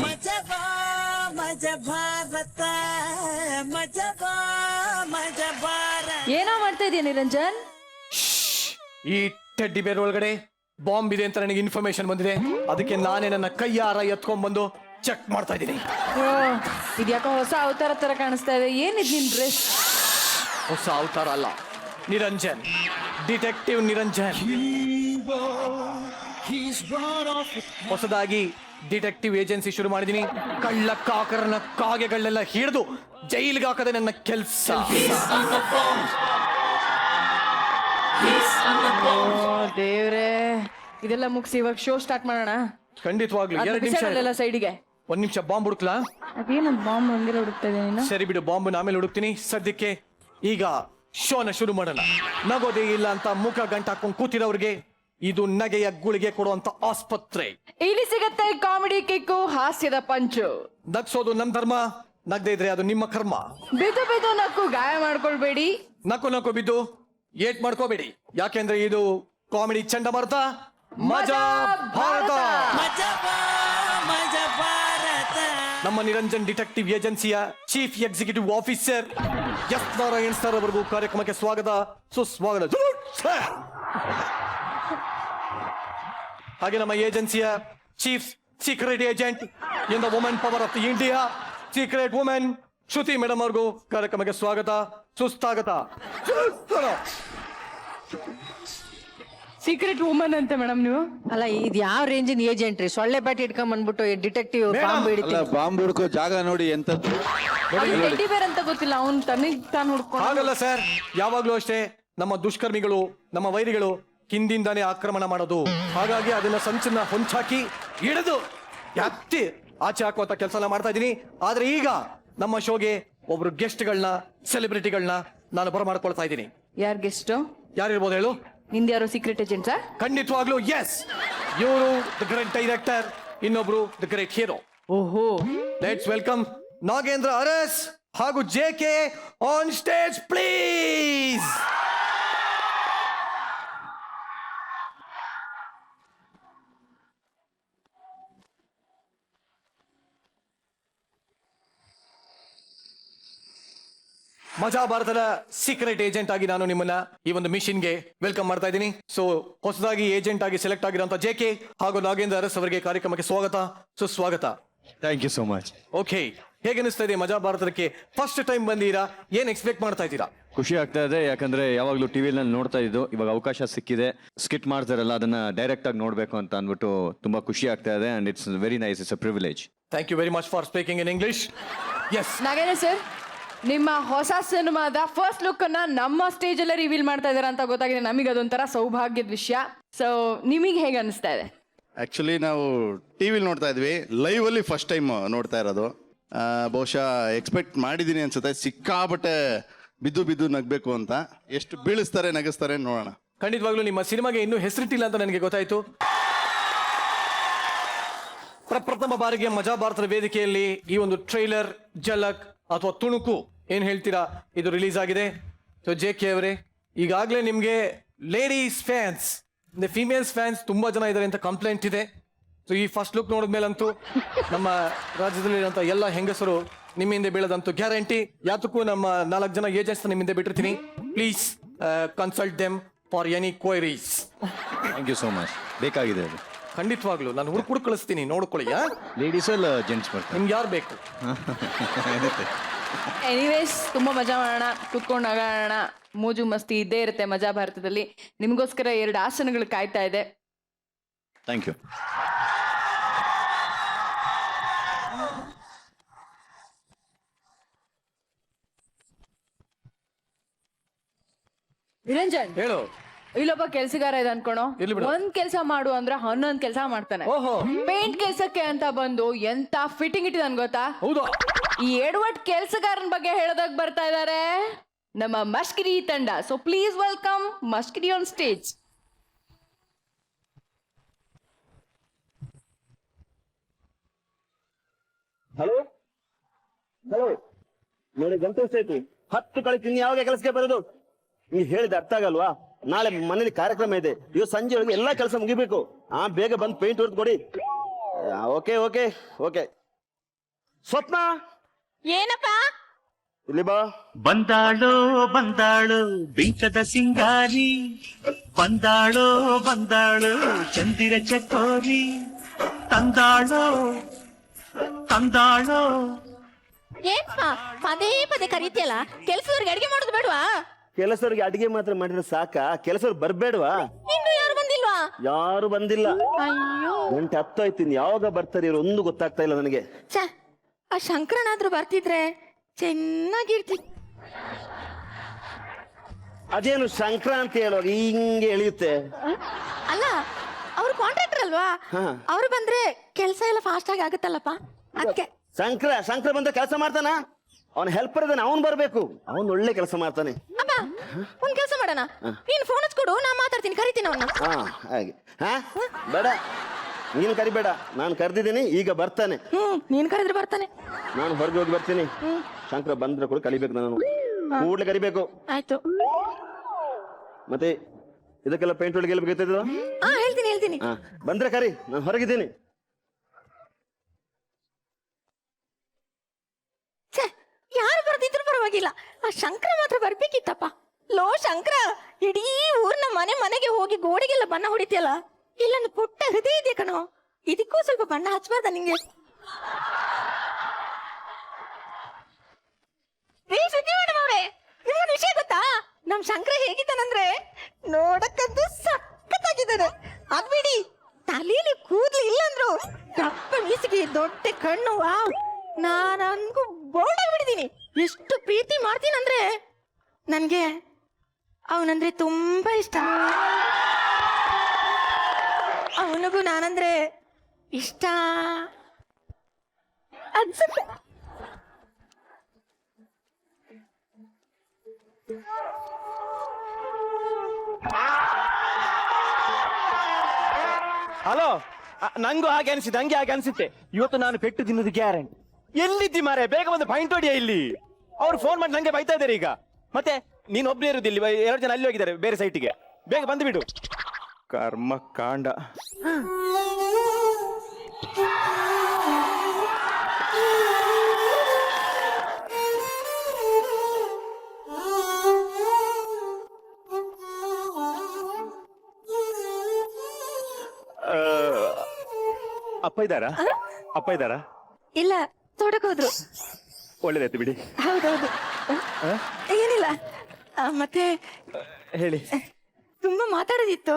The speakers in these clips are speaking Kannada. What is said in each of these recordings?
ಮಜಬಾ ಮಜ ಭಾರತ ಮಜಬಾ ಮಜ ಭಾರತ. ಏನೋ ಮಾಡ್ತಾ ಇದೀಯ ನಿರಂಜನ್? ಈ ಟೆಡ್ಡಿ ಬೇರ್ ಒಳಗಡೆ ಬಾಂಬ್ ಇದೆ ಅಂತ ನನಗೆ ಇನ್ಫಾರ್ಮೇಶನ್ ಬಂದಿದೆ. ಅದಕ್ಕೆ ನಾನೇ ನನ್ನ ಕೈಯಾರ ಎತ್ಕೊಂಡ್ ಬಂದು ಚೆಕ್ ಮಾಡ್ತಾ ಇದ್ದೀನಿ. ಇದ್ಯಾಕೋ ಹೊಸ ಅವತಾರ ತರ ಕಾಣಿಸ್ತಾ ಇದೆ. ಏನಿದ್ ನಿನ್ ಡ್ರೆಸ್? ಹೊಸ ಅವತಾರ ಅಲ್ಲ, ನಿರಂಜನ್, ಡಿಟೆಕ್ಟಿವ್ ನಿರಂಜನ್. ಹೊಸದಾಗಿ ಡಿಟೆಕ್ಟಿವ್ ಏಜೆನ್ಸಿ ಶುರು ಮಾಡಿದೀನಿ. ಕಳ್ಳ ಕಾಕರನ ಕಾಗೆಗಳನ್ನೆಲ್ಲ ಹಿಡಿದು ಜೈಲಿಗೆ ಹಾಕದೆ ನನ್ನ ಕೆಲಸ. ದೇವ್ರೆ, ಇದೆಲ್ಲ ಮುಗಿಸಿ ಇವಾಗ ಶೋ ಸ್ಟಾರ್ಟ್ ಮಾಡೋಣ. ಖಂಡಿತವಾಗ್ಲು 2 ನಿಮಿಷ. ಸೈಡಿಗೆ 1 ನಿಮಿಷ ಬಾಂಬ್ ಹುಡುಕ್ಲಾ? ಅದೇನ ಬಾಂಬ್ ಹಂಗೆಲ್ಲ ಹುಡುಕ್ತಾ ಇದೀನಿ. ಸರಿ ಬಿಡು, ಬಾಂಬ್ ಆಮೇಲೆ ಹುಡುಕ್ತೀನಿ. ಸದ್ಯಕ್ಕೆ ಈಗ ಶೋನ ಶುರು ಮಾಡೋಣ. ನಗೋದೇ ಇಲ್ಲ ಅಂತ ಮುಖ ಗಂಟ ಹಾಕೊಂಡು ಕೂತಿರೋರಿಗೆ ಇದು ನಗೆಯ ಗುಳಿಗೆ ಕೊಡುವಂತ ಆಸ್ಪತ್ರೆ. ಇಲ್ಲಿ ಸಿಗತ್ತೆ ಕಾಮಿಡಿ ಕಿಕ್ಕು, ಹಾಸ್ಯದ ಪಂಚು. ನಗ್ಸೋದು ನಮ್ ಧರ್ಮ, ನಗ್ದೇ ಇದ್ರೆ ಅದು ನಿಮ್ಮ ಕರ್ಮ. ಬಿದ್ದು ಬಿದ್ದು ನಕ್ಕು ಗಾಯ ಮಾಡ್ಕೊಳ್ಬೇಡಿ. ನಕ್ಕು ಬಿದ್ದು ಏಟ್ ಮಾಡ್ಕೋಬೇಡಿ. ಯಾಕೆಂದ್ರೆ ಇದು ಕಾಮಿಡಿ ಚಂಡಮಾರುತ, ಮಜಾ ಭಾರತ. ಮಜಬಾ ಮಜ ಭಾರತ. ನಮ್ಮ ನಿರಂಜನ್ ಡಿಟೆಕ್ಟಿವ್ ಏಜೆನ್ಸಿಯ chief executive officer S Narayan sir ಅವರಿಗೂ ಕಾರ್ಯಕ್ರಮಕ್ಕೆ ಸ್ವಾಗತ, ಸುಸ್ವಾಗತ. ಹಾಗೆ ನಮ್ಮ ಏಜೆನ್ಸಿಯ chief secret agent in the women power of India, secret women Shruti madam ಅವ್ರಿಗೂ ಕಾರ್ಯಕ್ರಮಕ್ಕೆ ಸ್ವಾಗತ, ಸುಸ್ವಾಗತ. ಸೀಕ್ರೆಟ್ ವುಮನ್ ಅಂತ ಮೇಡಮ್ ನೀವು? ಅಲ್ಲ, ಇದು ಯಾವ ರೇಂಜಿನ ಏಜೆಂಟ್ ರೀ? ಸೊಳ್ಳೆ ಬ್ಯಾಟ್ ಇಟ್ಕೊಂಡ್ ಬಂದ್ಬಿಟ್ಟು ಡಿಟೆಕ್ಟಿವ್ ಬಾಂಬ್ ಹಿಡಿತೀನಿ. ಬಾಂಬ್ ಹುಡ್ಕೋ ಜಾಗ ನೋಡಿ ಎಂತದ್ದು. ಟೆಡ್ಡಿ ಬೇರ್ ಅಂತ ಗೊತ್ತಿಲ್ಲ, ಅವ್ನು ತನಿಗ್ ತಾನು ಹುಡ್ಕೊಂಡು. ಹಾಗಲ್ಲ ಸರ್, ಯಾವಾಗ್ಲೂ ಅಷ್ಟೇ ನಮ್ಮ ದುಷ್ಕರ್ಮಿಗಳು, ನಮ್ಮ ವೈರಿಗಳು ಹಿಂದಿಂದಾನೇ ಆಕ್ರಮಣ ಮಾಡೋದು. ಹಾಗಾಗಿ ಅದನ್ನ ಸಂಚನ್ನ ಹೊಂಚಾಕಿ ಹಿಡಿದು ಎತ್ತಿ ಆಚೆ ಹಾಕುವಂತ ಕೆಲಸ ಮಾಡ್ತಾ ಇದ್ದೀನಿ. ಆದ್ರೆ ಈಗ ನಮ್ಮ ಶೋಗೆ ಒಬ್ರು ಗೆಸ್ಟ್ಗಳನ್ನ, ಸೆಲೆಬ್ರಿಟಿಗಳನ್ನ ನಾನು ಬರಮಾಡ್ಕೊಳ್ತಾ ಇದ್ದೀನಿ. ಯಾರ್ ಗೆಸ್ಟ್? ಯಾರಿರ್ಬೋದು ಹೇಳು? ನಿಂದ ಯಾರೋ ಸೀಕ್ರೆಟ್ ಏಜೆಂಟ್ಸಾ? ಖಂಡಿತವಾಗ್ಲೂ ಎಸ್. ಇವರು ದ ಗ್ರೇಟ್ ಡೈರೆಕ್ಟರ್, ಇನ್ನೊಬ್ರು ದ ಗ್ರೇಟ್ ಹೀರೋ. ಓಹೋ, ಲೆಟ್ಸ್ ವೆಲ್ಕಮ್ ನಾಗೇಂದ್ರ ಅರಸ್ ಹಾಗೂ JK ಆನ್ ಸ್ಟೇಜ್ ಪ್ಲೀಸ್. ಮಜಾ ಭಾರತದ ಸೀಕ್ರೆಟ್ ಏಜೆಂಟ್ ಆಗಿ ನಾನು ನಿಮ್ಮನ್ನ ಈ ಒಂದು ಮಿಷನ್ಗೆ ವೆಲ್ಕಮ್ ಮಾಡ್ತಾ ಇದ್ದೀನಿ. ಸೊ ಹೊಸದಾಗಿ ಏಜೆಂಟ್ ಆಗಿ ಸೆಲೆಕ್ಟ್ ಆಗಿರುವಂತ JK ಹಾಗೂ ನಾಗೇಂದ್ರ ಅರಸ್ ಅವರಿಗೆ ಕಾರ್ಯಕ್ರಮಕ್ಕೆ ಸ್ವಾಗತ, ಸುಸ್ವಾಗತ. Thank you so much. Okay, ಹೇಗೆ ಅನಿಸ್ತಾ ಇದೆ ಮಜಾ ಭಾರತಕ್ಕೆ ಫಸ್ಟ್ ಟೈಮ್ ಬಂದಿರಾ? ಏನ್ ಎಕ್ಸ್ಪೆಕ್ಟ್ ಮಾಡ್ತಾ ಇದ್ದೀರಾ? ಖುಷಿ ಆಗ್ತಾ ಇದೆ, ಯಾಕಂದ್ರೆ ಯಾವಾಗ್ಲೂ ಟಿವಿಯಲ್ಲಿ ನೋಡ್ತಾ ಇದ್ದು, ಇವಾಗ ಅವಕಾಶ ಸಿಕ್ಕಿದೆ. ಸ್ಕಿಟ್ ಮಾಡ್ತಾರಲ್ಲ, ಅದನ್ನ ಡೈರೆಕ್ಟ್ ಆಗಿ ನೋಡ್ಬೇಕು ಅಂತ ಅಂದ್ಬಿಟ್ಟು ತುಂಬಾ ಖುಷಿ ಆಗ್ತಾ ಇದೆ. And it's very nice, it's a privilege. Thank you very much for speaking in English. S Nagendra sir, ನಿಮ್ಮ ಹೊಸ ಸಿನಿಮಾದ ಫಸ್ಟ್ ಲುಕ್ ಅನ್ನ ನಮ್ಮ ಸ್ಟೇಜ್ ಅಲ್ಲೇ ರಿವೀಲ್ ಮಾಡ್ತಾ ಇದಾರೆ ಅಂತ ಗೊತ್ತಾಗಿದೆ. ನಮಗೆ ಅದೊಂಥರ ಸೌಭಾಗ್ಯದ ವಿಷಯ. ಸೊ ನಿಮಗೆ ಹೇಗೆ ಅನಿಸ್ತಾ ಇದೆ? ಆ್ಯಕ್ಚುಲಿ ನಾವು ಟಿವಿಲಿ ನೋಡ್ತಾ ಇದ್ವಿ, ಲೈವ್ ಅಲ್ಲಿ ಫಸ್ಟ್ ಟೈಮ್ ನೋಡ್ತಾ ಇರೋದು. ಬಹುಶಃ ಎಕ್ಸ್ಪೆಕ್ಟ್ ಮಾಡಿದ್ದೀನಿ ಅನ್ಸುತ್ತೆ, ಸಿಕ್ಕಾಬಟ್ಟೆ ಬಿದ್ದು ಬಿದ್ದು ನಗಬೇಕು ಅಂತ. ಎಷ್ಟು ಬೀಳಿಸ್ತಾರೆ ನಗಿಸ್ತಾರೆ ನೋಡೋಣ. ಖಂಡಿತವಾಗ್ಲೂ ನಿಮ್ಮ ಸಿನಿಮಾಗೆ ಇನ್ನೂ ಹೆಸರಿಟ್ಟಿಲ್ಲ ಅಂತ ನನಗೆ ಗೊತ್ತಾಯ್ತು. ಪ್ರಪ್ರಥಮ ಬಾರಿಗೆ ಮಜಾ ಭಾರತದ ವೇದಿಕೆಯಲ್ಲಿ ಈ ಒಂದು ಟ್ರೈಲರ್, ಝಲಕ್ ಅಥವಾ ತುಣುಕು ಏನ್ ಹೇಳ್ತೀರಾ, ಇದು ರಿಲೀಸ್ ಆಗಿದೆ. ಸೊ JK ಅವರೇ, ಈಗಾಗಲೇ ನಿಮ್ಗೆ ಲೇಡೀಸ್ ಫ್ಯಾನ್ಸ್, ಫಿಮೇಲ್ಸ್ ಫ್ಯಾನ್ಸ್ ತುಂಬಾ ಜನ ಇದ್ದಾರೆ ಅಂತ ಕಂಪ್ಲೇಂಟ್ ಇದೆ. ಸೊ ಈ ಫಸ್ಟ್ ಲುಕ್ ನೋಡಿದ್ಮೇಲಂತೂ ನಮ್ಮ ರಾಜ್ಯದಲ್ಲಿರುವಂತ ಎಲ್ಲ ಹೆಂಗಸರು ನಿಮ್ಮಿಂದ ಬೀಳದಂತೂ ಗ್ಯಾರಂಟಿ. ಯಾತಕ್ಕೂ ನಮ್ಮ 4 ಜನ ಏಜೆಂಟ್ಸ್ ನಿಮ್ಮಿಂದ ಬಿಟ್ಟಿರ್ತೀನಿ. Please consult them for any queries. Thank you so much. ಬೇಕಾಗಿದೆ ಅದು. ಖಂಡಿತವಾಗ್ಲು ನಾನು ಹುಡುಕ್ ಕಳಿಸ್ತೀನಿ, ನೋಡ್ಕೊಳ್ಳಿ. ಲೇಡೀಸ್ ಅಲ್ಲ ಜೆಂಟ್ಸ್ ಬರ್ತಾರೆ? ನಿಮ್ಗೆ ಯಾರು ಬೇಕು? ಎನಿವೇಸ್, ತುಂಬಾ ಮಜಾ ಮಾಡೋಣ, ಕುತ್ಕೊಂಡು ಆಗೋಣ, ಮೂಜು ಮಸ್ತಿ ಇದ್ದೇ ಇರುತ್ತೆ ಮಜಾ ಭಾರತದಲ್ಲಿ. ನಿಮಗೋಸ್ಕರ 2 ಆಸನಗಳು ಕಾಯ್ತಾ ಇದೆ. Thank you. ನಿರಂಜನ್, ಹೇಳು. ಇಲ್ಲೊಬ್ಬ ಕೆಲ್ಸಗಾರ ಇದೆ ಅನ್ಕೋಣ. ಇರ್ಲಿ ಬಿಡು. ಒಂದ್ ಕೆಲಸ ಮಾಡು ಅಂದ್ರೆ 11 ಕೆಲಸ ಮಾಡ್ತಾನೆ. ಓಹೋ, ಪೇಂಟ್ ಕೆಲ್ಸಕ್ಕೆ ಅಂತ ಬಂದು ಎಂತ ಫಿಟ್ಟಿಂಗ್ ಇಟ್ಟಿದಾನ್ ಗೊತ್ತಾ? ಹೌದಾ? ಈ ಎಡವಟ್ ಕೆಲ್ಸಗಾರನ ಬಗ್ಗೆ ಹೇಳೋದಕ್ ಬರ್ತಾ ಇದಾರೆ ನಮ್ಮ ಮಷ್ಕಿರಿ ತಂಡ. ಸೊ ಪ್ಲೀಸ್ ವೆಲ್ಕಮ್ ಮಷ್ಕಿರಿ ಆನ್ ಸ್ಟೇಜ್. ಹಲೋ ಹಲೋ, ನೋಡಿ ಗಂಟೆ 10 ಕಳಿಸಿ ಇನ್ನು ಯಾವಾಗ ಕೆಲಸಕ್ಕೆ ಬರೋದು? ನೀವು ಹೇಳಿದ ಅರ್ಥ ಆಗಲ್ವಾ? ನಾಳೆ ಮನೇಲಿ ಕಾರ್ಯಕ್ರಮ ಇದೆ, ಇವತ್ತು ಸಂಜೆ ಒಳಗೆ ಎಲ್ಲ ಕೆಲಸ ಮುಗಿಬೇಕು. ಬೇಗ ಬಂದು ಪೇಂಟ್ ಹೊಡೆದು ಕೊಡಿ. Okay okay okay. ಸ್ವಪ್ನ ಏನಪ್ಪ? ಇಲ್ಲಿ ಬಾ. ಬಂದಾಳೋ ಬಂದಾಳು ಬಿಂಕದ ಸಿಂಗಾರಿ, ಬಂದಾಳೋ ಬಂದಾಳು ಚಂದಿರ ಚಕೋರಿ, ತಂದಾಳೋ ತಂದಾಳೋ. ಏನ್ಪ ಪದೇ ಪದೇ ಕರೀತಿಯಲ್ಲ, ಕೆಲ್ಸದವ್ರಿಗೆ ಅಡಿಗೆ ಮಾಡೋದು ಬೇಡವಾ? ಕೆಲಸದವ್ರಿಗೆ ಅಡಿಗೆ ಮಾತ್ರ ಮಾಡಿದ್ರೆ ಸಾಕ, ಕೆಲಸದವ್ರು ಬರ್ಬೇಡವಾ? ಇನ್ನು ಯಾರು ಬಂದಿಲ್ವಾ? ಯಾರು ಬಂದಿಲ್ಲ. ಅಯ್ಯೋ, ಗಂಟೆ 10 ಆಯ್ತು, ಇನ್ನು ಯಾವಾಗ ಬರ್ತಾರೆ ಇವ್ರು ಒಂದು ಗೊತ್ತಾಗ್ತಾ ಇಲ್ಲ ನನಗೆ. ಛ, ಆ ಶಂಕರನಾದ್ರೂ ಬರ್ತಿದ್ರೆ ಚೆನ್ನಾಗಿರ್ತಿ. ಅದೇನು ಸಂಕ್ರಾಂತಿ ಹೇಳುವಾಗ ಹಿಂಗೆ ಎಳೆಯುತ್ತೆ. ಅಲ್ಲ, ಅವ್ರು ಕಾಂಟ್ರಾಕ್ಟರ್ ಅಲ್ವಾ? ಅವ್ರು ಬಂದ್ರೆ ಕೆಲಸ ಎಲ್ಲ ಫಾಸ್ಟ್ ಆಗಿ ಆಗುತ್ತಲ್ಲಪ್ಪ, ಅದಕ್ಕೆ. ಶಂಕರ ಬಂದ್ರೆ ಕೆಲಸ ಮಾಡ್ತಾನ? ಅವನ ಹೆಲ್ಪರ್ ಇದ್ದಾನೆ, ಅವನು ಬರ್ಬೇಕು. ಅವನು ಒಳ್ಳೆ ಕೆಲಸ ಮಾಡ್ತಾನೆ. ಅಪ್ಪ, ಒಂದ್ ಕೆಲಸ ಮಾಡೋಣ, ನೀನ್ ಫೋನ್ ಹಚ್ಕೊಡು, ನಾ ಮಾತಾಡ್ತೀನಿ, ಕರಿತೀನಿ ಅವನ್ನ. ಹಾಗೆ. ಬೇಡ, ನೀನು ಕರಿಬೇಡ, ನಾನು ಕರೆದಿದ್ದೀನಿ, ಈಗ ಬರ್ತಾನೆ. ನೀನ್ ಕರೆದ್ರೆ ಬರ್ತಾನೆ. ನಾನು ಹೊರಗೆ ಹೋಗಿ ಬರ್ತೀನಿ. ಶಂಕರ ಬಂದ್ರೆ ಕೂಡ ಕಲಿಬೇಕು, ನಾನು ಕೂಡ್ಲೆ ಕರಿಬೇಕು. ಆಯ್ತು. ಮತ್ತೆ ಇದಕ್ಕೆಲ್ಲ ಪೇಂಟ್ ಒಳಗೆ ಗೆಲ್ಬೇಕಾಗ್ತದ? ಹೇಳ್ತೀನಿ. ಬಂದ್ರೆ ಕರಿ, ನಾನು ಹೊರಗಿದ್ದೀನಿ. ಯಾರು ಬರ್ದಿದ್ರು ಪರವಾಗಿಲ್ಲ, ಆ ಶಂಕರ ಮಾತ್ರ ಬರ್ಬೇಕಿತ್ತಪ್ಪ. ಲೋ ಶಂಕರ, ಇಡೀ ಊರ್ನ ಮನೆಗೆ ಹೋಗಿ ಗೋಡೆಗೆಲ್ಲ ಬಣ್ಣ ಹೊಡಿತಿಯಲ್ಲ, ಇಲ್ಲೊಂದು ಪುಟ್ಟ ಹೃದಯ ಇದೆ ಕಣೋ, ಇದಕ್ಕೂ ಸ್ವಲ್ಪ ಬಣ್ಣ ಹಚ್ಬಾರ್ದ ನಿಂಗೆ? ನಿಮ್ಗೊಂದು ವಿಷಯ ಗೊತ್ತಾ? ನಮ್ ಶಂಕರ ಹೇಗಿದ್ದಾನಂದ್ರೆ ನೋಡಕ್ಕಂತೂ ಸಖತ್ತಾಗಿದ್ದಾನೆ. ಅದ್ಬಿಡಿ, ತಲೆಯಲ್ಲಿ ಕೂದ್ಲು ಇಲ್ಲಂದ್ರು ದಪ್ಪ ಮೀಸಿಗೆ, ದೊಡ್ಡ ಕಣ್ಣು, ವಾವ್, ನಾನನ್ಗೂ ಬೋಲ್ಡ್ ಆಗ್ಬಿಟ್ಟಿದೀನಿ. ಎಷ್ಟು ಪ್ರೀತಿ ಮಾಡ್ತೀನಂದ್ರೆ ನನ್ಗೆ ಅವನಂದ್ರೆ ತುಂಬಾ ಇಷ್ಟ. ಅವನಿಗೂ ನಾನಂದ್ರೆ ಇಷ್ಟ ಅನ್ಸುತ್ತೆ. ಹಲೋ, ನಂಗೂ ಹಾಗೆ ಅನಿಸಿದೆ, ಹಂಗೆ ಹಾಗೆ ಅನ್ಸುತ್ತೆ. ಇವತ್ತು ನಾನು ಪೆಟ್ಟು ತಿನ್ನೋದು ಗ್ಯಾರಂಟಿ. ಎಲ್ಲಿದ್ದಿ ಮಾರೆ, ಬೇಗ ಬಂದು ಪಾಯಿಂಟ್ ಹೊಡಿಯ ಇಲ್ಲಿ. ಅವ್ರು ಫೋನ್ ಮಾಡಿ ನಂಗೆ ಬೈತಾ ಇದ್ದಾರೆ ಈಗ. ಮತ್ತೆ ನೀನ್ ಒಬ್ಬನೇ ಇರುದು ಇಲ್ಲಿ, 2 ಜನ ಅಲ್ಲಿ ಹೋಗಿದ್ದಾರೆ ಬೇರೆ ಸೈಟಿಗೆ. ಬೇಗ ಬಂದು ಬಿಡು. ಕರ್ಮ ಕಾಂಡ. ಅಪ್ಪ ಇದ್ದಾರಾ? ಇಲ್ಲ, ತೋಟಕ್ಕೋದ್ರು. ಒಳ್ಳೇದಾಯ್ತು ಬಿಡಿ. ಹೌದೌದು, ಏನಿಲ್ಲ. ಮತ್ತೆ ಹೇಳಿ. ತುಂಬಾ ಮಾತಾಡೋದಿತ್ತು.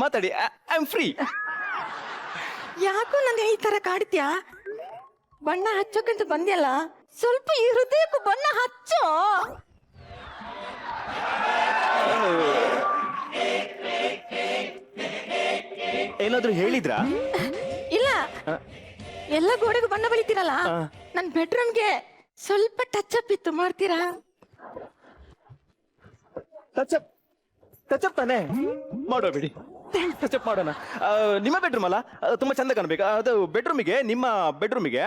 ಮಾತಾಡಿ, ಐ ಆಮ್ ಫ್ರೀ. ಯಾಕೋ ನನ್ನ ಈ ತರ ಕಾಡ್ತ್ಯಾ? ಬಣ್ಣ ಹಚ್ಚೋಕಂತ ಬಂದ್ಯಲ್ಲ, ಸ್ವಲ್ಪ ಈ ಹೃದಯಕ್ಕೂ ಬಣ್ಣ ಹಚ್ಚೋ. ಏನಾದ್ರೂ ಹೇಳಿದ್ರಾ? ಇಲ್ಲ, ಎಲ್ಲ ಗೋಡೆಗೂ ಬಣ್ಣ ಬಳಿತೀರಲ್ಲ, ನನ್ ಬೆಡ್ರೂಮ್ಗೆ ಸ್ವಲ್ಪ ಟಚ್ ಅಪ್ ಇತ್ತು, ಮಾಡ್ತೀರಾ? ಟಚ್ ಅಪ್ ತಾನೆ ಮಾಡೋ ಬಿಡಿ, ಟಚ್ ಅಪ್ ಮಾಡೋಣ. ನಿಮ್ಮ ಬೆಡ್ರೂಮ್ ಅಲ್ಲ, ತುಂಬಾ ಚಂದ ಕಾಣಬೇಕು. ಅದು ಬೆಡ್ರೂಮಿಗೆ, ನಿಮ್ಮ ಬೆಡ್ರೂಮಿಗೆ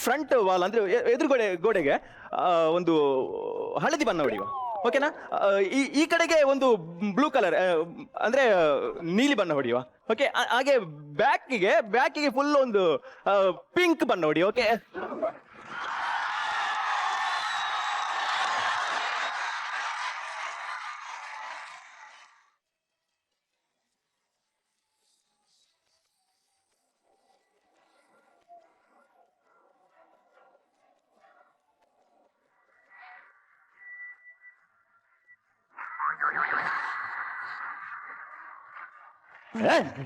ಫ್ರಂಟ್ ವಾಲ್ ಅಂದ್ರೆ ಗೋಡೆಗೆ ಒಂದು ಹಳದಿ ಬಣ್ಣ ಹೊಡೆಯುವ, ಓಕೆನಾ? ಈ ಕಡೆಗೆ ಒಂದು ಬ್ಲೂ ಕಲರ್ ಅಂದ್ರೆ ನೀಲಿ ಬಣ್ಣ ಹೊಡೆಯುವ, ಓಕೆ? ಹಾಗೆ ಬ್ಯಾಕಿಗೆ ಫುಲ್ ಒಂದು ಪಿಂಕ್ ಬಣ್ಣ ಹೊಡಿ, ಓಕೆ?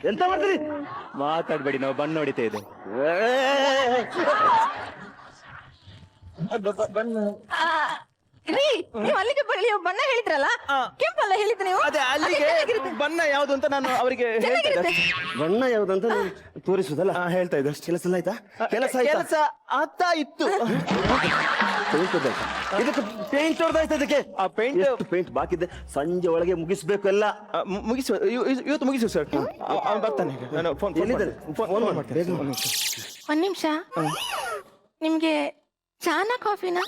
ಎಂತ ಮಾಡ್ತೀರಿ? ಮಾತಾಡ್ಬೇಡಿ, ನಾವು ಬಣ್ಣ ಹೊಡಿತಾ ಇದ್ದೇವೆ. ರೀ, ನೀವು ಅಲ್ಲಿಗೆ ಬಣ್ಣ ಹೇಳಿದ್ರಲ್ಲ, ಕೆಂಪಲ್ಲ ಹೇಳಿದ್ ನೀವು? ಅದೇ ಅಲ್ಲಿಗೆ ಬಣ್ಣ ಯಾವ್ದು ಅಂತ ನಾನು ಅವರಿಗೆ ಬಣ್ಣ ಯಾವ್ದಂತ ತೋರಿಸುದಲ್ಲ ಹೇಳ್ತಾ ಇದ್ದ. ಕೆಲಸ ಎಲ್ಲ ಆಯ್ತಾ? ಕೆಲಸ ಆಗ್ತಾ ಇತ್ತು. ಇದಕ್ಕೆ ಪೇಂಟ್ ಹೊಡೆದಾಯ್ತು. ಇದಕ್ಕೆ ಆ ಪೇಂಟ್ ಬಾಕಿ ಇದೆ, ಸಂಜೆ ಒಳಗೆ ಮುಗಿಸ್ಬೇಕು ಎಲ್ಲ. ಮುಗಿಸುವ, ಇವತ್ತು ಮುಗಿಸುವ ಸರ್. ಬರ್ತಾನೆ, ನಾನು ಫೋನ್ ಮಾಡ್ತೇನೆ. ಒಂದ್ ನಿಮಿಷ, ನಿಮ್ಗೆ ಚಾನಾ ಕಾಫಿನಾ?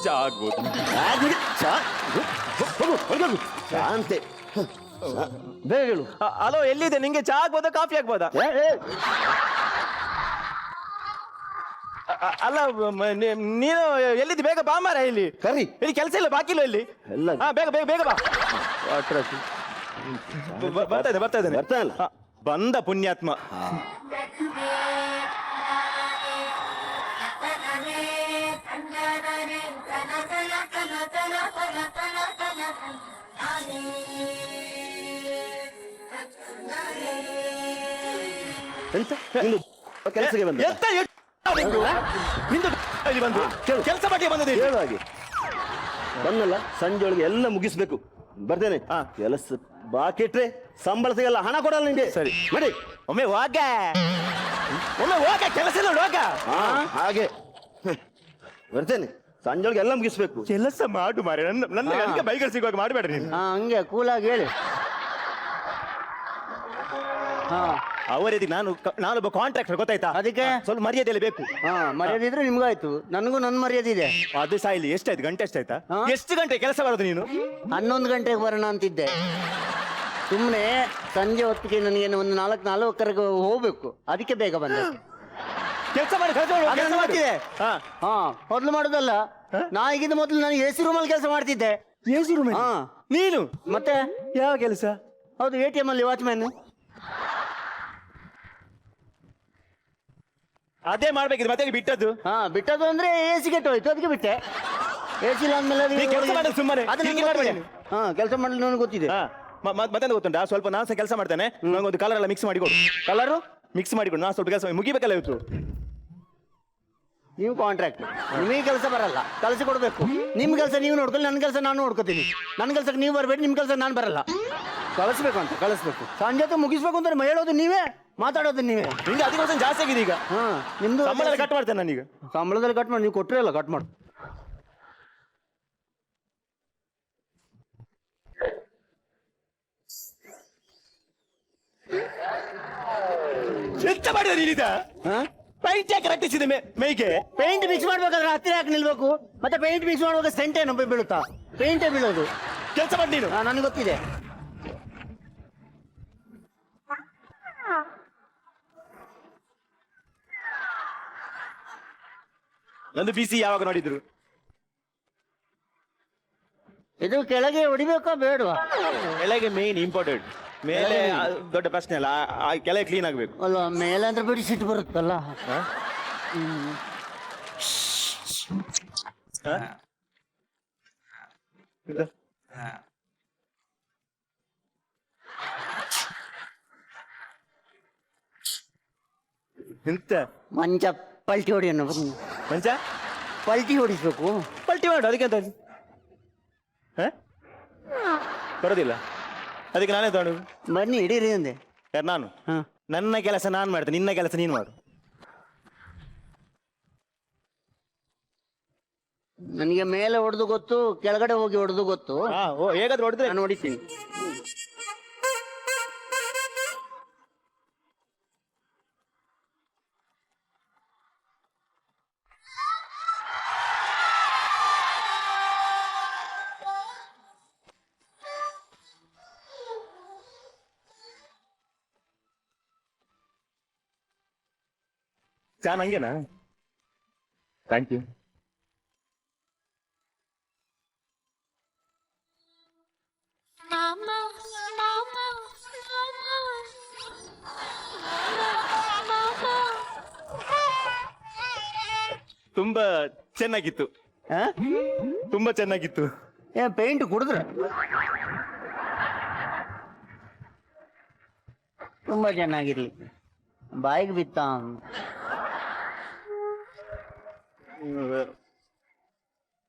ಚಾ ಆಗ್ಬೋದು. ಆಗ್ಬಿಡಿ, ಚಾ ಹೋಗು, ಹೊರ್ಗೋಗು. ಚಾ ಅಂತೆ ಬೇಗ ಹೇಳು. ಹಲೋ, ಎಲ್ಲಿದೆ? ನಿಂಗೆ ಚಾ ಆಗ್ಬೋದಾ ಕಾಫಿ ಆಗ್ಬೋದಾ? ಅಲ್ಲ ನೀನು ಎಲ್ಲಿದ್ದಿ? ಬೇಗ ಬಾ ಮಾರ. ಇಲ್ಲಿ ಕರಿ ಇಲ್ಲಿ ಕೆಲಸ ಇಲ್ಲ, ಬಾಕಿ ಇಲ್ಲ ಇಲ್ಲಿ. ಎಲ್ಲ ಬೇಗ ಬೇಗ ಬೇಗ ಬಾ. ಬರ್ತಾ ಇದ್ದೇನೆ. ಬರ್ತಾನಲ್ಲ. ಬಂದ ಪುಣ್ಯಾತ್ಮ. ಎಂತ ನಿಂದು ಕೆಲಸಕ್ಕೆ ಬಂದ? ಎಂತ ನಿಂದು ಇಲ್ಲಿ ಬಂದು ಕೆಲಸ ಬಗ್ಗೆ ಬಂದದೆ. ಹೇಳು ಹಾಗೆ. ಬಂದಲ್ಲ, ಸಂಜೆ ಒಳಗೆ ಎಲ್ಲ ಮುಗಿಸ್ಬೇಕು. ಬರ್ತೇನೆ. ಕೆಲಸ ಬಾಕಿ ಇಟ್ರೆ ಸಂಬಳ ಸಿಗಲ್ಲ, ಹಣ ಕೊಡಲ್ಲ ನಿಂಗೆ. ಸರಿ ಮಾಡಿ. ಒಮ್ಮೆ ಹೋಗ, ಕೆಲಸ ಇಲ್ಲ ಹೋಗ. ಹಾಗೆ ಬರ್ತೇನೆ. ಸಂಜೆ ಒಳಗೆ ಎಲ್ಲ ಮುಗಿಸ್ಬೇಕು. ಕೆಲಸ ಮಾಡು ಮಾರೆ. ನನ್ನ ಬೈಗಳು ಸಿಗುವಾಗ ಮಾಡಬೇಡ್ರಿ ನೀನು. ಹಂಗೆ ಕೂಲಾಗಿ ಹೇಳಿ. ಅವರೇ ನಾನೊಬ್ಬ ಕಾಂಟ್ರಾಕ್ಟರ್, ಗೊತ್ತಾಯ್ತಾ? ಅದಕ್ಕೆ ಸ್ವಲ್ಪ ಮರ್ಯಾದೆಯಲ್ಲಿ ಬೇಕು. ಮರ್ಯಾದೆ ಇದ್ರೆ ನಿಮ್ಗಾಯ್ತು, ನನಗೂ ನನ್ನ ಮರ್ಯಾದೆ ಇದೆ. ಅದು ಸಾಯಿಲಿ. ಎಷ್ಟಾಯ್ತು? ಗಂಟೆ ಎಷ್ಟಾಯ್ತಾ? ಎಷ್ಟು ಗಂಟೆ ಕೆಲಸ ಬರೋದು ನೀನು? 11 ಗಂಟೆಗೆ ಬರೋಣ ಅಂತಿದ್ದೆ. ಸುಮ್ಮನೆ ಸಂಜೆ ಹೊತ್ತಿಗೆ ನನಗೆ ಒಂದು 4:45 ಹೋಗ್ಬೇಕು, ಅದಕ್ಕೆ ಬೇಗ ಬಂದೆ. ಕೆಲಸ ಮಾಡಿ ಮೊದ್ಲು ಮಾಡುದಲ್ಲ, ನಾ ಈಗಿಂದ ಮೊದಲು ನಾನು AC ರೂಮಲ್ಲಿ ಕೆಲಸ ಮಾಡ್ತಿದ್ದೆ. ನೀನು ಮತ್ತೆ ಯಾವ ಕೆಲಸ? ಹೌದು, ATM ಅಲ್ಲಿ ವಾಚ್ಮ್ಯಾನ್. ಅದೇ ಮಾಡ್ಬೇಕಿದ್ರೆ ಮತ್ತೆ ಬಿಟ್ಟದ್ದು. ಬಿಟ್ಟದ್ದು ಅಂದ್ರೆ AC ಕೆಟ್ಟು ಹೋಯ್ತು, ಅದಕ್ಕೆ ಬಿಟ್ಟೆ. AC ಇಲ್ಲ ಅಂದ್ಮೇಲೆ ಕೆಲಸ ಮಾಡೋದು ಸುಮ್ಮನೆ. ಕೆಲಸ ಮಾಡಲು ನನಗೆ ಗೊತ್ತಿದೆ. ಮತ್ತೆ ಗೊತ್ತುಂಟಾ? ಸ್ವಲ್ಪ ನಾನು ಸಹ ಕೆಲಸ ಮಾಡ್ತೇನೆ. ನಂಗೊಂದು ಕಲರ್ ಎಲ್ಲ ಮಿಕ್ಸ್ ಮಾಡಿಕೊಡು. ಕಲರು ಮಿಕ್ಸ್ ಮಾಡಿಕೊಡು. ನಾನು ಸ್ವಲ್ಪ ಕೆಲಸ ಮುಗಿಬೇಕಲ್ಲ ಇವತ್ತು. ನೀವು ಕಾಂಟ್ರಾಕ್ಟ್, ನಿಮಗೆ ಕೆಲಸ ಬರಲ್ಲ, ಕಲಿಸಿ ಕೊಡ್ಬೇಕು. ನಿಮ್ ಕೆಲಸ ನೀವು ನೋಡ್ಕೊಳ್ಳಿ, ನನ್ನ ಕೆಲಸ ನಾನು ನೋಡ್ಕೋತೀನಿ. ನನ್ನ ಕೆಲಸಕ್ಕೆ ನೀವು ಬರಬೇಡಿ, ನಿಮ್ ಕೆಲಸ ನಾನು ಬರಲ್ಲ. ಕಳಿಸ್ಬೇಕು ಅಂತ ಕಳಿಸ್ಬೇಕು, ಸಂಜೆ ಮುಗಿಸ್ಬೇಕು ಅಂತ ಹೇಳೋದು ನೀವೇ, ಮಾತಾಡೋದು ನೀವೇ. ನಿಮ್ಗೆ 10% ಜಾಸ್ತಿ ಆಗಿದೆ ಈಗ. ನಿಮ್ದು ಸಂಬಳ ಕಟ್ ಮಾಡ್ತೇನೆ ನಾನೀಗ. ಸಂಬಳದಲ್ಲಿ ಕಟ್ ಮಾಡಿ, ನೀವು ಕೊಟ್ಟರೆ ಅಲ್ಲ ಕಟ್ ಮಾಡಿ. ಎಂತ ಮಾಡಿದ ನೀನಿದ? ಪೈಂಟ್ ಯಾಕೆ ರಟ್ಟಿಸಿದೆ ಮೈಗೆ? ಪೇಂಟ್ ಮಿಕ್ಸ್ ಮಾಡ್ಬೇಕಾದ್ರೆ ಹತ್ತಿರ ಯಾಕೆ ನಿಲ್ಬೇಕು? ಮತ್ತೆ ಪೇಂಟ್ ಮಿಕ್ಸ್ ಮಾಡುವಾಗ ಸೆಂಟೆ ಬೀಳುತ್ತಾ? ಪೇಂಟೇ ಬೀಳೋದು. ಕೆಲಸ ಮಾಡಿ ನೀನು. ನನಗೆ ಗೊತ್ತಿದೆ. ನಂದು ಬಿಸಿ ಯಾವಾಗ ನೋಡಿದ್ರು? ಇದು ಕೆಳಗೆ ಹೊಡಿಬೇಕಾ ಬೇಡವಾ? ಕೆಳಗೆ ಮೇನ್ ಇಂಪಾರ್ಟೆಂಟ್. ಮೇಲೆ ದೊಡ್ಡ ಪ್ರಶ್ನೆ ಅಲ್ಲ, ಕೆಳಗೆ ಕ್ಲೀನ್ ಆಗ್ಬೇಕು ಅಲ್ವಾ? ಮೇಲೆ ಅಂದ್ರೆ ಬಿಡಿ ಸಿಟ್ಟು ಬರುತ್ತಲ್ಲ. ಎಂತ ಮಂಚ ಪಲ್ಟಿ ಹೊಡಿ ಅನ್ನೋ ಮಂಚ ಪಲ್ಟಿ ಹೊಡಿಸ್ಬೇಕು. ಪಲ್ಟಿ ಮಾಡು, ಅದಕ್ಕೆ ಅಂತ ಬರೋದಿಲ್ಲ. ಅದಕ್ಕೆ ನಾನೇ ತಗೊಂಡು ಬನ್ನಿ ಹಿಡೀರಿ ಅಂದೆ. ಯಾರು? ನಾನು. ನನ್ನ ಕೆಲಸ ನಾನು ಮಾಡ್ತೇನೆ, ನಿನ್ನ ಕೆಲಸ ನೀನು ಮಾಡು. ನನಗೆ ಮೇಲೆ ಹೊಡೆದು ಗೊತ್ತು, ಕೆಳಗಡೆ ಹೋಗಿ ಹೊಡೆದು ಗೊತ್ತು. ಹೇಗಾದ್ರೂ ಹೊಡೆದ್ರೆ ನಾನು ಹೊಡಿತೀನಿ. ಚಾ ನಂಗೆನಾ? Thank you. ತುಂಬಾ ಚೆನ್ನಾಗಿತ್ತು. ತುಂಬಾ ಚೆನ್ನಾಗಿತ್ತು. ಪೇಂಟ್ ಕುಡಿದ್ರೆ ತುಂಬಾ ಚೆನ್ನಾಗಿರ್ಲಿ. ಬಾಯಿಗೆ ಬಿತ್ತ.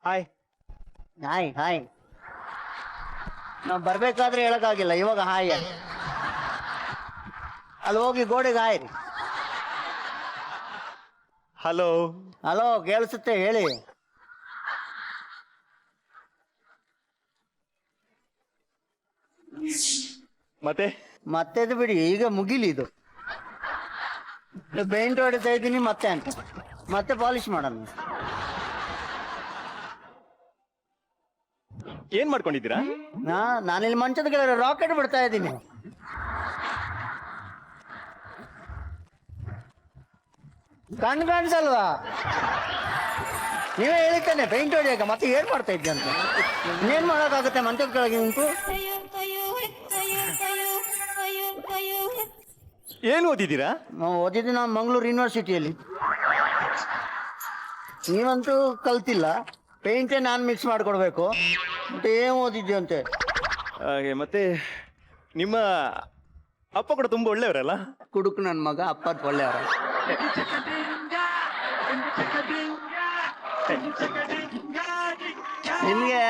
Hi hi hi. ನಾವು ಬರ್ಬೇಕಾದ್ರೆ ಹೇಳಕ್ಕಾಗಿಲ್ಲ, ಇವಾಗ ಹಾಯ್. ಅಲ್ಲಿ ಹೋಗಿ ಗೋಡೆಗೆ ಹಾಯ್. ಹಲೋ ಹಲೋ, ಕೇಳಿಸುತ್ತೆ ಹೇಳಿ. ಮತ್ತೆ ಬಿಡಿ, ಈಗ ಮುಗಿಲಿ ಇದು. ಪೇಂಟ್ ಹೊಡಿತಾ ಇದ್ದೀನಿ ಮತ್ತೆ ಅಂತ, ಮತ್ತೆ ಪಾಲಿಶ್ ಮಾಡೋಣ. ಏನ್ ಮಾಡ್ಕೊಂಡಿದ್ದೀರಾ? ನಾನಿಲ್ಲಿ ಮಂಚದ ಕೆಳಗೆ ರಾಕೆಟ್ ಬಿಡ್ತಾ ಇದ್ದೀನಿ. ಕಾಣಿಸಲ್ವಾ? ನೀವೇ ಹೇಳಿದ್ದಾನೆ ಪೇಂಟ್ ಹೊಡಿಯಾಕ, ಮತ್ತೆ ಏನ್ ಮಾಡ್ತಾ ಇದ್ದೆ ಅಂತ. ಇನ್ನೇನ್ ಮಾಡೋಕ್ಕಾಗುತ್ತೆ ಮಂಚದ ಕೆಳಗೆ ನಿಂತು? ಏನ್ ಓದಿದ್ದೀರಾ? ನಾವು ಓದಿದ್ದು ನಾವು ಮಂಗಳೂರು ಯೂನಿವರ್ಸಿಟಿಯಲ್ಲಿ. ನೀವಂತೂ ಕಲ್ತಿಲ್ಲ, ಪೇಂಟೇ ನಾನು ಮಿಕ್ಸ್ ಮಾಡ್ಕೊಡ್ಬೇಕು. ಮತ್ತೆ ಏನ್ ಓದಿದ್ದೆ ಅಂತೆ? ಹಾಗೆ ಮತ್ತೆ ನಿಮ್ಮ ಅಪ್ಪ ಕೂಡ ತುಂಬಾ ಒಳ್ಳೆಯವರಲ್ಲ? ಕುಡುಕು ನನ್ನ ಮಗ, ಅಪ್ಪ ಒಳ್ಳೆಯವರ. ನಿಮಗೆ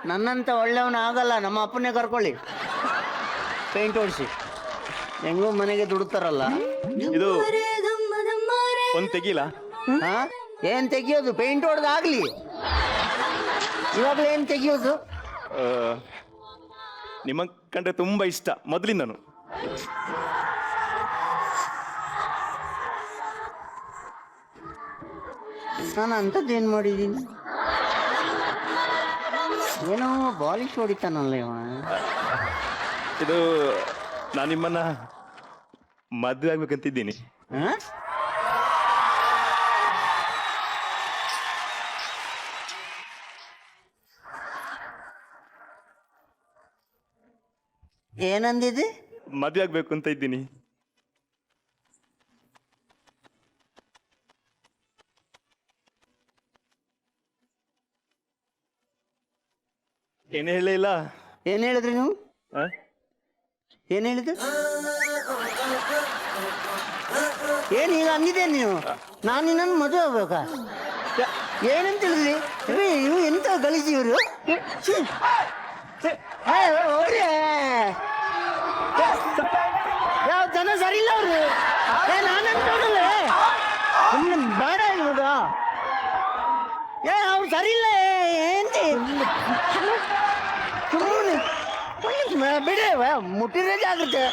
ನನ್ನಂತ ಒಳ್ಳೆಯವನ ಆಗಲ್ಲ, ನಮ್ಮ ಅಪ್ಪನೇ ಕರ್ಕೊಳ್ಳಿ ಪೇಂಟ್ ಹೊಡಿಸಿ. ಹೆಂಗೂ ಮನೆಗೆ ದುಡ್ತಾರಲ್ಲ. ಇದು ಒಂದ್ ತೆಗಿಲ? ಹಾ, ಏನ್ ತೆಗಿಯೋದು? ಪೇಂಟ್ ಹೊಡೆದಾಗ್ಲಿ. ಇವಾಗಲೇ ಏನ್ ತೆಗಿಯೋದು? ನಿಮ್ಮ ಕಂಡ್ರೆ ತುಂಬಾ ಇಷ್ಟ ಮೊದಲಿಂದನು. ನಾನು ಅಂಥದ್ದೇನು ಮಾಡಿದ್ದೀನಿ? ಏನೋ ಬಾಲಿಶ್ ಹೊಡಿತಾನಲ್ಲ ಇವ. ಇದು ನಾನು ನಿಮ್ಮನ್ನ ಮದುವೆ ಆಗ್ಬೇಕಂತಿದ್ದೀನಿ. ಹಾ? ಏನಂದಿದೆ? ಮದುವೆ ಆಗ್ಬೇಕು ಅಂತ ಇದ್ದೀನಿ. ಏನು ಹೇಳಿಲ್ಲ. ಏನ್ ಹೇಳಿದ್ರಿ ನೀವು? ಆ? ಏನ್ ಹೇಳಿದ್ರು? ಏನ್ ಈಗ ಅಂದಿದ್ದೆ ನೀವು? ನಾನು ನಿನ್ನನ್ನು ಮದುವೆ ಆಗ್ಬೇಕಾ? ಏನಂತ ಹೇಳಿದ್ರಿ? ಇವು ಎಂತ ಗಲೀಜು ಇವರು. ಯಾವ ಜನ ಸರಿ ಇಲ್ಲ ಅವರು. ನಾನಂತಲ್ಲ ಸುಮ್ಮನೆ ಬೇಡ ಇವಾಗ. ಅವ್ರು ಸರಿ ಇಲ್ಲ ಏನ್ತಿ ಸುಮ್ಮನೆ ಬಿಡಿ, ಮುಟ್ಟಿದ್ರೆ ಜಾಗ್ರತೆ.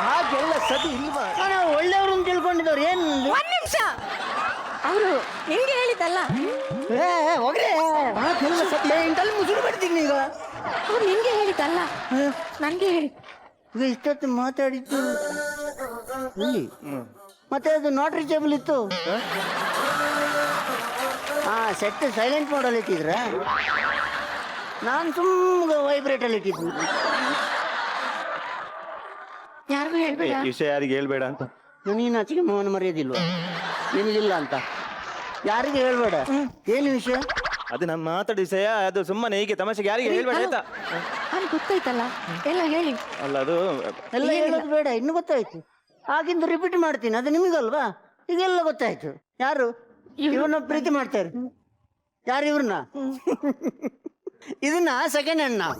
ಹಾಗೆಲ್ಲ ಸತಿ ಇಲ್ವಾ? ನಾವು ಒಳ್ಳೆಯವರು ಅಂತ ತಿಳ್ಕೊಂಡಿದ್ದವ್ರು. ಏನು ಒಂದ್ ನಿಮಿಷ, ಅವರು ನಿಂಗೆ ಹೇಳಿದ್ದಲ್ಲ. ಹೋಗ್ರೆ ಹಾಗೆಲ್ಲ ಸತಿ ಇಂಟಲ್ಲಿ ಮುಸುರು ಬಿಡ್ತೀನಿ ಈಗ. ಅವ್ರು ನಿಂಗೆ ಹೇಳಿದ್ದಲ್ಲ, ನನ್ಗೆ ಹೇಳಿ. ಈಗ ಇಷ್ಟೊತ್ತು ಮಾತಾಡಿದ್ದು ಇಲ್ಲಿ, ಮತ್ತೆ ಅದು ನಾಟ್ ರೀಚೇಬಲ್ ಇತ್ತು. ಹಾ, ಸೆಟ್ ಸೈಲೆಂಟ್ ಮಾಡಲ್ ಇಟ್ಟಿದ್ರ? ನಾನು ಸುಮ್ಮನೆ ವೈಬ್ರೇಟಲ್ಲಿ ಇಟ್ಟಿದ್ದೀನಿ. ಯಾರಿಗೂ ಹೇಳ್ಬೇಡ. ವಿಷಯ ಯಾರಿಗೆ ಹೇಳ್ಬೇಡ ಅಂತ. ನೀನು ಆಚೆಗೆ ಮೌನ ಮರೆಯೋದಿಲ್ವಾ? ನಿನಗಿಲ್ಲ ಅಂತ ಯಾರಿಗೆ ಹೇಳ್ಬೇಡ. ಏನು ವಿಷಯ? ಅದು ನಾನು ಮಾತಾಡಿದ ವಿಷಯ, ಅದು ಸುಮ್ಮನೆ ಹೀಗೆ ತಮಾಷೆಗೆ ಯಾರಿಗೆ ಹೇಳ್ಬೇಡ ಆಯ್ತಾ? ಅಲ್ಲಿ ಗೊತ್ತಾಯ್ತಲ್ಲ, ಎಲ್ಲ ಹೇಳಿ. ಅಲ್ಲ ಅದು ಎಲ್ಲ ಹೇಳೋದು ಬೇಡ, ಇನ್ನು ಗೊತ್ತಾಯ್ತು. ಆಗಿಂದು ರಿಪೀಟ್ ಮಾಡ್ತೀನಿ, ಅದು ನಿಮಗಲ್ವಾ? ಈಗೆಲ್ಲ ಗೊತ್ತಾಯ್ತು. ಯಾರು ಇವ್ರನ್ನ ಪ್ರೀತಿ ಮಾಡ್ತಾರೆ? ಯಾರು ಇವ್ರನ್ನ? ಇದನ್ನ ಸೆಕೆಂಡ್ ಹ್ಯಾಂಡ್. ನಾವು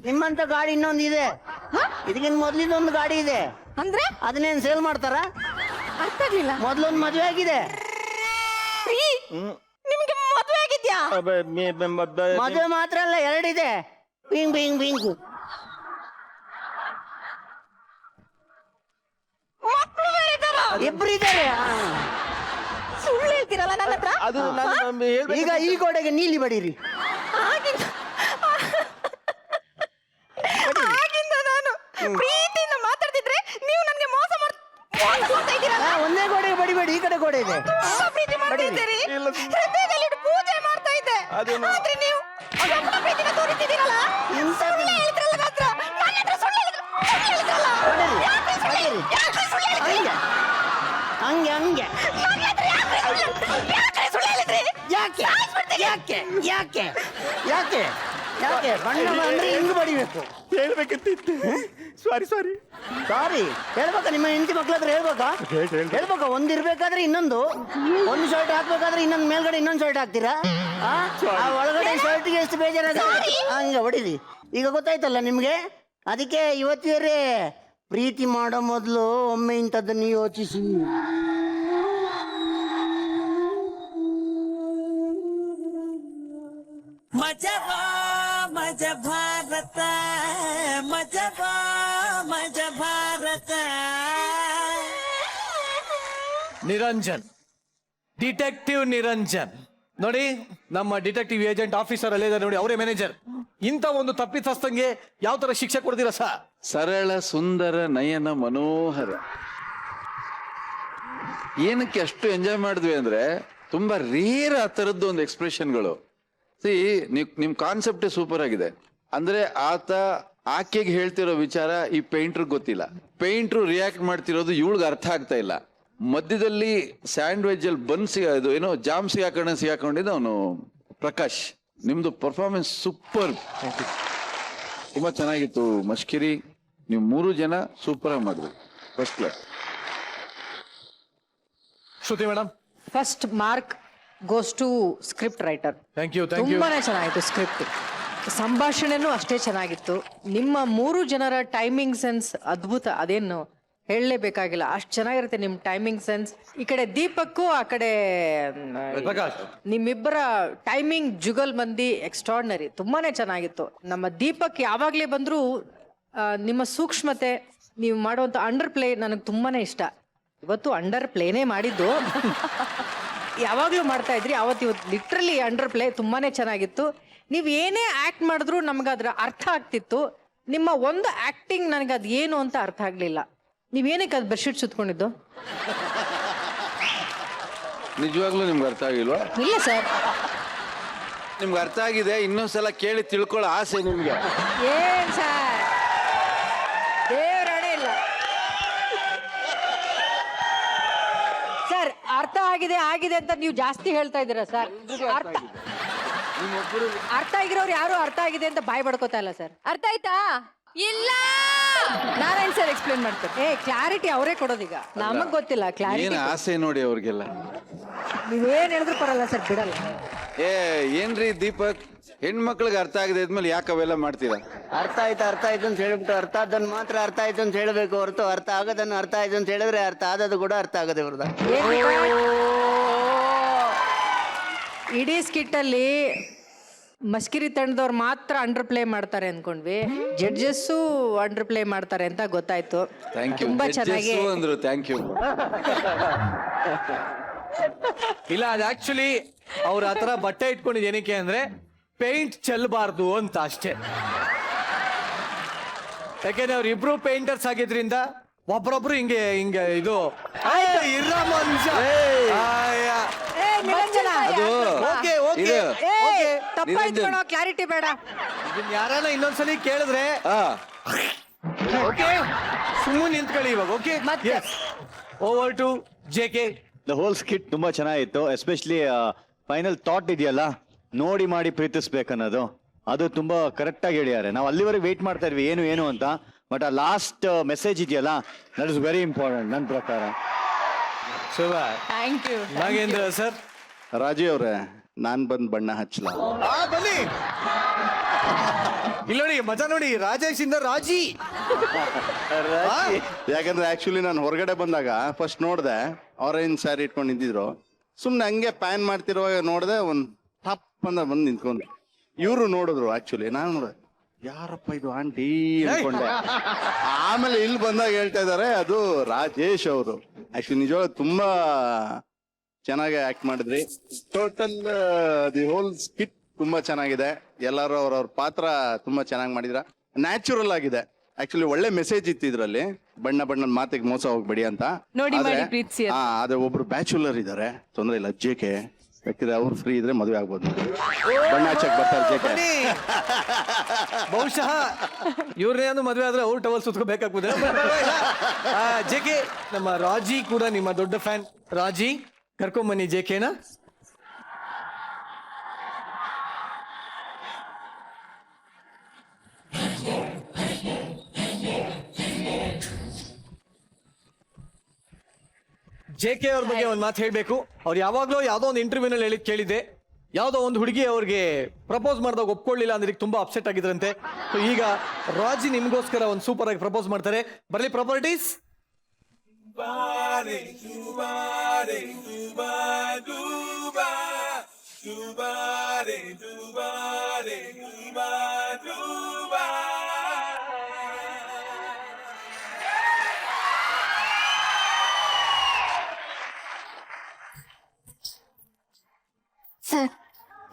ನಿಮ್ಮಂತ ಗಾಡಿ ಇನ್ನೊಂದು ಇದೆ, ಇದಕ್ಕಿಂತ ಮೊದ್ಲಿಂದ ಒಂದು ಗಾಡಿ ಇದೆ. ಅಂದ್ರೆ ಅದನ್ನೇನು ಸೇಲ್ ಮಾಡ್ತಾರ? ಅರ್ಥ ಆಗ್ಲಿಲ್ಲ. ಮೊದ್ಲೊಂದು ಮದುವೆ ಆಗಿದೆ. ನಿಮ್ಗೆ ಮದುವೆ ಆಗಿದ್ಯಾ? ಮದುವೆ ಮಾತ್ರ ಅಲ್ಲ, ಎರಡಿದೆ. ಬಿಂಗ್ ಬಿಂಗ್ ಬಿಂಗ್. ಮಕ್ಕಳು ಬೇರೆ ಇದ್ದಾರಾ? ಇಬ್ರು ಇದ್ದಾರೆ. ಸುಳ್ಳು ಹೇಳ್ತೀರಲ್ಲ ನನ್ನ ಹತ್ರ. ಅದು ನಾನು ಈಗ ಈ ಗೋಡೆಗೆ ನೀಲಿ ಬಡೀರಿ. ಆಗಿಂದ ನಾನು ಪ್ರೀತಿಯಿಂದ ಮಾತಾಡ್ತಿದ್ರೆ ನೀವು ನನಗೆ ಮೋಸ ಮಾಡ್ತಾ ಇದ್ದೀರಲ್ಲ. ಒಂದೇ ಗೋಡೆಗೆ ಬಡಿಬೇಡಿ, ಈ ಕಡೆ ಗೋಡೆ ಇದೆ. ಪ್ರೀತಿ ಮಾಡ್ತಿದ್ದೀರಿ, ಹೃದಯದಲ್ಲಿ ಇಟ್ಟು ಪೂಜೆ ಮಾಡ್ತಾ ಇದ್ದೆ. ಆದ್ರೆ ನೀವು ನನ್ನ ಪ್ರೀತಿನ ತೋರಿಸ್ತಿದ್ದೀರಲ್ಲ. ಸುಳ್ಳು ಹೇಳಿದ್ರಲ್ಲ ನನ್ನ ಹತ್ರ. ನನ್ನ ಹತ್ರ ಸುಳ್ಳು ಹೇಳಿದ್ರಲ್ಲ. ಯಾಕೆ ಸುಳ್ಳು ಹೇಳಿದ್ರಿ? ಹಂಗೆ ಹಂಗೆ ಯಾಕೆ ಸುಳ್ಳು ಹೇಳಿದ್ರಿ? ಯಾಕೆ ಯಾಕೆ ಯಾಕೆ ಯಾಕೆ ಯಾಕೆ ಬಣ್ಣ ಅಂದ್ರೆ ಹೆಂಗ್ ಬಡಿಬೇಕು? ಹೇಳ್ಬೇಕಂತಿತ್ತು. ಸಾರಿ ಸಾರಿ ಸಾರಿ ಹೇಳ್ಬೇಕಾ? ನಿಮ್ಮ ಹೆಂಡತಿ ಮಕ್ಳ ಹತ್ರ ಹೇಳ್ಬೇಕಾ? ಹೇಳ್ಬೇಕಾ? ಒಂದಿರ್ಬೇಕಾದ್ರೆ ಇನ್ನೊಂದು, ಒಂದು ಶರ್ಟ್ ಹಾಕ್ಬೇಕಾದ್ರೆ ಇನ್ನೊಂದು ಮೇಲ್ಗಡೆ ಇನ್ನೊಂದು ಶರ್ಟ್ ಹಾಕ್ತೀರಾ? ಆ ಒಳಗಡೆ ಶರ್ಟ್ಗೆ ಎಷ್ಟು ಬೇಜಾರದ? ಹಂಗೆ ಹೊಡಿರಿ. ಈಗ ಗೊತ್ತಾಯ್ತಲ್ಲ ನಿಮ್ಗೆ. ಅದಕ್ಕೆ ಇವತ್ತಿಯರೇ ಪ್ರೀತಿ ಮಾಡೋ ಮೊದಲು ಒಮ್ಮೆ ಇಂಥದ್ದನ್ನು ಯೋಚಿಸಿ. ಮಜ ಭಾರತ, ಮಜ ಭಾರತ. ನಿರಂಜನ್, ಡಿಟೆಕ್ಟಿವ್ ನಿರಂಜನ್. ನೋಡಿ, ನಮ್ಮ ಡಿಟೆಕ್ಟಿವ್ ಏಜೆಂಟ್ ಆಫೀಸರ್ ಅಲ್ಲೇ ಇದ್ದಾರೆ ನೋಡಿ, ಅವರೇ ಮ್ಯಾನೇಜರ್. ಇಂಥ ಒಂದು ತಪ್ಪಿತಸ್ಥಂಗೆ ಯಾವ ತರ ಶಿಕ್ಷೆ ಕೊಡ್ತೀರಾ ಸರ್? ಸರಳ ಸುಂದರ ನಯನ ಮನೋಹರ. ಏನಕ್ಕೆ ಅಷ್ಟು ಎಂಜಾಯ್ ಮಾಡಿದ್ವಿ ಅಂದ್ರೆ ತುಂಬಾ ರೇರ್ ಆ ತರದ್ದು ಒಂದು ಎಕ್ಸ್ಪ್ರೆಷನ್ಗಳು. ನಿಮ್ ಕಾನ್ಸೆಪ್ಟೇ ಸೂಪರ್ ಆಗಿದೆ. ಅಂದ್ರೆ ಆಕೆಗೆ ಹೇಳ್ತಿರೋ ವಿಚಾರ ಈ ಪೇಂಟ್ರ್ ಗೊತ್ತಿಲ್ಲ, ಪೇಂಟ್ರು ರಿಯಾಕ್ಟ್ ಮಾಡ್ತಿರೋದು ಇವಳಿಗೆ ಅರ್ಥ ಆಗ್ತಾ ಇಲ್ಲ. ಮಧ್ಯದಲ್ಲಿ ಸ್ಯಾಂಡ್ವಿಚ್ ಅಲ್ಲಿ ಇದು ಏನೋ ಜಾಮ್ ಸಿಗಾಕೊಂಡಿದ್ದ ಅವನು ಪ್ರಕಾಶ್. ನಿಮ್ದು ಪರ್ಫಾರ್ಮೆನ್ಸ್ ಸೂಪರ್, ತುಂಬಾ ಚೆನ್ನಾಗಿತ್ತು. ಮಷ್ಕಿರಿ, ನೀವು 3 ಜನ ಸೂಪರ್ ಆಗಿ ಮಾಡಿದ್ರಿ, first class. Shruti madam, first mark goes to script writer. Thank you. ತುಂಬಾನೇ ಚೆನ್ನಾಗಿತ್ತು ಸ್ಕ್ರಿಪ್ಟ್, ಸಂಭಾಷಣೆನೂ ಅಷ್ಟೇ ಚೆನ್ನಾಗಿತ್ತು. ನಿಮ್ಮ 3 ಜನರ ಟೈಮಿಂಗ್ ಸೆನ್ಸ್ ಅದ್ಭುತ, ಅದೇನು ಹೇಳಲೇಬೇಕಾಗಿಲ್ಲ, ಅಷ್ಟು ಚೆನ್ನಾಗಿರುತ್ತೆ ನಿಮ್ಮ ಟೈಮಿಂಗ್ ಸೆನ್ಸ್. ಈ ಕಡೆ ದೀಪಕ್ಕು, ಆ ಕಡೆ ನಿಮ್ಮಿಬ್ಬರ ಟೈಮಿಂಗ್ ಜುಗಲ್ ಮಂದಿ ಎಕ್ಸ್ಟ್ರಾರ್ಡಿನರಿ, ತುಂಬಾನೇ ಚೆನ್ನಾಗಿತ್ತು. ನಮ್ಮ ದೀಪಕ್ ಯಾವಾಗಲೇ ಬಂದರೂ ನಿಮ್ಮ ಸೂಕ್ಷ್ಮತೆ, ನೀವು ಮಾಡುವಂಥ ಅಂಡರ್ ಪ್ಲೇ ನನಗೆ ತುಂಬಾನೇ ಇಷ್ಟ. ಇವತ್ತು ಅಂಡರ್ ಪ್ಲೇನೇ ಮಾಡಿದ್ದು, ಯಾವಾಗಲೂ ಮಾಡ್ತಾ ಇದ್ರಿ, ಇವತ್ತು ಲಿಟ್ರಲಿ ಅಂಡರ್ ಪ್ಲೇ ತುಂಬಾನೇ ಚೆನ್ನಾಗಿತ್ತು. ನೀವು ಏನೇ ಆ್ಯಕ್ಟ್ ಮಾಡಿದ್ರು ನಮ್ಗೆ ಅದರ ಅರ್ಥ ಆಗ್ತಿತ್ತು. ನಿಮ್ಮ ಒಂದು ಆ್ಯಕ್ಟಿಂಗ್ ನನಗೆ ಅದು ಏನು ಅಂತ ಅರ್ಥ ಆಗಲಿಲ್ಲ. ನೀವೇನಕ್ಕೆ ಅದು ಬೆಡ್ಶೀಟ್ ಸುತ್ಕೊಂಡಿದ್ದು? ನಿಜವಾಗ್ಲೂ ನಿಮ್ಗೆ ಅರ್ಥ ಆಗಿಲ್ವಾ? ಇಲ್ಲ ಸರ್. ನಿಮ್ಗೆ ಅರ್ಥ ಆಗಿದೆ, ಇನ್ನೊಂದ್ಸಲ ಕೇಳಿ ತಿಳ್ಕೊಳ್ಳೋ ಆಸೆ ನಿಮ್ಗೆ. ಏನ್ ಸರ್, ದೇವರಾಣೆ ಇಲ್ಲ ಸರ್. ಅರ್ಥ ಆಗಿದೆ ಅಂತ ನೀವು ಜಾಸ್ತಿ ಹೇಳ್ತಾ ಇದ್ದೀರಾ ಸರ್. ಅರ್ಥ ಆಗಿರೋರು ಯಾರು ಅರ್ಥ ಆಗಿದೆ ಅಂತ ಬಾಯ್ ಬಡ್ಕೋತಾ ಇಲ್ಲ ಸರ್. ಅರ್ಥ ಆಯ್ತಾ? ಇಲ್ಲ, ನಾರಾಯಣ್ ಸರ್ ಎಕ್ಸ್ಪ್ಲೇನ್ ಮಾಡ್ತಾರೆ. ಕ್ಲಾರಿಟಿ ಅವರೇ ಕೊಡೋದೀಗ, ನಮಗ್ ಗೊತ್ತಿಲ್ಲ ಕ್ಲಾರಿಟಿ. ಏನ್ ಆಸೆ ನೋಡಿ ಅವ್ರಿಗೆಲ್ಲ. ನೀವೇನ್ ಹೇಳಿದ್ರು ಬರಲ್ಲ ಸರ್, ಬಿಡಲ್ಲ. ಏನ್ರಿ ದೀಪಕ್, ಹೆಣ್ಮಕ್ಳಿಗೆ ಅರ್ಥ ಆಗಿದೆ ಇದ್ಮೇಲೆ ಯಾಕೆ ಅವೆಲ್ಲ ಮಾಡ್ತೀರಾ? ಅರ್ಥ ಆಯ್ತು ಅಂತ ಹೇಳ್ಬಿಟ್ಟು ಅರ್ಥ ಆದನ್ನು ಮಾತ್ರ ಅರ್ಥ ಆಯ್ತು ಅಂತ ಹೇಳಬೇಕು ಹೊರತು ಅರ್ಥ ಆಗೋದನ್ನು ಅರ್ಥ ಆಯ್ತು ಅಂತ ಹೇಳಿದ್ರೆ ಅರ್ಥ ಆದದ್ದು ಕೂಡ ಅರ್ಥ ಆಗದೆ ಬರದ. ಇಡೀ ಸ್ಕಿಟ್ ಅಲ್ಲಿ ಮಸ್ಕಿರಿ ತಂಡದವ್ರು ಮಾತ್ರ ಅಂಡರ್ ಪ್ಲೇ ಮಾಡ್ತಾರೆ ಅನ್ಕೊಂಡ್ವಿ, ಜಡ್ಜಸ್ಸು ಅಂಡರ್ ಪ್ಲೇ ಮಾಡ್ತಾರೆ ಅಂತ ಗೊತ್ತಾಯ್ತು. ತುಂಬಾ ಚೆನ್ನಾಗಿ ಅಂದ್ರು. Thank you. ಇಲ್ಲ, ಅದು ಆಕ್ಚುಲಿ ಅವ್ರು ಆತರ ಬಟ್ಟೆ ಇಟ್ಕೊಂಡಿದ್ದು ಏನಕ್ಕೆ ಅಂದ್ರೆ ಪೇಂಟ್ ಚೆಲ್ಲಬಾರ್ದು ಅಂತ ಅಷ್ಟೇ. ಯಾಕೆಂದ್ರೆ ಅವ್ರು ಇಬ್ರು ಪೇಂಟರ್ಸ್ ಆಗಿದ್ರಿಂದ ಒಬ್ರೊಬ್ರು ಹಿಂಗೆ ಇದು ಇರ ಮನುಷ್ಯ. ತಪ್ಪಾಯ್ತು, ಕ್ಲಾರಿಟಿ ಬೇಡ. ಯಾರನ್ನ ಇನ್ನೊಂದ್ಸಲಿ ಕೇಳಿದ್ರೆ ಓಕೆ ಸುಮ್ಮನೆ ನಿಂತ್ಕೊಳ್ಳಿ ಇವಾಗ. Okay, over to JK. The whole skit ತುಂಬಾ ಚೆನ್ನಾಗಿತ್ತು. ಎಸ್ಪೆಷಲಿ ಫೈನಲ್ ಥಾಟ್ ಇದೆಯಲ್ಲ, ನೋಡಿ ಮಾಡಿ ಪ್ರೀತಿಸ್ಬೇಕನ್ನೋದು, ಅದು ತುಂಬಾ ಕರೆಕ್ಟ್ ಆಗಿ ಹೇಳಿದ್ದಾರೆ. ನಾವು ಅಲ್ಲಿವರೆಗೆ ವೆಯ್ಟ್ ಮಾಡ್ತಾ ಇದ್ವಿ ಏನು ಅಂತ, ಬಟ್ ಆ ಲಾಸ್ಟ್ ಮೆಸೇಜ್ ಇದೆಯಲ್ಲ, ದಟ್ ಇಸ್ ವೆರಿ ಇಂಪಾರ್ಟೆಂಟ್ ನನ್ನ ಪ್ರಕಾರ. Thank you. Nagendra sir. Rajeev ಅವ್ರೆ, ನಾನ್ ಬಂದ್ ಬಣ್ಣ ಹಚ್ಚಲ. ಬನ್ನಿ ಇಲ್ಲಿ ನೋಡಿ, ಮಜಾ ನೋಡಿ. ರಾಜೇಶ್ ಇಂದ ರಾಜಿ. ಯಾಕಂದ್ರೆ ಆಕ್ಚುಲಿ ನಾನು ಹೊರಗಡೆ ಬಂದಾಗ ಫಸ್ಟ್ ನೋಡ್ದೆ ಆರೆಂಜ್ ಸ್ಯಾರಿ ಇಟ್ಕೊಂಡು ನಿಂತಿದ್ರು. ಸುಮ್ನೆ ಹಂಗೆ ಪ್ಯಾನ್ ಮಾಡ್ತಿರುವಾಗ ನೋಡ್ದೆ, ಒಂದ್ ಟಪ್ ಅಂತ ಬಂದು ನಿಂತ್ಕೊಂಡ್ರು. ಇವ್ರು ನೋಡಿದ್ರು. ಆಕ್ಚುಲಿ ನಾನು ನೋಡಿದೆ, ಯಾರಪ್ಪ ಇದು ಆಂಟಿ ಅನ್ಕೊಂಡೆ. ಆಮೇಲೆ ಇಲ್ಲಿ ಬಂದಾಗ ಹೇಳ್ತಾ ಇದಾರೆ ಅದು ರಾಜೇಶ್ ಅವರು. ಆಕ್ಚುಲಿ ನಿಜವಾಗ ತುಂಬಾ ಚೆನ್ನಾಗಿ ಆಕ್ಟ್ ಮಾಡಿದ್ರಿ. ಟೋಟಲ್ ದಿ ಹೋಲ್ ಸ್ಕಿಟ್ ತುಂಬಾ ಚೆನ್ನಾಗಿದೆ. ಎಲ್ಲರೂ ಅವ್ರವ್ರ ಪಾತ್ರ ತುಂಬಾ ಚೆನ್ನಾಗಿ ಮಾಡಿದ್ರ. ನ್ಯಾಚುರಲ್ ಆಗಿದೆ. ಆಕ್ಚುಲಿ ಒಳ್ಳೆ ಮೆಸೇಜ್ ಇತ್ತು ಇದ್ರಲ್ಲಿ, ಬಣ್ಣದ ಮಾತಿಗೆ ಮೋಸ ಹೋಗ್ಬೇಡಿ ಅಂತ. ಆದ್ರೆ ಒಬ್ರು ಬ್ಯಾಚುಲರ್ ಇದಾರೆ, ತೊಂದ್ರೆ ಇಲ್ಲ. JK ಯಾಕಂದ್ರೆ ಅವ್ರು ಫ್ರೀ ಇದ್ರೆ ಮದುವೆ ಆಗ್ಬೋದು. ಬಣ್ಣ ಹಚ್ಚಕ್ ಬರ್ತಾರೆ JK. ಬಹುಶಃ ಇವ್ರನ್ನೇನು ಮದುವೆ ಆದ್ರೆ ಅವ್ರು ಟವಲ್ ಸುತ್ಕೋಬೇಕಾಗ್ಬೋದು. JK, ನಮ್ಮ ರಾಜಿ ಕೂಡ ನಿಮ್ಮ ದೊಡ್ಡ ಫ್ಯಾನ್. ರಾಜಿ, ಕರ್ಕೊಂಬನ್ನಿ JKನ. JK ಅವ್ರ ಬಗ್ಗೆ ಒಂದು ಮಾತು ಹೇಳ್ಬೇಕು. ಅವ್ರು ಯಾವಾಗ್ಲೂ ಯಾವ್ದೋ ಒಂದು ಇಂಟರ್ವ್ಯೂ ನಲ್ಲಿ ಕೇಳಿದ್ದೆ, ಯಾವ್ದೋ ಒಂದು ಹುಡುಗಿ ಅವ್ರಿಗೆ ಪ್ರಪೋಸ್ ಮಾಡಿದಾಗ ಒಪ್ಕೊಳ್ಳಿಲ್ಲ ಅಂದ್ರೆ ತುಂಬಾ ಅಪ್ಸೆಟ್ ಆಗಿದ್ರಂತೆ. ಸೊ ಈಗ ರಾಜಿ ನಿಮ್ಗೋಸ್ಕರ ಒಂದು ಸೂಪರ್ ಆಗಿ ಪ್ರಪೋಸ್ ಮಾಡ್ತಾರೆ. ಬರ್ಲಿ ಪ್ರಾಪರ್ಟೀಸ್.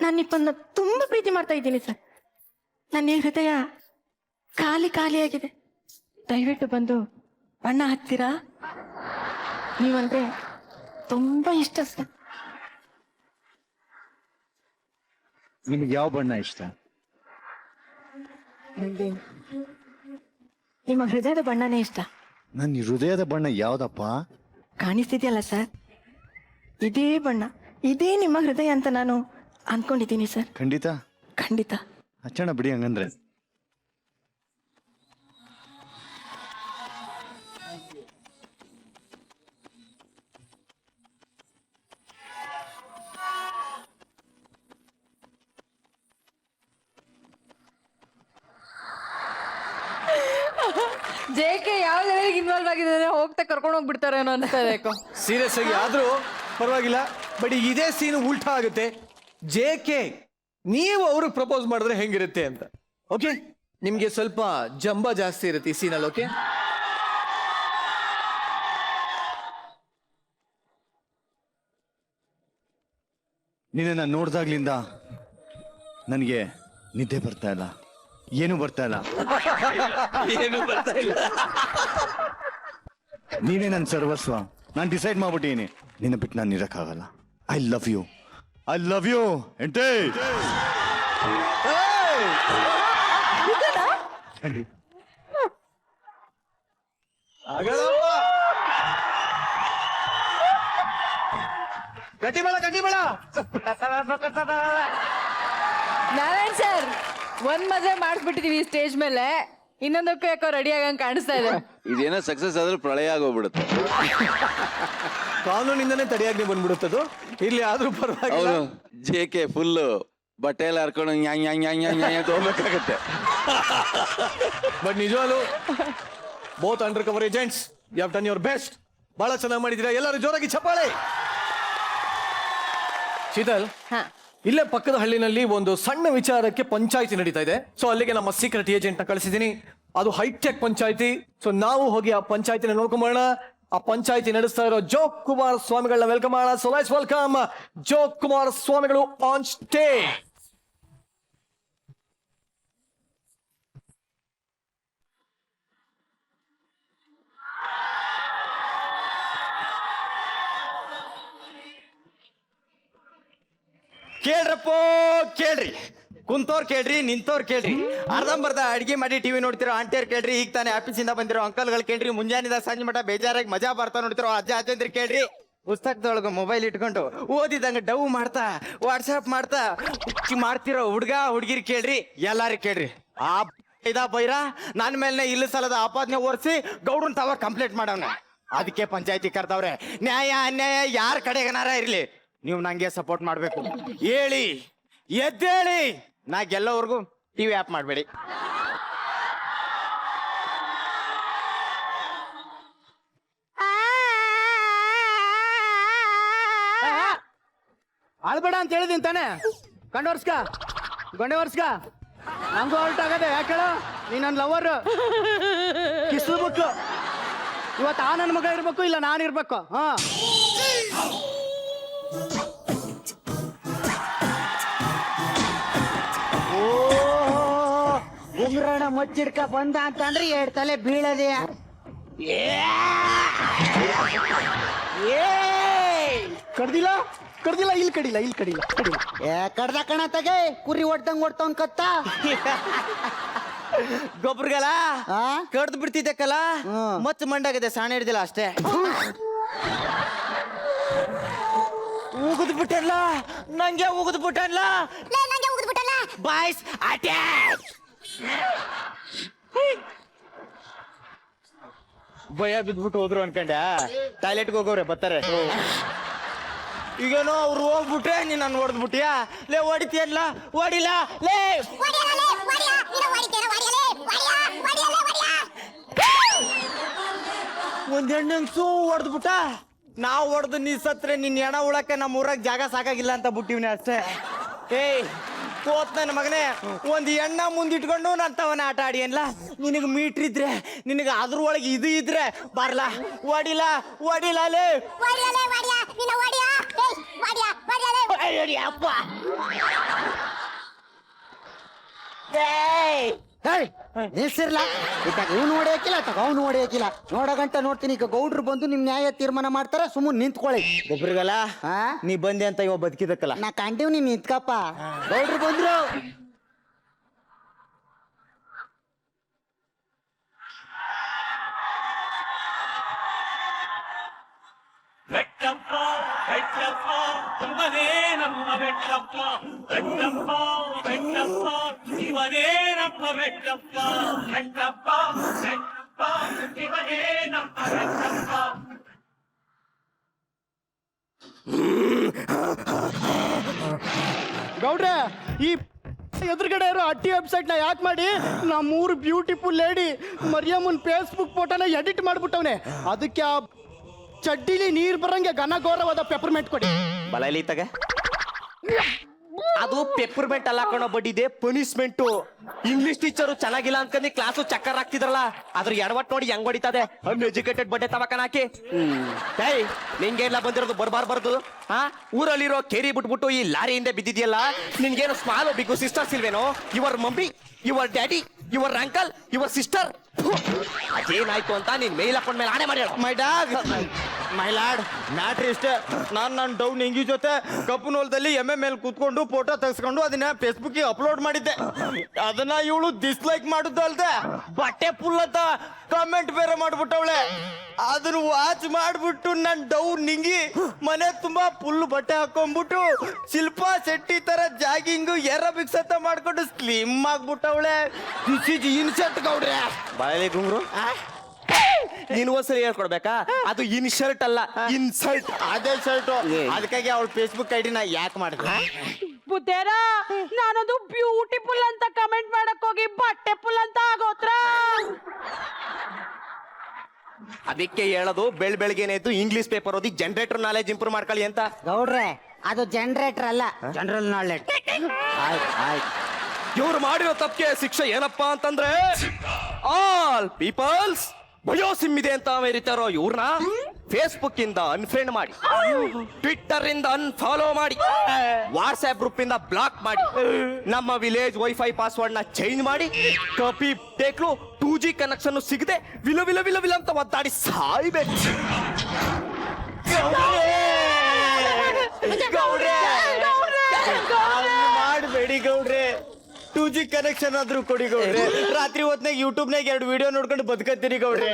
ನಾನು ನಿಮ್ಮನ್ನ ತುಂಬಾ ಪ್ರೀತಿ ಮಾಡ್ತಾ ಇದ್ದೀನಿ ಸರ್. ನನ್ನ ಹೃದಯ ಖಾಲಿಯಾಗಿದೆ. ದಯವಿಟ್ಟು ಬಂದು ಬಣ್ಣ ಹಚ್ತೀರಾ? ನೀವಂದ್ರೆ ತುಂಬಾ ಇಷ್ಟ ಸರ್. ನಿಮ್ಗೆ ಯಾವ ಬಣ್ಣ ಇಷ್ಟ? ನಂಗೆ ನಿಮ್ಮ ಹೃದಯದ ಬಣ್ಣನೇ ಇಷ್ಟ. ನನ್ನ ಹೃದಯದ ಬಣ್ಣ ಯಾವ್ದಪ್ಪ? ಕಾಣಿಸ್ತಿದೆಯಲ್ಲ ಸರ್, ಇದೇ ಬಣ್ಣ, ಇದೇ ನಿಮ್ಮ ಹೃದಯ ಅಂತ ನಾನು ಅನ್ಕೊಂಡಿದ್ದೀನಿ ಸರ್. ಖಂಡಿತ ಖಂಡಿತ. ಹಚ್ಚೋಣ ಬಿಡಿ ಹಂಗಂದ್ರೆ. JK ಯಾವ್ದಾದ್ರು ಇನ್ವಾಲ್ವ್ ಆಗಿದ್ದಾರೆ, ಹೋಗ್ತಾ ಕರ್ಕೊಂಡು ಹೋಗ್ಬಿಡ್ತಾರೆ ಅನ್ನೋ ಅನ್ಸ್ತಾ ಇದೆ. ಸೀರಿಯಸ್ ಆಗಿ ಆದ್ರೂ ಪರವಾಗಿಲ್ಲ. ಬಟ್ ಈಗ ಇದೇ ಸೀನ್ ಉಲ್ಟಾ ಆಗುತ್ತೆ. JK ನೀವು ಅವ್ರಿಗೆ ಪ್ರಪೋಸ್ ಮಾಡಿದ್ರೆ ಹೆಂಗಿರುತ್ತೆ ಅಂತ. ಓಕೆ, ನಿಮ್ಗೆ ಸ್ವಲ್ಪ ಜಂಬ ಜಾಸ್ತಿ ಇರುತ್ತೆ ಈ ಸೀನಲ್ಲಿ. ಓಕೆ, ನಿನ್ನ ನೋಡ್ದಾಗ್ಲಿಂದ ನನಗೆ ನಿದ್ದೆ ಬರ್ತಾ ಇಲ್ಲ, ಏನು ಬರ್ತಾ ಇಲ್ಲ. ನೀನೇ ನನ್ನ ಸರ್ವಸ್ವ. ನಾನು ಡಿಸೈಡ್ ಮಾಡ್ಬಿಟ್ಟಿನಿ, ನಿನ್ನ ಬಿಟ್ಟು ನಾನು ಇರಕ್ಕಾಗಲ್ಲ. I love you, I love you ಎಂಟೇ. ನಾರಾಯಣ್ ಸರ್, ಒಂದ್ ಮದುವೆ ಮಾಡಿಸ್ಬಿಟ್ಟಿದೀವಿ ಸ್ಟೇಜ್ ಮೇಲೆ, ಇನ್ನೊಂದಕ್ಕೂ ಯಾಕೋ ರೆಡಿ ಆಗಂಗ್ ಕಾಣಿಸ್ತಾ ಇದೆ. ಇದೇನೋ ಸಕ್ಸಸ್ ಆದ್ರೆ ಪ್ರಳಯ ಆಗೋಗ್ಬಿಡುತ್ತೆ. ಕಾನೂನಿಂದನೇ ತಡೆಯಾಗಿ ಬಂದ್ಬಿಡುತ್ತದು. ಇಲ್ಲಿ ಆದ್ರೂ ಪರವಾಗಿಲ್ಲ. ಅವನು JK ಫುಲ್ ಬಟ್ಟೆ ಎಲ್ಲ ಹರ್ಕೊಂಡು ಹೋಗ್ಬೇಕಾಗತ್ತೆ. ಬಟ್ ನಿಜವಾಗ್ಲು both undercover agents, you have done your best. ಬಹಳ ಚೆನ್ನಾಗಿ ಮಾಡಿದ್ದೀರಾ. ಎಲ್ಲರೂ ಜೋರಾಗಿ ಚಪ್ಪಾಳೆ. ಶೀತಲ್, ಇಲ್ಲೇ ಪಕ್ಕದ ಹಳ್ಳಿನಲ್ಲಿ ಒಂದು ಸಣ್ಣ ವಿಚಾರಕ್ಕೆ ಪಂಚಾಯಿತಿ ನಡೀತಾ ಇದೆ. ಸೊ ಅಲ್ಲಿಗೆ ನಮ್ಮ ಸೀಕ್ರೆಟ್ ಏಜೆಂಟ್ ನ ಕಳಿಸಿದ್ದೀನಿ. ಅದು ಹೈಟೆಕ್ ಪಂಚಾಯಿತಿ. ಸೊ ನಾವು ಹೋಗಿ ಆ ಪಂಚಾಯಿತಿನ ನೋಡ್ಕೊಂಬೋಣ. ಆ ಪಂಚಾಯಿತಿ ನಡೆಸ್ತಾ ಇರೋ ಜೋಗ್ ಕುಮಾರ್ ಸ್ವಾಮಿಗಳನ್ನ ವೆಲ್ಕಮ್ ಮಾಡೋಣ. So let's welcome Jog Kumar ಸ್ವಾಮಿಗಳು ಆನ್ ಸ್ಟೇಜ್. ಕೇಳ್ರಪ್ಪೋ ಕೇಳ್ರಿ, ಕುಂತೋರ್ ಕೇಳ್ರಿ, ನಿಂತೋರ್ ಕೇಳ್ರಿ, ಅರ್ಧಂಬರ್ಧ ಅಡಿಗೆ ಮಾಡಿ ಟಿವಿ ನೋಡ್ತಿರೋ ಆಂಟಿಯರ್ ಕೇಳ್ರಿ, ಈಗ ತಾನೇ ಆಫೀಸಿಂದ ಬಂದಿರೋ ಅಂಕಲ್ಗಳು ಕೇಳ್ರಿ, ಮುಂಜಾನಿಂದ ಸಂಜೆ ಮಠ ಬೇಜಾರಾಗಿ ಮಜಾ ಬರ್ತಾ ನೋಡ್ತಿರೋ ಅಜ್ಜ ಅಜ್ಜಂದ್ರಿ ಕೇಳ್ರಿ, ಪುಸ್ತಕದೊಳಗ ಮೊಬೈಲ್ ಇಟ್ಕೊಂಡು ಓದಿದಂಗ ಡವ್ ಮಾಡ್ತಾ ವಾಟ್ಸ್ಆಪ್ ಮಾಡ್ತಾ ಮಾಡ್ತಿರೋ ಹುಡ್ಗ ಹುಡ್ಗಿರಿ ಕೇಳ್ರಿ, ಎಲ್ಲಾರು ಕೇಳ್ರಿ. ಆ ಬೈರ ನನ್ನ ಮೇಲೆ ಇಲ್ಲ ಸಲದ ಆಪಾದನೆ ಓರಿಸಿ ಗೌಡ್ರನ್ ತಾವ ಕಂಪ್ಲೇಂಟ್ ಮಾಡವ್ನ. ಅದಕ್ಕೆ ಪಂಚಾಯತಿ ಕರ್ದವ್ರೆ. ನ್ಯಾಯ ಅನ್ಯಾಯ ಯಾರ ಕಡೆಗನಾರ ಇರ್ಲಿ, ನೀವು ನಂಗೆ ಸಪೋರ್ಟ್ ಮಾಡ್ಬೇಕು. ಹೇಳಿ, ಎದ್ದೇಳಿ, ನಾ ಗೆಲ್ಲೋವರೆಗೂ ಟಿವಿ ಆಫ್ ಮಾಡಬೇಡಿ. ಅಳ್ಬೇಡ ಅಂತ ಹೇಳಿದೀನಿ ತಾನೆ. ಗೊಂಡೆ ವರ್ಸ್ಕ ನಂಗೂ ಹೊಲ್ಟ್ ಆಗದೆ. ಯಾಕೆ ಹೇಳು, ನೀ ನನ್ನ ಲವರ್ ಕಿಸ್ಬಿಟ್ಟು ಇವತ್ತು ಆ ನನ್ನ ಮಗ ಇರ್ಬೇಕು, ಇಲ್ಲ ನಾನು ಇರ್ಬೇಕು. ಹಾ, ಉಂಗ್ರಣ ಮುಚ್ಚಿಡ್ಕ ಬಂದ ಅಂತಂದ್ರೆ 2 ತಲೆ ಬೀಳದೆ. ಕಡ್ದಿಲ್ಲ ಇಲ್ಲಿ ಕಡಿಲ್ಲ. ಕಡ್ದ ಕಣ ತಗೆ ಕುರಿ ಹೊಡ್ದಂಗ್ ಹೊಡ್ತವನ್ ಕತ್ತ. ಗೊಬ್ಬರಗಲ ಕಡ್ದು ಬಿಡ್ತಿದ್ದಕ್ಕಲ್ಲ, ಮತ್ ಮಂಡಾಗದೆ ಸಾಣ ಹಿಡ್ದಿಲ್ಲ ಅಷ್ಟೇ. ಉಗಿದ್ ಬಿಟ್ಟಲ್ಲ, ನಂಗೆ ಉಗಿದ್ ಬಿಟ್ಟಲ್ಲ. Boys attack. ಭಯ ಬಿದ್ಬಿಟ್ಟು ಹೋದ್ರು ಅನ್ಕಂಡ ಟಾಯ್ಲೆಟ್ಗೆ ಹೋಗೋರೆ ಬರ್ತಾರೆ. ಈಗೇನೋ ಅವ್ರು ಹೋಗ್ಬಿಟ್ರೆ ನೀನ್ ನಾನು ಹೊಡೆದ್ಬಿಟ್ಟಿಯಾ? ಲೇ ಹೊಡಿತೀಯಲ್ಲ, ಹೊಡಿಲ್ಲ ಲೇ. ಒಂದ್ ಹೆಣ್ಣನ್ಸು ಹೊಡೆದ್ಬಿಟ್ಟ. ನಾವು ಹೊಡೆದು ನೀ ಸತ್ರೆ ನಿನ್ ಹೆಣ ಉಳಕ್ಕೆ ನಮ್ಮ ಊರಾಗ ಜಾಗ ಸಾಕಾಗಿಲ್ಲ ಅಂತ ಬಿಟ್ಟಿವ್ನಿ ಅಷ್ಟೇ. ಏಯ್ ಕೋತ್ ನನ್ನ ಮಗನೇ, ಒಂದ್ ಎಣ್ಣ ಮುಂದಿಟ್ಕೊಂಡು ನಾನು ತವನ ಆಟ ಆಡಿ ಅನ್ಲ. ನಿನಗೆ ಮೀಟ್ರ್ ಇದ್ರೆ, ನಿನಗೆ ಅದ್ರ ಒಳಗೆ ಇದು ಇದ್ರೆ ಬರ್ಲಾ. ಹೊಡಿಲ್ಲ ಲೇ. ಅಪ್ಪ ನಿಲ್ಸಿರ್ಲ ಇತ್ತಾಗ ಇವ್ನು ಹೊಡೆಯಕ್ಕಿಲ್ಲ ತಗ ಅವ್ನು ಹೊಡೆಯಕ್ಕಿಲ್ಲ ನೋಡಗಂಟ ನೋಡ್ತೀನಿ. ಈಗ ಗೌಡ್ರು ಬಂದು ನಿಮ್ ನ್ಯಾಯ ತೀರ್ಮಾನ ಮಾಡ್ತಾರ, ಸುಮ್ಮನೆ ನಿಂತ್ಕೊಳ್ಳಿ. ಒಬ್ರಿಗಲ್ಲ ನೀ ಬಂದೆ ಅಂತ ಇವ ಬದುಕಿದಕ್ಕಲ್ಲ. ನಾ ಕಂಡೀವ್ ನೀನ್ ನಿಂತ್ಕಪ್ಪ. ಗೌಡ್ರು ಬಂದ್ರು. ಬೆಟ್ಟಪ್ಪ ಬೆಟ್ಟಪ್ಪ ಇವನೇ ನಮ್ಮ ಬೆಟ್ಟಪ್ಪ, ಬೆಟ್ಟಪ್ಪ ಬೆಟ್ಟಪ್ಪ ಇವನೇ ನಮ್ಮ ಬೆಟ್ಟಪ್ಪ, ಬೆಟ್ಟಪ್ಪ ಬೆಟ್ಟಪ್ಪ ಇವನೇ ನಮ್ಮ ಬೆಟ್ಟಪ್ಪ. ಗೌಡ್ರೆ, ಈ ಎದುರುಗಡೆ ಇರೋ ಅಟ್ಟಿ ವೆಬ್ಸೈಟ್ ನ ಯಾಕೆ ಮಾಡಿ ನಮ್ಮೂರು ಬ್ಯೂಟಿಫುಲ್ ಲೇಡಿ ಮರಿಯಮ್ಮನ್ ಫೇಸ್ಬುಕ್ ಫೋಟೋನ ಎಡಿಟ್ ಮಾಡ್ಬಿಟ್ಟವನೆ. ಅದಕ್ಕೆ ಆ ಚಡ್ಡಿಲಿ ನೀರ್ ಬರಂಗೆ ಘನ ಘೋರವಾದ ಪೆಪರ್ಮೆಂಟ್ ಕೊಡಿ. ಬಲೈಲಿ ತಗ. ಅದು ಪೆಪರ್ಮೆಂಟ್ ಅಲ್ಲ ಕಣೋ ಬಡ್ಡಿದೆ, ಪನಿಷ್ಮೆಂಟು. ಇಂಗ್ಲಿಷ್ ಟೀಚರು ಚೆನ್ನಾಗಿಲ್ಲ ಅನ್ಕೊಂಡಿ ಕ್ಲಾಸು ಚಕ್ಕರ್ ಹಾಕ್ತಿದ್ರಲ್ಲ, ಅದ್ರ ಎಡವಟ್ ನೋಡಿ ಹೆಂಗ್ ಹೊಡಿತದೆ. ಅನ್ಎಜುಕೇಟೆಡ್ ಬಡ್ಡೆ ತವಕನ ಹಾಕಿ. ಏಯ್ ನಿಂಗೆಲ್ಲ ಬಂದಿರೋದು ಬರ್ಬಾರ್ದು. ಊರಲ್ಲಿರೋ ಕೇರಿ ಬಿಟ್ಬಿಟ್ಟು ಈ ಲಾರಿ ಹಿಂದೆ ಬಿದ್ದಿದ್ಯಲ್ಲ, ನಿನ್ಗೇನು ಸ್ಮಾಲ್ ಬಿಗು ಸಿಸ್ಟರ್ಸ್ ಇಲ್ವೇನೋ? Your mummy, your daddy, your uncle, your sister. ಅದೇನಾಯ್ತು ಅಂತ ನೀನ್ ಮೇಲ್ ಹಾಕೊಂಡ್ ಮೇಲೆ ಆಣೆ ಮಾಡಿ ಹೇಳು. ಮೈ ಡಾಗ್, ಮೈ ಲಾಡ್, ಮ್ಯಾಟ್ರಿ ಇಷ್ಟೇ. ನಾನು ಡೌನ್ ಹೆಂಗಿ ಜೊತೆ ಕಪ್ಪನೋಲ್ದಲ್ಲಿ ಎಮ್ಮೆ ಮೇಲೆ ಕೂತ್ಕೊಂಡು ಫೋಟೋ ತೆಗೆಸ್ಕೊಂಡು ಅದನ್ನ ಫೇಸ್ಬುಕ್ ಅಪ್ಲೋಡ್ ಮಾಡಿದ್ದೆ. ಅದನ್ನ ಇವಳು ಡಿಸ್ಲೈಕ್ ಮಾಡುದು ಅಲ್ದೆ ಬಟ್ಟೆ ಫುಲ್ ಅಂತ ಕಮೆಂಟ್ ಬೇರೆ ಮಾಡ್ಬಿಟ್ಟವಳೆ. ಅದನ್ನ ವಾಚ್ ಮಾಡ್ಬಿಟ್ಟು ನನ್ ಡೌನ್ ನಿಂಗಿ ಮನೆ ತುಂಬಾ ಫುಲ್ ಬಟ್ಟೆ ಹಾಕೊಂಡ್ಬಿಟ್ಟು ಶಿಲ್ಪಾ ಶೆಟ್ಟಿ ತರ ಜಾಗಿಂಗ್ ಏರೋಬಿಕ್ಸ್ ಅಂತ ಮಾಡ್ಕೊಂಡು ಸ್ಲಿಮ್ ಆಗ್ಬಿಟ್ಟವಳೆ. ದಿಸ್ ಇಸ್ ಇನ್ಸಲ್ಟ್ ಗೌಡ್ರೆ. ಬಾಯಲ್ಲಿ ಗುಂಗ್ರು ನೀನು ಒಂದ್ಸರಿ ಹೇಳ್ಕೊಡ್ಬೇಕಾ? ಅದು ಇನ್ ಶರ್ಟ್ ಅಲ್ಲ, ಇನ್ಸಲ್ಟ್. ಅದೇ ಶರ್ಟ್. ಅದಕ್ಕಾಗಿ ಅವಳು ಫೇಸ್ಬುಕ್ ಐಡಿನ ಯಾಕೆ ಮಾಡಿದ್ರೆ ಬುದ್ಧೇರ ನಾನದು ಬ್ಯೂಟಿಫುಲ್ ಅಂತ ಕಮೆಂಟ್ ಮಾಡಕ್ ಹೋಗಿ ಬಟ್ಟೆ ಫುಲ್ ಅಂತ ಆಗೋತ್ರ. ಅದಕ್ಕೆ ಹೇಳೋದು ಬೆಳಗ್ಗೆನೆ ಇದ್ದು ಇಂಗ್ಲಿಷ್ ಪೇಪರ್ ಓದಿ ಜನರೇಟರ್ ನಾಲೆಜ್ ಇಂಪ್ರೂವ್ ಮಾಡ್ಕೊಳ್ಳಿ ಅಂತ. ಗೌಡ್ರೆ, ಅದು ಜನರೇಟರ್ ಅಲ್ಲ, ಜನರಲ್ ನಾಲೆಡ್ಜ್. ಇವ್ರು ಮಾಡಿರೋ ತಪ್ಪಿಗೆ ಶಿಕ್ಷೆ ಏನಪ್ಪಾ ಅಂತಂದ್ರೆ ಆಲ್ ಪೀಪಲ್ಸ್ ಬಯೋಸಿಮ್ ಇದೆ ಅಂತ ಮೆರಿತಾರೋ ಇವ್ರನ್ನ ಫೇಸ್ಬುಕ್ ಇಂದ ಅನ್ಫ್ರೆಂಡ್ ಮಾಡಿ, ಟ್ವಿಟ್ಟರ್ ಇಂದ ಅನ್ಫಾಲೋ ಮಾಡಿ, ವಾಟ್ಸ್ಆಪ್ ಗ್ರೂಪ್ ಇಂದ ಬ್ಲಾಕ್ ಮಾಡಿ, ನಮ್ಮ ವಿಲೇಜ್ ವೈಫೈ ಪಾಸ್ವರ್ಡ್ ನ ಚೇಂಜ್ ಮಾಡಿ, ಕಾಪಿ ಟೇಕ್ಲು 2G ಕನೆಕ್ಷನ್ ಸಿಗದೆ ವಿಲ ವಿಲ ವಿಲ ವಿಲ ಅಂತ ಒದ್ದಾಡಿ ಸಾಯ್ಬೇಕು. ಮಾಡಬೇಡಿ ಗೌಡ್ರೆ, 2G ಕನೆಕ್ಷನ್ ಆದ್ರೂ ಕೊಡಿ ಗೌಡ್ರೆ. ರಾತ್ರಿ ಹೊತ್ನಾಗ ಯೂಟ್ಯೂಬ್ನಾಗ 2 ವಿಡಿಯೋ ನೋಡ್ಕೊಂಡು ಬದುಕತ್ತೀರಿ ಗೌಡ್ರೆ.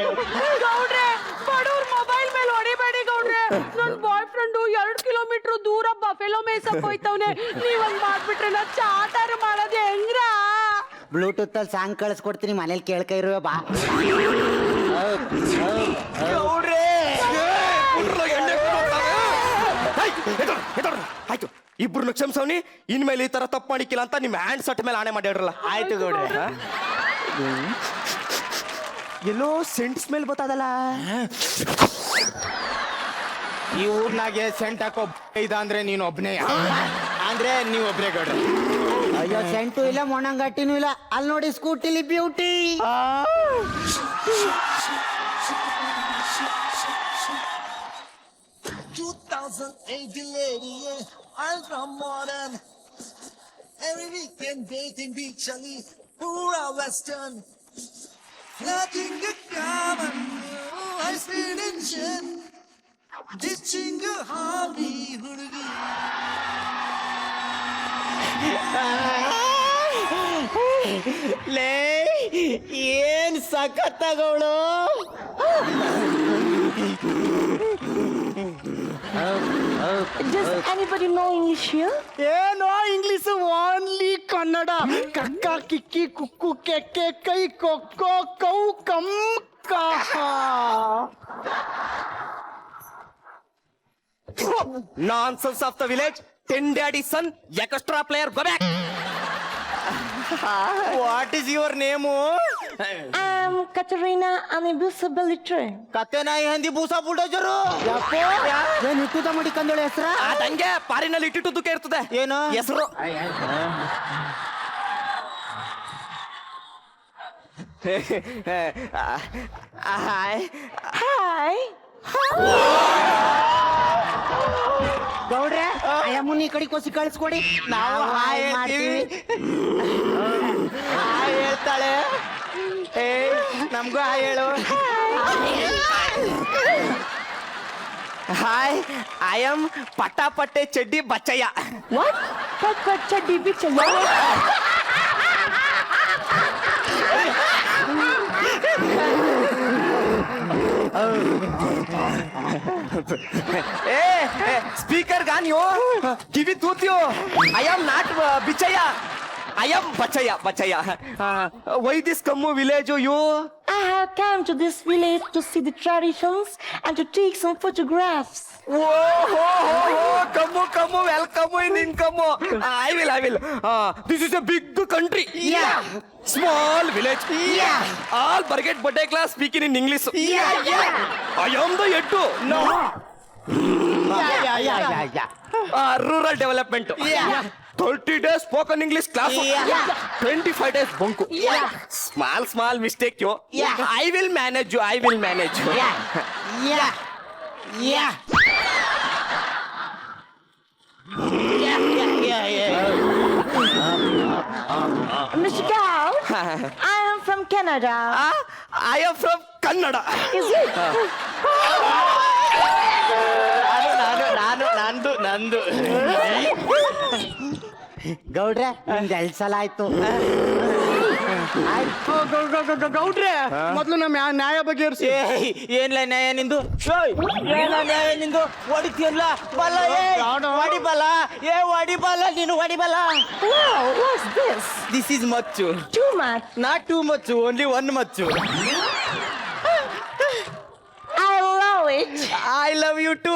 ಗೌಡ್ರೆ, ಬಡವ್ರ ಮೊಬೈಲ್ ಮೇಲೆ ಹೊಡಿಬೇಡಿ ಗೌಡ್ರೆ. ನನ್ ಬಾಯ್ ಫ್ರೆಂಡು 2 ಕಿಲೋಮೀಟರ್ ದೂರ ಬಫೆಲೋ ಮೇಯ್ಸಕ್ ಹೋಯ್ತವ್ನೆ. ನೀವಂಗ್ ಮಾಡ್ಬಿಟ್ರೆ ನಾ ಚಾಟಾರ ಮಾಡೋದು ಹೆಂಗ್ರ? ಬ್ಲೂಟೂತ್ ಅಲ್ಲಿ ಸಾಂಗ್ ಕಳಿಸ್ಕೊಡ್ತೀನಿ, ಮನೇಲಿ ಕೇಳ್ಕ ಇರುವೆ ಬಾ. ಗೌಡ್ರೆ ಆಯ್ತು, ಇಬ್ರು ಕ್ಷಮಿಸವ್ನಿ. ಇನ್ಮೇಲೆ ಈ ತರ ತಪ್ಪು ಮಾಡಿಕ್ಕಿಲ್ಲ ಅಂತ ನಿಮ್ ಹ್ಯಾಂಡ್ ಸಟ್ ಮೇಲೆ ಆಣೆ ಮಾಡಿಡ್ರಲ್ಲ. ಆಯ್ತು ಗೌಡ್ರೆ. ಎಲ್ಲೋ ಸೆಂಟ್ ಸ್ಮೆಲ್ ಗೊತ್ತಾದಲ್ಲ. ಈ ಊರ್ನಾಗೆ ಸೆಂಟ್ ಹಾಕೋ ಇದ ಅಂದ್ರೆ ನೀನು ಒಬ್ನೇ, ಅಂದ್ರೆ ನೀವ್ ಒಬ್ರೇ ಗೌಡ್ರೆ. ಅಯ್ಯೋ, ಸೆಂಟು ಇಲ್ಲ, ಮೊಣಂಗಟ್ಟಿನೂ ಇಲ್ಲ. ಅಲ್ಲಿ ನೋಡಿ ಸ್ಕೂಟಿಲಿ beauty. 2008 lady, ultra modern. Every weekend dating beachally, pura western. Nothing to common, high speed engine. Ditching a hobby, hurugi. ಲೇ ಏನ್ ಸಖತ್ತಾಗವಳು. Does anybody know English here? ಏನೋ ಇಂಗ್ಲಿಷ್, ಓನ್ಲಿ ಕನ್ನಡ. ಕಕ್ಕ ಕಿಕ್ಕಿ ಕುಕ್ಕು ಕೆಕ್ಕೆ ಕೈ ಕೊಕ್ಕೋ ಕೌ ಕಂ ಕಹ. Nonsense of the village, 10 daddy son, extra player, go back. What is your name? I'm Katerina Anibusabilitre. ಕತ್ತೆ ನಾಯಿ ಹಂದಿ ಬೂಸ ಬುಲ್ಡೋಜರು. ಏನ್ ಇಟ್ಟುದ ಮಾಡಿ ಕಂದೋಳೆ ಹೆಸ್ರ? ಅದಂಗೆ ಪಾರಿನಲ್ಲಿ ಇಟ್ಟಿಟ್ಟುದಕ್ಕೆ ಇರ್ತದೆ. ಏನು ಹೆಸರು? Hi Hi. ಗೌಡ್ರೆ, ಆಯಮ್ಮನ ಈ ಕಡೆ ಕೊಸಿ ಕಳಿಸ್ಕೊಡಿ ನಾವು ಹಾಯ್ ಹೇಳ್ತೀವಿ ಹಾಯ್ ಹೇಳ್ತಾಳೆ ಏ ನಮ್ಗೂ ಹಾಯ್ ಹೇಳು ಹಾಯ್ ಐ ಆಮ್ ಪಟಾಪಟ್ಟೆ ಚಡ್ಡಿ ಬಚ್ಚಯ್ಯ ಚಡ್ಡಿ ಬಿಚ್ಚಯ್ಯ ಏ ಸ್ಪೀಕರ್ ಗಾನಿಯೋ ಕಿವಿ ತೂತಿಯೋ I am not Bichchayya I am Bachchayya why this come village you I have come to this village to see the traditions and to take some photographs. Come welcome in income I will this is a big country small village all ಬರ್ಗೆಟ್ ಬಡ್ಡೆ class speaking in English I am the ಎಟ್ಟು rural development 30 days spoken English class. 25 days bunku. Small mistake yo. I will manage you. Mr. Gow, I am from Canada. I am from Kannada. Is it? ನಂದು ಗೌಡ್ರೆ ನಿಮ್ದು 2 ಸಲ ಆಯ್ತು ಗೌಡ್ರೆ ಮೊದ್ಲು ನಮ್ಮ ನ್ಯಾಯ ಬಗೆಹರಿಸಿ. ಏನ್ಲ ನ್ಯಾಯ ನಿಂದು ಹೊಡಿತೀಯಲ್ಲ ಬಲ್ಲ ಹೊಡಿಬಲ್ಲ ಹೊಡಿಬಲ್ಲ ನೀನು ಹೊಡಿಬಲ್ಲ Wow, what's this? This is ಮಚ್ಚು Too much. ನಾಟ್ ಟೂ ಮಚ್ಚು ಓನ್ಲಿ ಒನ್ ಮಚ್ಚು I love it. I love you too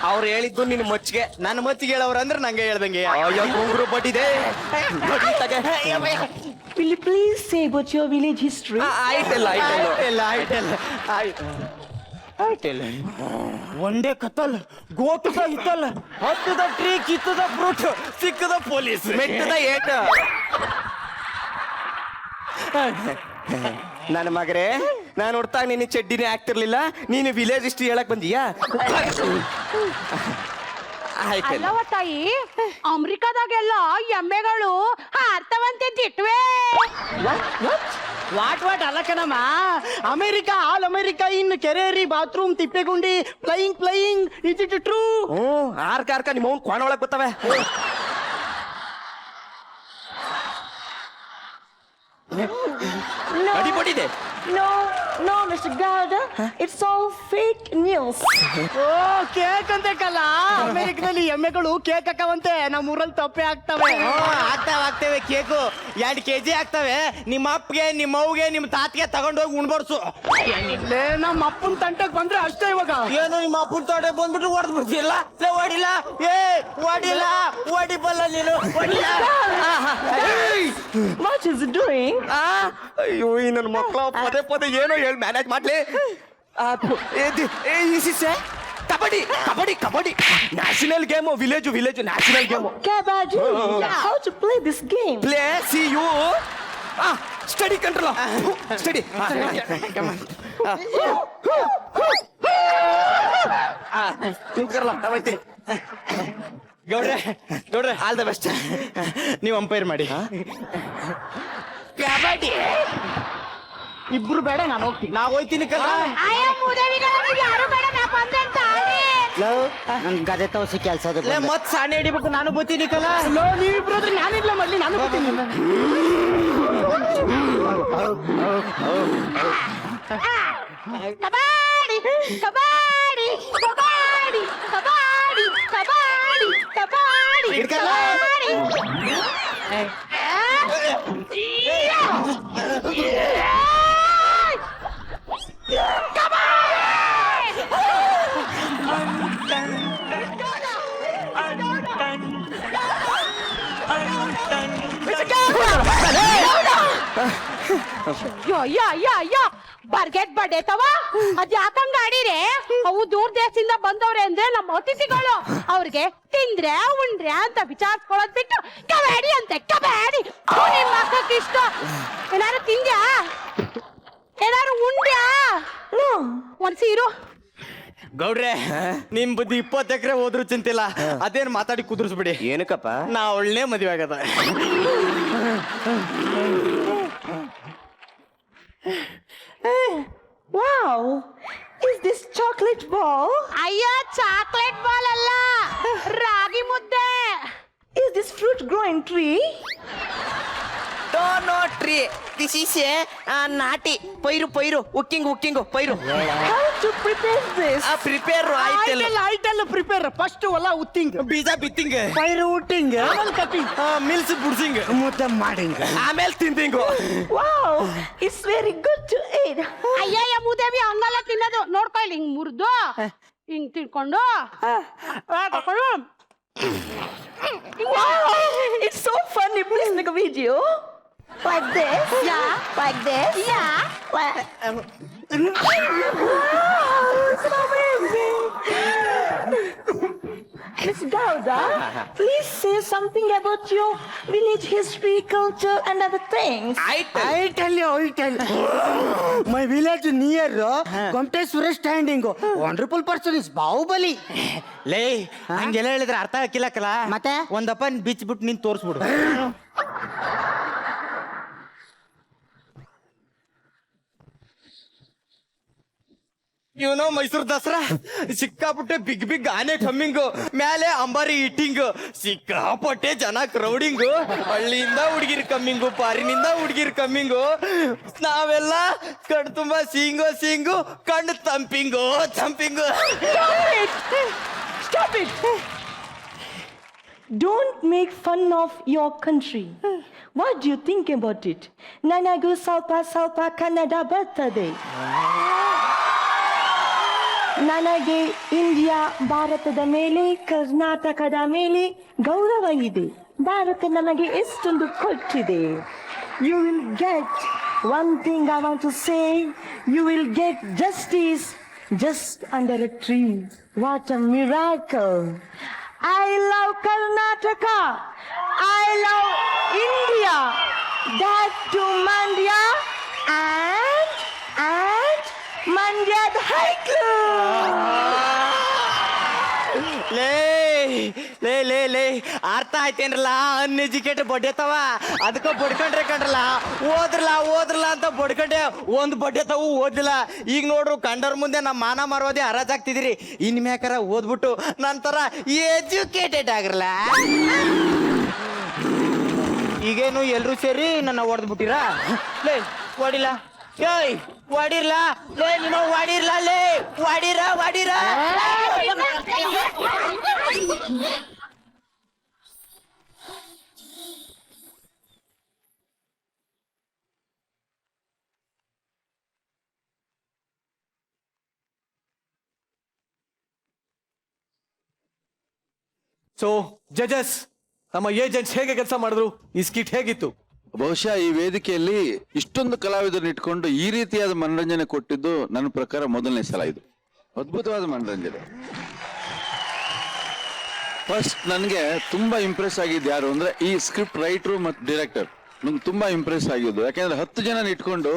ಅವ್ರು ಹೇಳಿದ್ದು ನಿನ್ ಮಚ್ಚಿಗೆ ನನ್ನ ಮಚ್ಚಿಗೆ ಹೇಳವ್ರ ಅಂದ್ರೆ ನಂಗೆ ಹೇಳ್ದಂಗೆ ಅಯ್ಯೋ ಗುಂಗುರು ಬಡ್ಡಿದೆ Will you please say about your village history? ಒಂದೇ ಕತ್ತಲ್ ಗೋಟದ ಇತ್ತಲ್ಲ ಹತ್ತದ ಟ್ರೀ ಕಿತ್ತದ ಫ್ರೂಟ್ ಸಿಕ್ಕದ ಪೊಲೀಸ್ ಮೆಟ್ಟದ ಏಟ ನನ್ನ ಮಗರೇ ನಾನು ನೋಡ್ತಾ ನೀನು ಚಡ್ಡಿನೇ ಆಗ್ತಿರ್ಲಿಲ್ಲ ನೀನು ವಿಲೇಜ್ ಹಿಸ್ಟ್ರಿ ಹೇಳಕ್ ಬಂದೀಯಾ ಅಲ್ಲವ ತಾಯಿ ಅಮೆರಿಕಾದಾಗೆಲ್ಲ ಎಮ್ಮೆಗಳು ಹಾರ್ತವಂತೆ ದಿಟ್ವೆ ವಾಟ್ ಅಲ್ಲ ಕಣಮ್ಮ ಅಮೆರಿಕಾ ಆಲ್ ಅಮೆರಿಕಾ ಇನ್ ಕೆರೆರಿ ಬಾತ್ರೂಮ್ ತಿಪ್ಪೆಗುಂಡಿ ಫ್ಲೈಯಿಂಗ್ ಇಸ್ ಇಟ್ ಟ್ರೂ? ಆರ್ಕ ನಿಮ್ಮ ಅವ್ನು ಕ್ವಾಣ ಒಳಗ್ ಬರ್ತವೆ ಅಡಿಪಟ್ಟಿದೆ No, Mr. Gowda, it's all fake news. ಓ ಕೇಕ್ ಅಂತೆಕಲ್ಲ ಅಮೆರಿಕದಲ್ಲಿ ಎಮ್ಮೆಗಳು ಕೇಕ್ ಹಾಕವಂತೆ ನಮ್ಮ ಊರಲ್ಲಿ ತಪ್ಪೆ ಆಗ್ತವೆ ಆಗ್ತೇವೆ ಕೇಕು 2 kg ಆಗ್ತವೆ ನಿಮ್ಮ ಅಪ್ಪಗೆ ನಿಮ್ಮ ಅವ್ಗೆ ನಿಮ್ಮ ತಾತಿಗೆ ತಗೊಂಡೋಗಿ ಉಣ್ಬರ್ಸು ಲೇ ನಮ್ಮ ಅಪ್ಪನ ತಂಟಕ್ ಬಂದ್ರೆ ಅಷ್ಟೇ ಇವಾಗ ಏನು ನಿಮ್ಮ ಅಪ್ಪನ ತೋಟ ಬಂದ್ಬಿಟ್ಟು ಹೊಡೆದ್ ಬಿಡ್ತಿಲ್ಲ ಹೊಡಿಬಲ್ಲ ನೀನು What is it doing? ಅಯ್ಯೋ ಈ ನನ್ನ ಮಕ್ಕಳು ಪದೇ ಏನೋ ಹೇಳಿ ಮ್ಯಾನೇಜ್ ಮಾಡ್ಲಿ kabaddi national game village national game Kabaddi. How to play this game? Play see you study control study ಗೌಡ್ರೆ ಆಲ್ ದ ಬೆಸ್ಟ್ ನೀವು ಅಂಪೈರ್ ಮಾಡಿ ಕಬಡ್ಡಿ ಇಬ್ರು ಬೇಡ ನಾನು ಹೋಗ್ತೀನಿ ನಾ ಹೋಯ್ತೀನಿ ಕಲ್ಲ ನನ್ ಗದೆ ತೋಸಿ ಕೆಲ್ಸದ ಮತ್ ಸಾಣೆ ಹಿಡಿಬೇಕು ನಾನು ಬತ್ತೀನಿ ಕಲ್ಲ ನೀವಿಬ್ರು ಹೋದ್ರೆ ನಾನಿಲ್ಲ ಮಾಡ್ಲಿ ನಾನು ಬರ್ತೀನಿ Kabaddi. ಯೋ ಬರ್ಗೆಟ್ ಬಡೇತವ ಅದ್ ಯಾಕಂಗ ಆಡಿರೆ ಅವು ದೂರ ದೇಶದಿಂದ ಬಂದವ್ರೆ ಅಂದ್ರೆ ನಮ್ಮ ಅತಿಥಿಗಳು ಅವ್ರಿಗೆ ತಿಂದ್ರೆ ಉಂಡ್ರೆ ಅಂತ ವಿಚಾರಿಸ್ಕೊಳ್ಳೋದ್ ಬಿಟ್ಟು ಕಬಾಡಿ ಅಂತೆ ಕಬಾಡಿ ನಿಮ್ಮ ಅಕ್ಕಕ್ಕೆ ಇಷ್ಟ ಏನಾರು ತಿಂದ್ಯಾ ಏನಾರು ಉಂಡ್ಯಾ ಒಂದ್ ಸೀರು ಗೌಡ್ರೆ ನಿಮ್ ಬುದ್ಧಿ 20 ಎಕರೆ ಹೋದ್ರು ಚಿಂತಿಲ್ಲ, ಅದೇನ್ ಮಾತಾಡಿ ಕುದುರಿಸ್ಬಿಡಿ. ಏನಕ್ಕಪ್ಪ? ನಾ ಒಳ್ಳೆ ಮದುವೆ ಆಗದ. Wow, is this chocolate ball? ಅಯ್ಯ, ಚಾಕ್ಲೇಟ್ ಬಾಲ್ ಅಲ್ಲ, ರಾಗಿ ಮುದ್ದೆ. Is this fruit growing tree? No tree, this is a ನಾಟಿ ಪೈರು ಉಕ್ಕಿಂಗು ಪೈರು. How to prepare this? Prepare ಆಯ್ತಲ್ಲ ಪ್ರಿಪೇರ್. ಫಸ್ಟ್ ಹೊಲ ಉತ್ತಿಂಗ್, ಬೀಜ ಬಿತ್ತಿಂಗ್, ಪೈರು ಉಟ್ಟಿಂಗ್, ಆಮೇಲೆ ಕಟ್ಟಿಂಗ್, ಮಿಲ್ಸ್ ಬುಡ್ಸಿಂಗ್, ಮುದ್ದೆ ಮಾಡಿಂಗ್, ಆಮೇಲೆ ತಿಂದಿಂಗು. Wow, it's very good to eat. ಅಯ್ಯಯ್ಯ ಮೂದೇವಿ, ಹಂಗಲ್ಲ ತಿನ್ನೋದು. ನೋಡ್ಕೊ ಇಲ್ಲಿ, ಹಿಂಗ್ ಮುರಿದು ಹಿಂಗ್ ತಿನ್ಕೊಂಡು ತಕೊಂಡು. Wow, it's so funny. Please make a video. Like this? Yeah. Like this? Yeah. Wow, it's amazing. Miss Gauda, please say something about your village history, culture, and other things. I tell you. My village near Komteswara standing. Wonderful person is Bahubali. ಲೇ, ಹಂಗೆಲ್ಲ ಹೇಳಿದ್ರೆ ಅರ್ಥ ಹಾಕಿಲ್ಲಕಲ್ಲ. ಮತ್ತೆ? ಒಂದಪ್ಪ ಬಿಚ್ಬಿಟ್ಟು ನೀನ್ ತೋರಿಸ್ಬಿಡು. ಇವನು ಮೈಸೂರು ದಸರಾ ಸಿಕ್ಕಾಪಟ್ಟೆ ಬಿಗ್ ಆನೆ ಕಮ್ಮಿಂಗು, ಮೇಲೆ ಅಂಬಾರಿ ಇಟ್ಟಿಂಗು, ಸಿಕ್ಕಾಪಟ್ಟೆ ಜನ ಕ್ರೌಡಿಂಗು, ಹಳ್ಳಿಯಿಂದ ಹುಡುಗಿರ್ ಕಮ್ಮಿಂಗು, ಪಾರಿನಿಂದ ಹುಡುಗಿರ್ ಕಮ್ಮಿಂಗು, ನಾವೆಲ್ಲ ಕಣ್ ತುಂಬಾ ಸೀಂಗು ಕಣ್ಣು ತಂಪಿಂಗು. Stop it! Don't make fun of your country. What do you think about it? Nanagu ಸ್ವಲ್ಪ ಕನ್ನಡ ಬರ್ತದೆ. ನನಗೆ ಇಂಡಿಯಾ, ಭಾರತದ ಮೇಲೆ, ಕರ್ನಾಟಕದ ಮೇಲೆ ಗೌರವ ಇದೆ. ಭಾರತ ನಮಗೆ ಎಷ್ಟೊಂದು ಕೊಟ್ಟಿದೆ. You will get one thing I want to say. You will get justice just under a tree. What a miracle! I love Karnataka. I love India. That to Mandya and Mandya the High Club. ಲೇ ಅರ್ಥ ಆಯ್ತೇನ್ರಲ್ಲ? ಅನ್ಎಜುಕೇಟೆಡ್ ಬಡ್ಡೆತವ, ಅದಕ್ಕ ಬಡ್ಕೊಂಡ್ರೆ ಕಂಡ್ರಲ್ಲ, ಓದ್ರಲ್ಲ ಅಂತ ಬಡ್ಕೊಂಡೆ, ಒಂದು ಬಡ್ಡೆತವು ಓದಿಲ್ಲ. ಈಗ ನೋಡ್ರು ಕಂಡವ್ರ ಮುಂದೆ ನಮ್ಮ ಮಾನ ಮರೋದೆ ಹರಾಜಾಗ್ತಿದಿರಿ. ಇನ್ಮ್ಯಾಕಾರ ಓದ್ಬಿಟ್ಟು ನಂತರ ಎಜುಕೇಟೆಡ್ ಆಗಿರಲ್ಲ. ಈಗೇನು ಎಲ್ರು ಸೇರಿ ನನ್ನ ಹೊಡೆದ್ಬಿಟ್ಟಿರಾ? ಲೇ ಹೊಡಿಲ್ಲ, ಏಯ್ ಹೊಡಿರ್ಲ ಲೇ, ನೀನು ಹೊಡಿರ್ಲ ಲೇ, ಹೊಡಿರ. ಸೊ ಜಜಸ್, ನಮ್ಮ ಏಜೆಂಟ್ಸ್ ಹೇಗೆ ಕೆಲಸ ಮಾಡಿದ್ರು? ಈ ಸ್ಕಿಟ್ ಹೇಗಿತ್ತು? ಬಹುಶಃ ಈ ವೇದಿಕೆಯಲ್ಲಿ ಇಷ್ಟೊಂದು ಕಲಾವಿದರನ್ನ ಇಟ್ಕೊಂಡು ಈ ರೀತಿಯಾದ ಮನರಂಜನೆ ಕೊಟ್ಟಿದ್ದು ನನ್ನ ಪ್ರಕಾರ ಮೊದಲನೇ ಸಲ. ಇದು ಅದ್ಭುತವಾದ ಮನರಂಜನೆ. ಫಸ್ಟ್ ನನಗೆ ತುಂಬಾ ಇಂಪ್ರೆಸ್ ಆಗಿದ್ದು ಯಾರು ಅಂದ್ರೆ ಈ ಸ್ಕ್ರಿಪ್ಟ್ ರೈಟರ್ ಮತ್ತು ಡೈರೆಕ್ಟರ್. ನಂಗೆ ತುಂಬಾ ಇಂಪ್ರೆಸ್ ಆಗಿದ್ದು ಯಾಕೆಂದ್ರೆ 10 ಜನ ಇಟ್ಕೊಂಡು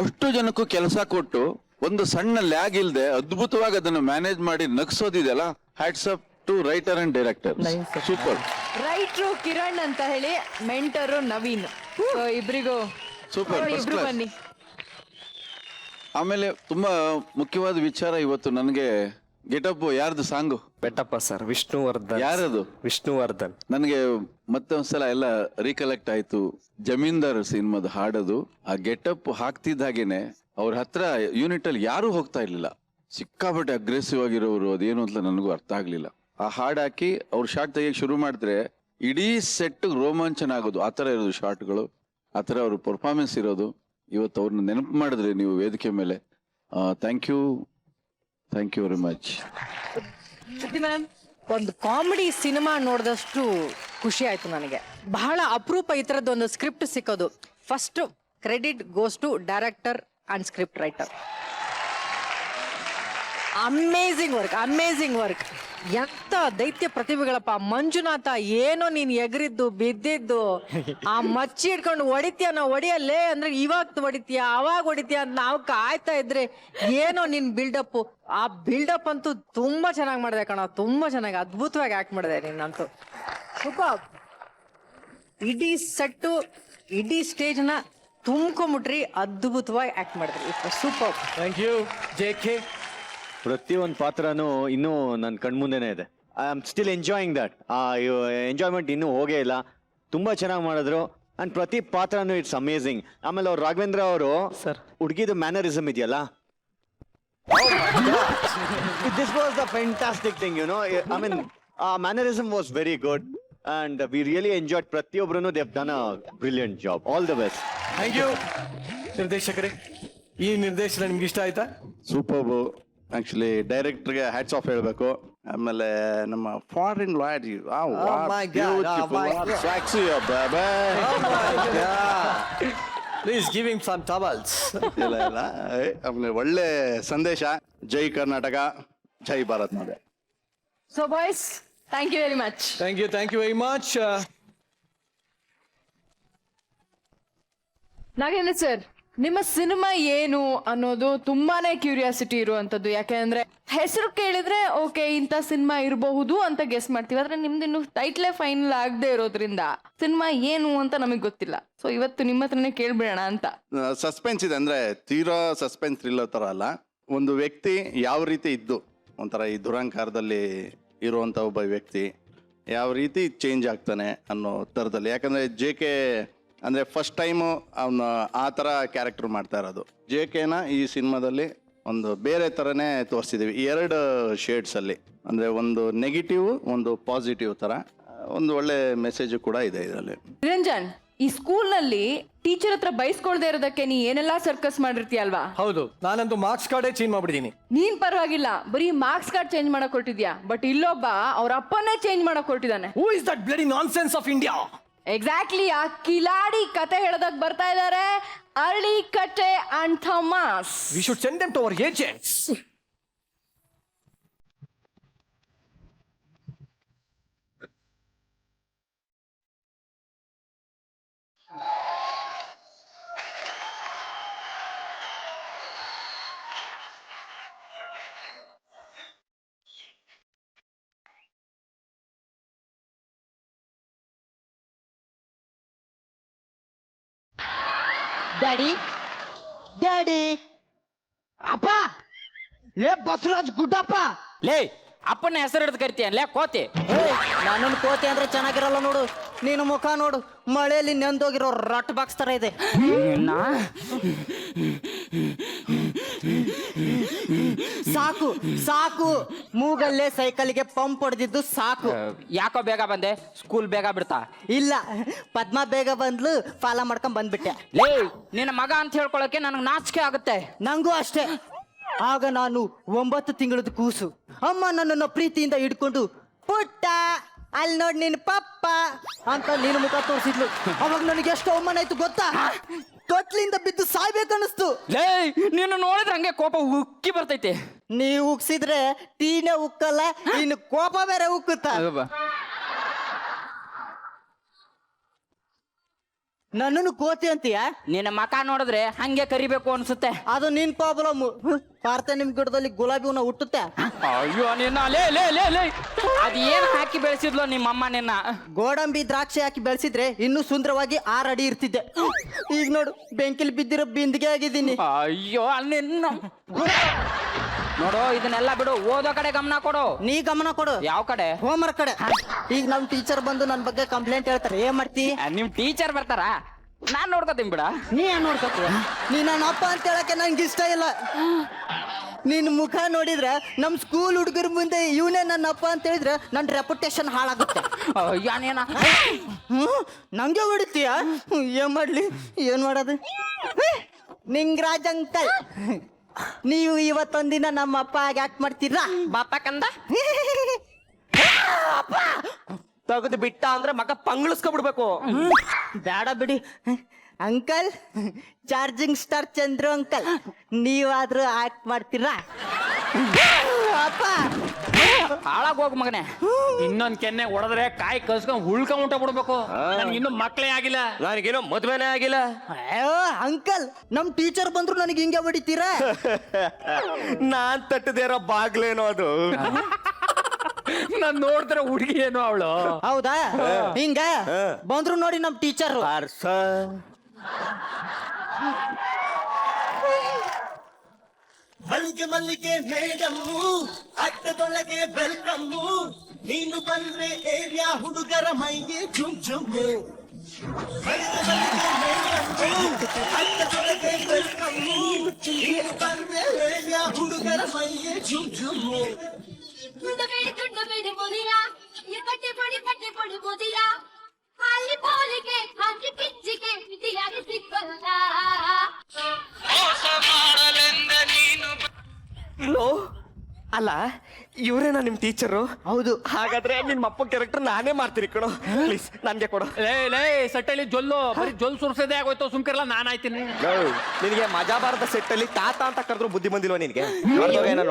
ಅಷ್ಟು ಜನಕ್ಕೂ ಕೆಲಸ ಕೊಟ್ಟು ಒಂದು ಸಣ್ಣ ಲ್ಯಾಗ್ ಇಲ್ಲದೆ ಅದ್ಭುತವಾಗಿ ಅದನ್ನು ಮ್ಯಾನೇಜ್ ಮಾಡಿ ನಗ್ಸೋದಿದೆಯಲ್ಲ, hats up to writer and director. Super. Writer Kiran ಅಂತ ಹೇಳಿ, ಮೆಂಟರು ನವೀನ್. ಇಬ್ರಿಗೂ ಸೂಪರ್, ಫಸ್ಟ್ ಕ್ಲಾಸ್. ಬನ್ನಿ. ಆಮೇಲೆ ತುಂಬಾ ಮುಖ್ಯವಾದ ವಿಚಾರ ಇವತ್ತು ನನಗೆ, ಗೆಟಪ್ ಯಾರ್ದು ಸಾಂಗು? ಬೆಟ್ಟಪ್ಪ ಸರ್, ವಿಷ್ಣುವರ್ಧನ್. ಯಾರದು? ವಿಷ್ಣುವರ್ಧನ್. ನನಗೆ ಮತ್ತೆ ಒಂದ್ಸಲ ಎಲ್ಲ ರೀಕಲೆಕ್ಟ್ ಆಯ್ತು. ಜಮೀನ್ದಾರ್ ಸಿನಿಮಾದ ಹಾಡೋದು, ಆ ಗೆಟಪ್ ಹಾಕ್ತಿದ್ದ ಹಾಗೇನೆ ಅವ್ರ ಹತ್ರ ಯೂನಿಟ್ ಅಲ್ಲಿ ಯಾರು ಹೋಗ್ತಾ ಇರ್ಲಿಲ್ಲ. ಸಿಕ್ಕಾಪಟ್ಟೆ ಅಗ್ರೆಸಿವ್ ಆಗಿರೋರು, ಅದೇನು ಅಂತ ನನಗೂ ಅರ್ಥ ಆಗ್ಲಿಲ್ಲ. ಆ ಹಾಡ್ ಹಾಕಿ ಅವ್ರು ಶಾರ್ಟ್ ತೆಗಿಯಕ್ಕೆ ಶುರು ಮಾಡಿದ್ರೆ ಇಡೀ ಸೆಟ್ ರೋಮಾಂಚನ ಆಗೋದು. ಆ ತರ ಇರೋದು ಶಾರ್ಟ್ಗಳು, ಆ ತರ ಅವ್ರ ಪರ್ಫಾರ್ಮೆನ್ಸ್ ಇರೋದು. ಇವತ್ತು ಅವ್ರನ್ನ ನೆನಪು ಮಾಡಿದ್ರಿ ನೀವು ವೇದಿಕೆ ಮೇಲೆ. Thank you very much. ಒಂದು ಕಾಮಿಡಿ ಸಿನಿಮಾ ನೋಡಿದಷ್ಟು ಖುಷಿ ಆಯ್ತು ನನಗೆ. ಬಹಳ ಅಪರೂಪ ಈ ತರದ್ದು ಒಂದು ಸ್ಕ್ರಿಪ್ಟ್ ಸಿಕ್ಕೋದು. First credit goes to director and script writer. Amazing work. ಎಂತ ದೈತ್ಯ ಪ್ರತಿಭೆಗಳಪ್ಪ. ಮಂಜುನಾಥ, ಏನೋ ನೀನ್ ಎಗರಿದ್ದು ಬಿದ್ದಿದ್ದು, ಆ ಮಚ್ಚಿ ಹಿಡ್ಕೊಂಡು ಹೊಡಿಯಲ್ಲೇ ಅಂದ್ರೆ ಇವಾಗ ಹೊಡಿತೀಯ ಅವಾಗ ಹೊಡಿತೀಯ ಅಂತ ನಾವು ಕಾಯ್ತಾ ಇದ್ರೆ ಏನೋ ನಿನ್ ಬಿಲ್ಡಪ್. ಆ ಬಿಲ್ಡಪ್ ಅಂತೂ ತುಂಬಾ ಚೆನ್ನಾಗಿ ಮಾಡಿದೆ ಕಣ, ತುಂಬಾ ಚೆನ್ನಾಗಿ ಅದ್ಭುತವಾಗಿ ಆಕ್ಟ್ ಮಾಡಿದೆ ನೀನಂತೂ. ಸೂಪರ್. ಇಡೀ ಸೆಟ್ಟು ಇಡೀ ಸ್ಟೇಜ್ ನ ತುಂಬ್ಕೊಂಬಿಟ್ರಿ, ಅದ್ಭುತವಾಗಿ ಆಕ್ಟ್ ಮಾಡಿದ್ರಿ. ಸೂಪರ್. Thank you JK. ಪ್ರತಿಯೊಂದು ಪಾತ್ರನೂ ಇನ್ನೂ ನನ್ನ ಕಣ್ಮುಂದೆನೇ ಇದೆ. I am still enjoying that. ಆ ಎಂಜಾಯ್ಮೆಂಟ್ ಇನ್ನೂ ಹೋಗೇ ಇಲ್ಲ. ತುಂಬಾ ಚೆನ್ನಾಗಿ ಮಾಡಿದ್ರು ಅಂಡ್ ಪ್ರತಿ ಪಾತ್ರನೂ ಇಟ್ಸ್ ಅಮೇಝಿಂಗ್. ಆಮೇಲೆ ಅವ್ರು ರಾಘವೇಂದ್ರ ಅವರು ಹುಡುಗಿದು ಮ್ಯಾನರಿಸಮ್ ಇದೆಯಲ್ಲ, this was the fantastic thing, you know. I mean ಆ mannerism was very good and we really enjoyed. ಪ್ರತಿಯೊಬ್ಬರೂ they have done a brilliant job. All the best. Thank you ನಿರ್ದೇಶಕರೇ. ಈ ನಿರ್ದೇಶನ ನಿಮ್ಗೆ ಇಷ್ಟ ಆಯ್ತಾ? ಸೂಪರ್ಬ್. ಆಕ್ಚುಲಿ ಡೈರೆಕ್ಟರ್ಗೆ ಹ್ಯಾಟ್ಸ್ ಆಫ್ ಹೇಳಬೇಕು. ಆಮೇಲೆ ನಮ್ಮ foreign lawyer please give him some towels. ಇಲ್ಲ ಆಮೇಲೆ ಒಳ್ಳೆ ಸಂದೇಶ. ಜೈ ಕರ್ನಾಟಕ, ಜೈ ಭಾರತ್ ಮಾತೆ. So boys, thank you very much. Thank you very much. Nagendra sir, ನಿಮ್ಮ ಸಿನಿಮಾ ಏನು ಅನ್ನೋದು ತುಂಬಾನೇ ಕ್ಯೂರಿಯಾಸಿಟಿ ಇರುವಂತದ್ದು. ಯಾಕೆಂದ್ರೆ ಹೆಸರು ಕೇಳಿದ್ರೆ ಓಕೆ ಇಂಥ ಸಿನಿಮಾ ಇರಬಹುದು ಅಂತ ಗೆಸ್ ಮಾಡ್ತೀವಿ, ಆದ್ರೆ ನಿಮ್ದಿನ್ನು ಟೈಟ್ಲೇ ಫೈನಲ್ ಆಗದೆ ಇರೋದ್ರಿಂದ ಸಿನಿಮಾ ಏನು ಅಂತ ನಮಗೆ ಗೊತ್ತಿಲ್ಲ. ಸೊ ಇವತ್ತು ನಿಮ್ಮ ಹತ್ರನೇ ಕೇಳ್ಬಿಡೋಣ ಅಂತ. ಸಸ್ಪೆನ್ಸ್ ಇದೆ, ಅಂದ್ರೆ ತೀರಾ ಸಸ್ಪೆನ್ಸ್ ಥ್ರಿಲ್ಲರ್ ತರ ಅಲ್ಲ. ಒಂದು ವ್ಯಕ್ತಿ ಯಾವ ರೀತಿ ಇದ್ದು ಒಂಥರ ಈ ದುರಂಕಾರದಲ್ಲಿ ಇರುವಂತ ಒಬ್ಬ ವ್ಯಕ್ತಿ ಯಾವ ರೀತಿ ಚೇಂಜ್ ಆಗ್ತಾನೆ ಅನ್ನೋ ಥರದಲ್ಲಿ. ಯಾಕಂದ್ರೆ JK ಅಂದ್ರೆ ಫಸ್ಟ್ ಟೈಮು ಅವನು ಆ ಥರ ಕ್ಯಾರೆಕ್ಟರ್ ಮಾಡ್ತಾ ಇರೋದು. JKನ ಈ ಸಿನಿಮಾದಲ್ಲಿ ಒಂದು ಬೇರೆ ಥರನೇ ತೋರಿಸಿದ್ದೀವಿ, 2 ಶೇಡ್ಸ್ ಅಲ್ಲಿ. ಅಂದ್ರೆ ಒಂದು ನೆಗೆಟಿವ್, ಒಂದು ಪಾಸಿಟಿವ್ ತರ. ಒಂದು ಒಳ್ಳೆ ಮೆಸೇಜ್ ಕೂಡ ಇದೆ ಇದರಲ್ಲಿ. ನಿರಂಜನ್, ಈ ಸ್ಕೂಲ್ ನಲ್ಲಿ ಟೀಚರ್ ಹತ್ರ ಬೈಸ್ಕೊಳ್ದೆ ಇರೋದಕ್ಕೆ ನೀ ಏನೆಲ್ಲಾ ಸರ್ಕಸ್ ಮಾಡಿರ್ತೀಯಲ್ವಾ? ಹೌದು, ನಾನಂತೂ ಮಾರ್ಕ್ಸ್ ಕಾರ್ಡೇ ಚೇಂಜ್ ಮಾಡ್ಬಿಟ್ಟಿದ್ದೀನಿ. ನೀನ್ ಪರವಾಗಿಲ್ಲ, ಬರೀ ಮಾರ್ಕ್ಸ್ ಕಾರ್ಡ್ ಚೇಂಜ್ ಮಾಡಕ್ ಹೊರಟಿದ್ಯಾ. ಬಟ್ ಇಲ್ಲೊಬ್ಬ ಅವ್ರ ಅಪ್ಪನೇ ಚೇಂಜ್ ಮಾಡಕ್ ಹೊರಟಿದ್ದಾನೆ. Who is that bloody nonsense of India? Exactly, ಆ ಕಿಲಾಡಿ ಕತೆ ಹೇಳೋದಕ್ ಬರ್ತಾ ಇದಾರೆ Aralikatte and Thomas. We should send them to our agents. Daddy ಅಪ್ಪ, ಲೇ ಬಸವರಾಜ್ ಗುಡ್ಡಪ್ಪ. ಲೇ, ಅಪ್ಪನ ಹೆಸರು ಹಿಡಿದು ಕರಿತೀಯನ್ಲೇ ಕೋತಿ. ನನ್ನನ್ನು ಕೋತಿ ಅಂದ್ರೆ ಚೆನ್ನಾಗಿರಲ್ಲ ನೋಡು. ನೀನು ಮುಖ ನೋಡು, ಮಳೆಯಲ್ಲಿ ನೆಂದೋಗಿರೋ ರಟ್ ಬಾಕ್ಸ್ ತರ ಇದೆ. ಸಾಕು ಸಾಕು, ಮೂಗಲ್ಲೇ ಸೈಕಲ್ಗೆ ಪಂಪ್ ಹೊಡೆದಿದ್ದು ಸಾಕು. ಯಾಕೋ ಬೇಗ ಬಂದೆ? ಸ್ಕೂಲ್ ಬೇಗ ಬಿಡ್ತಾ? ಇಲ್ಲ, ಪದ್ಮ ಬೇಗ ಬಂದ್ಲು, ಫಾಲೋ ಮಾಡ್ಕೊಂಡ್ ಬಂದ್ಬಿಟ್ಟೆ. ಲೇ, ನಿನ್ನ ಮಗ ಅಂತ ಹೇಳ್ಕೊಳಕ್ಕೆ ನನಗೆ ನಾಚಿಕೆ ಆಗುತ್ತೆ. ನಂಗೂ ಅಷ್ಟೇ. ಆಗ ನಾನು 9 ತಿಂಗಳದ ಕೂಸು. ಅಮ್ಮ ನನ್ನನ್ನು ಪ್ರೀತಿಯಿಂದ ಹಿಡ್ಕೊಂಡು ಪುಟ್ಟ ಅಲ್ಲಿ ನೋಡಿ ನಿನ್ ಪಪ್ಪ ಅಂತ ನೀನು ಮುಖ ತೋರಿಸಿದ್ಲು. ಅವಾಗ ನನಗೆ ಎಷ್ಟು ಅವಮಾನ ಆಯ್ತು ಗೊತ್ತಾ? ತೊಟ್ಲಿಂದ ಬಿದ್ದು ಸಾಯ್ಬೇಕನ್ನಿಸ್ತು. ಲೇ, ನೀನು ನೋಡಿದ್ರೆ ಹಂಗೆ ಕೋಪ ಉಕ್ಕಿ ಬರ್ತೈತೆ. ನೀವು ಉಕ್ಸಿದ್ರೆ ಟೀನೇ ಉಕ್ಕಲ್ಲ, ಇನ್ನು ಕೋಪ ಬೇರೆ ಉಕ್ಕುತ್ತ. ನನ್ನನ್ನು ಕೋತಿ ಅಂತೀಯ? ನಿನ್ನ ಮಕ ನೋಡಿದ್ರೆ ಹಂಗೆ ಕರಿಬೇಕು ಅನ್ಸುತ್ತೆ. ಅದು ನಿನ್ ಪ್ರಾಬ್ಲಮ್. ಭಾರತ ನಿಮ್ ಗಿಡದಲ್ಲಿ ಗುಲಾಬಿ ಹೂನ ಹುಟ್ಟುತ್ತೆ. ಅಯ್ಯೋ ನಿನ್ನ, ಲೇ ಲೇ ಲೇ ಲೇ, ಅದೇನ್ ಹಾಕಿ ಬೆಳೆಸಿದ್ಲು ನಿಮ್ಮಮ್ಮ ನಿನ್ನ? ಗೋಡಂಬಿ ದ್ರಾಕ್ಷಿ ಹಾಕಿ ಬೆಳೆಸಿದ್ರೆ ಇನ್ನೂ ಸುಂದರವಾಗಿ 6 ಅಡಿ ಇರ್ತಿದ್ದೆ. ಈಗ ನೋಡು, ಬೆಂಕಿಲಿ ಬಿದ್ದಿರೋ ಬಿಂದಿಗೆ ಆಗಿದ್ದೀನಿ. ಅಯ್ಯೋ ನಿನ್ನ ನೋಡು, ಇದನ್ನೆಲ್ಲ ಬಿಡು, ಓದೋ ಕಡೆ ಗಮನ ಕೊಡು. ನೀ ಗಮನ ಕೊಡು. ಯಾವ ಕಡೆ? ಹೋಮ್ವರ್ಕ್ ಕಡೆ. ಈಗ ನಮ್ ಟೀಚರ್ ಬಂದು ನನ್ ಬಗ್ಗೆ ಕಂಪ್ಲೇಂಟ್ ಹೇಳ್ತಾರೆ, ಏನ್ ಮಾಡ್ತಿ? ನಿಮ್ ಟೀಚರ್ ಬರ್ತಾರ, ನಾನ್ ನೋಡ್ಕೋತೀನಿ ಬಿಡ. ನೀ ಏನ್ ನೋಡ್ಕೋತೀಯ? ನೀ ನನ್ನ ಅಪ್ಪ ಅಂತ ಹೇಳಕ್ಕೆ ನಂಗೆ ಇಷ್ಟ ಇಲ್ಲ. ನಿನ್ ಮುಖ ನೋಡಿದ್ರೆ ನಮ್ ಸ್ಕೂಲ್ ಹುಡುಗರ ಮುಂದೆ ಇವನೇ ನನ್ನ ಅಪ್ಪ ಅಂತ ಹೇಳಿದ್ರೆ ನನ್ನ ರೆಪ್ಯುಟೇಷನ್ ಹಾಳಾಗುತ್ತೆ. ನಂಗೆ ಹೊಡಿತೀಯ? ಏನ್ ಮಾಡ್ಲಿ? ಏನ್ ಮಾಡೋದು? ನಿಂಗರಾಜ್ ಅಂಕಲ್, ನೀವು ಇವತ್ತೊಂದಿನ ನಮ್ಮ ಅಪ್ಪ ಆಗಿ ಆಕ್ಟ್ ಮಾಡ್ತೀರಾ? ಬಾಪ ಕಂದ ತೆಗೆದು ಬಿಟ್ಟ ಅಂದ್ರೆ ಮಗ ಪಂಗ್ಳಿಸ್ಕೊಬಿಡ್ಬೇಕು. ಬೇಡ ಬಿಡಿ uncle. Charging star Chandru uncle, ನೀವಾದ್ರೂ ಆಕ್ಟ್ ಮಾಡ್ತೀರಾ? ಅಪ್ಪ ಹಾಳಾಗ್ ಹೋಗ್ ಮಗನೇ. ಇನ್ನೊಂದ್ ಕೆನ್ನೆ ಹೊಡೆದ್ರೆ ಕಾಯಿ ಕಸ್ಕೊಂಡ್ ಉಳ್ಕೊಂಡ್ ಬಿಡ್ಬೇಕು. ನನ್ಗೆ ಇನ್ನೂ ಮಕ್ಳೇ ಆಗಿಲ್ಲ. ನನಗೇನೋ ಮದ್ವೆನೇ ಆಗಿಲ್ಲ. ಅಯ್ಯೋ ಅಂಕಲ್ ನಮ್ ಟೀಚರ್ ಬಂದ್ರು ನನಗೆ ಹಿಂಗೆ ಹೊಡಿತೀರಾ? ನಾನ್ ತಟ್ಟದೇ ಇರೋ ಬಾಗ್ಲೇನೋ ಅದು. ನಾನ್ ನೋಡಿದ್ರೆ ಹುಡುಗಿ ಏನೋ ಅವಳು. ಹೌದಾ ಹಿಂಗ ಬಂದ್ರು ನೋಡಿ ನಮ್ ಟೀಚರ್. ಮಲ್ಲಿಗೆ ಮಲ್ಲಿಗೆ ಮೇಡಮ್ಮು ಅಟ್ಟದೊಳಗೆ ವೆಲ್ಕಮ್ಮು, ನೀನು ಬಂದ್ರೆ ಏರಿಯಾ ಹುಡುಗರ ಮೈಗೆ ಜುಮ್ ಜುಮ್ಮು. ಮಲ್ಲಿಗೆ ಮಲ್ಲಿಗೆ ಮೇಡಮ್ಮು ಅಟ್ಟದೊಳಗೆ ವೆಲ್ಕಮ್ಮು, ನೀನು ಬಂದ್ರೆ ಏರಿಯಾ ಹುಡುಗರ ಮೈಗೆ ಜುಮ್ ಜುಮ್ಮು. ತುಂಡಬೇಡಿ ಮುದಿಯ ಪಟ್ಟಿ ಪೊಡಿ ಮುದಿಯ ಅಲ್ಲಿ ಪೋಲಿಗೆ ಅಲ್ಲಿ ಕಿಚ್ಚಿಗೆ ಇತಿಯಾಗಿ ಸಿಕ್ಕಲ್ಲ. ಅಲ್ಲ ಇವರೇನಾ ನಿಮ್ ಟೀಚರು? ಹೌದು. ಹಾಗಾದ್ರೆ ನಿಮ್ಮ ಅಪ್ಪ ಕ್ಯಾರೆಕ್ಟರ್ ನಾನೇ ಮಾಡ್ತೀನಿ ಕಣೋ. ಪ್ಲೀಸ್ ನನ್ಗೆ ಕೊಡು. ಲೇ ಸಟ್ಟಲ್ಲಿ ಜೊಲ್ಲು ಬರೀ ಜೊಲ್ ಸುರ್ಸೋದೇ ಆಗೋಯ್ತು. ಸುಮ್ಕಿರಲ್ಲ, ನಾನ್ ಆಯ್ತೀನಿ. ನಿನಗೆ ಮಜಾ ಬಾರದ ಸೆಟ್ ಅಲ್ಲಿ ತಾತ ಅಂತ ಕರೆದ್ರು ಬುದ್ಧಿ ಬಂದಿಲ್ವ ನಿನ್ಗೆ?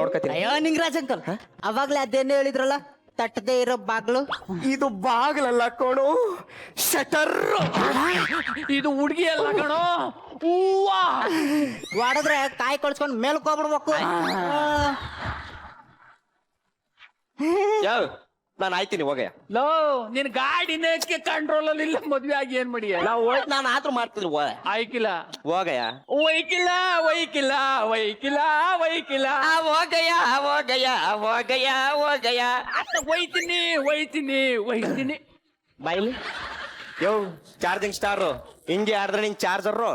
ನೋಡ್ಕತೀನಿ. ಅಯ್ಯೋ ನಿಂಗರಾಜ್ ಅಂಕಲ್ ಅವಾಗ್ಲೇ ಅದೇನೇ ಹೇಳಿದ್ರಲ್ಲ, ತಟ್ಟದೆ ಇರೋ ಬಾಗ್ಲು. ಇದು ಬಾಗ್ಲಲ್ಲ ಕಣೋ, ಶಟರ್. ಇದು ಹುಡುಗಿ ಅಲ್ಲ ಕಣೋ, ಹೂವಾ. ಹೊಡೆದ್ರೆ ಕಾಯಿ ಕಳ್ಸ್ಕೊಂಡ್ ಮೇಲ್ಕ್ ಹೋಗ್ಬಿಡ್ಬೇಕು. ಯಾವ ನಾನು ಆಯ್ತೀನಿ ಹೋಗಯ್ಯ. ಲೋ ನಿನ್ ಗಾಡಿನಕ್ಕೆ ಕಂಟ್ರೋಲ್ ಅಲ್ಲಿ ಇಲ್ಲ, ಮದ್ವೆ ಆಗಿ ಏನ್ ಮಾಡಿಯ? ನಾನು ಆದ್ರೂ ಮಾಡ್ತೀನಿ. ಆಯ್ಕಿಲ್ಲ ಹೋಗಯ್ಯ. ಒಯ್ಕಿಲ್ಲ ಒಯ್ಕಿಲ್ಲ ಒಯ್ಕಿಲ್ಲ ಒಯ್ಕಿಲ್ಲ ಹೋಗಯ್ಯ ಹೋಗಯ್ಯ ಹೋಗಯ್ಯ ಹೋಗಯ್ಯ. ಒಯ್ತೀನಿ ಒಯ್ತೀನಿ ಒಯ್ತೀನಿ. ಬಾಯ್ಲಿ ಯೋ ಚಾರ್ಜಿಂಗ್ ಸ್ಟಾರು ಹಿಂಗೆ ಆಡಿದ್ರೆ ನಿಂಗೆ ಚಾರ್ಜರು.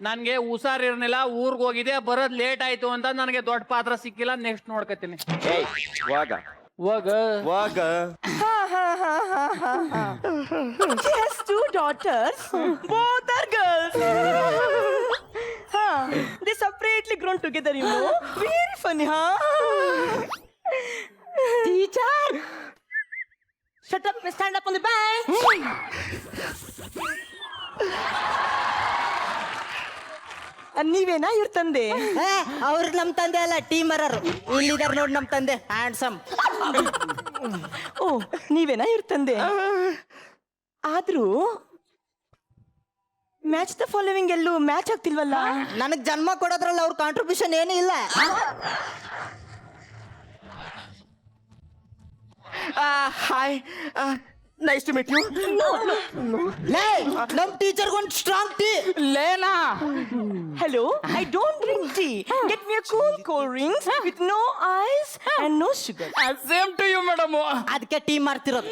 ನನ್ಗೆ ಹುಷಾರಿರ್ನಿಲ್ಲ, ಊರ್ಗ್ ಹೋಗಿದೆ, ಬರೋದ್ ಲೇಟ್ ಆಯ್ತು ಅಂತ ನನಗೆ ದೊಡ್ಡ ಪಾತ್ರ ಸಿಕ್ಕಿಲ್ಲ. ನೆಕ್ಸ್ಟ್ ನೋಡ್ಕತೀನಿ. ಏಯ್ ಹೋಗ ಹೋಗ ಹೋಗ. Yes, 2 daughters. Both are girls. They separately grown together, you know. Very funny, huh? Teacher, shut up and stand up on the bench. ನೀವೇನಾ ಇವ್ರ ತಂದೆ? ಅವ್ರ ನಮ್ ತಂದೆ ಅಲ್ಲ, ಟೀಮರರು. ಇಲ್ಲಿದಾರ ನೋಡಿ ನಮ್ ತಂದೆ, ಹ್ಯಾಂಡ್ಸಮ್. ಓ ನೀವೇನಾ ಇವ್ರ ತಂದೆ? ಆದ್ರೂ ಮ್ಯಾಚ್ ದ ಫಾಲೋವಿಂಗ್ ಎಲ್ಲೂ ಮ್ಯಾಚ್ ಆಗ್ತಿಲ್ವಲ್ಲ? ನನಗ್ ಜನ್ಮ ಕೊಡೋದ್ರಲ್ಲಿ ಅವ್ರ ಕಾಂಟ್ರಿಬ್ಯೂಷನ್ ಏನೂ ಇಲ್ಲ. Hi, nice to meet you. ನಮ್ ಟೀಚರ್ ಒಂದು ಸ್ಟ್ರಾಂಗ್ ಟೀ. ಲೇನಾ. Hello, I don't drink tea. Get me a cold drinks with no ice and no sugar. Same to you madam. ಅದಕ್ಕೆ ಟೀ ಮಾಡ್ತಿರೋದು.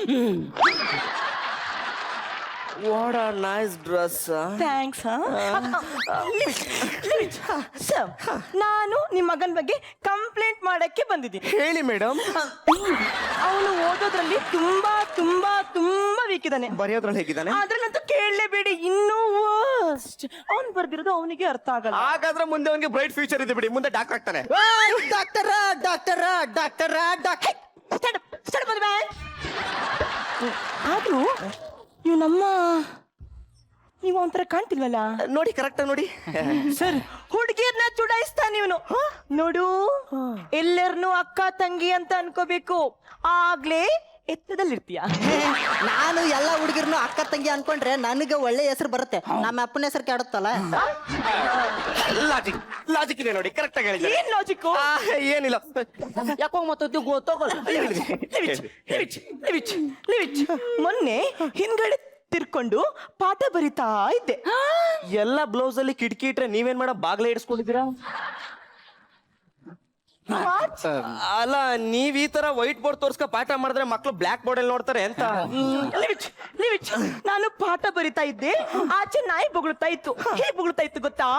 What a nice dress. Thanks, huh? Sir, ನಾನು ನಿಮ್ಮ ಮಗನ ಬಗ್ಗೆ ಕಂಪ್ಲೇಂಟ್ ಮಾಡಕ್ಕೆ ಬಂದಿದ್ದೀನಿ. ಹೇಳಿ ಮೇಡಮ್. ಅವನು ಓದೋದ್ರಲ್ಲಿ ತುಂಬಾ ತುಂಬಾ ತುಂಬಾ ವೀಕ್ ಇದ್ದಾನೆ. ಬರೆಯೋದ್ರಲ್ಲಿ ಹೇಗಿದ್ದಾನೆ? ಅದ್ರಲ್ಲಂತೂ ಕೇಳಲೇಬೇಡಿ, ಇನ್ನೂ ವರ್ಸ್ಟ್. ಅವ್ನು ಬರ್ದಿರೋದು ಅವನಿಗೆ ಅರ್ಥ ಆಗಲ್ಲ. ಹಾಗಾದ್ರೆ ಮುಂದೆ ಅವನಿಗೆ ಬ್ರೈಟ್ ಫ್ಯೂಚರ್ ಇದೆ ಬಿಡಿ, ಮುಂದೆ ಡಾಕ್ಟರ್ ಆಗ್ತಾನೆ. ಡಾಕ್ಟರ ಡಾಕ್ಟರ ಡಾಕ್ಟರ ಡಾಕ್ಟರ್. ಆದ್ರೂ ನೀವು ಒಂಥರ ಕಾಣ್ತಿಲ್ವಲ್ಲ? ನೋಡಿ ಕರೆಕ್ಟ್ ನೋಡಿ. ಸರ್, ಹುಡುಗಿಯರ್ನ ಚುಡಾಯಿಸ್ತಾನೆ ಇವನು. ನೋಡು, ಎಲ್ಲರನ್ನು ಅಕ್ಕ ತಂಗಿ ಅಂತ ಅನ್ಕೋಬೇಕು, ಆಗ್ಲೇ ಎತ್ತದಲ್ಲಿರ್ತೀಯ. ನಾನು ಎಲ್ಲ ಹುಡುಗಿರ್ನು ಅಕ್ಕ ತಂಗಿ ಅನ್ಕೊಂಡ್ರೆ ನನಗೆ ಒಳ್ಳೆ ಹೆಸರು ಬರುತ್ತೆ. ನಮ್ಮ ಅಪ್ಪನ ಹೆಸರು ಕೆಡುತ್ತಲ್ಲ. ಲಾಜಿಕ್ ಇದೆ ನೋಡಿ, ಕರೆಕ್ಟ್ ಆಗಿ ಹೇಳಿದ್ರೆ. ಏನ್ ಲಾಜಿಕ್? ಏನಿಲ್ಲ. ಯಾಕೋ ಮತ್ತೆ ಮೊನ್ನೆ ಹಿಂದ್ಗಡೆ ತಿರ್ಕೊಂಡು ಪಾಠ ಬರಿತಾ ಇದ್ದೆ. ಎಲ್ಲ ಬ್ಲೌಸ್ ಅಲ್ಲಿ ಕಿಟಕಿ ಇಟ್ರೆ ನೀವೇನ್ ಮಾಡ ಬಾಗ್ಲೇ ಇಡಿಸ್ಕೊಂಡಿದ್ದೀರಾ? ಅಲ್ಲ, ನೀವ್ ಈ ತರ ವೈಟ್ ಬೋರ್ಡ್ ತೋರ್ಸ್ಕ ಪಾಠ ಮಾಡಿದ್ರೆ ಮಕ್ಳು ಬ್ಲಾಕ್ ಬೋರ್ಡ್ ಅಲ್ಲಿ ನೋಡ್ತಾರೆ ಅಂತ. ನಾನು ಪಾಠ ಬರಿತಾ ಇದ್ದೆ, ಆಚೆ ನಾಯಿ ಬೊಗಳ್ತಾ ಇತ್ತು. ಹೇಗೆ ಬೊಗಳ್ತಾ ಇತ್ತು ಗೊತ್ತಾ?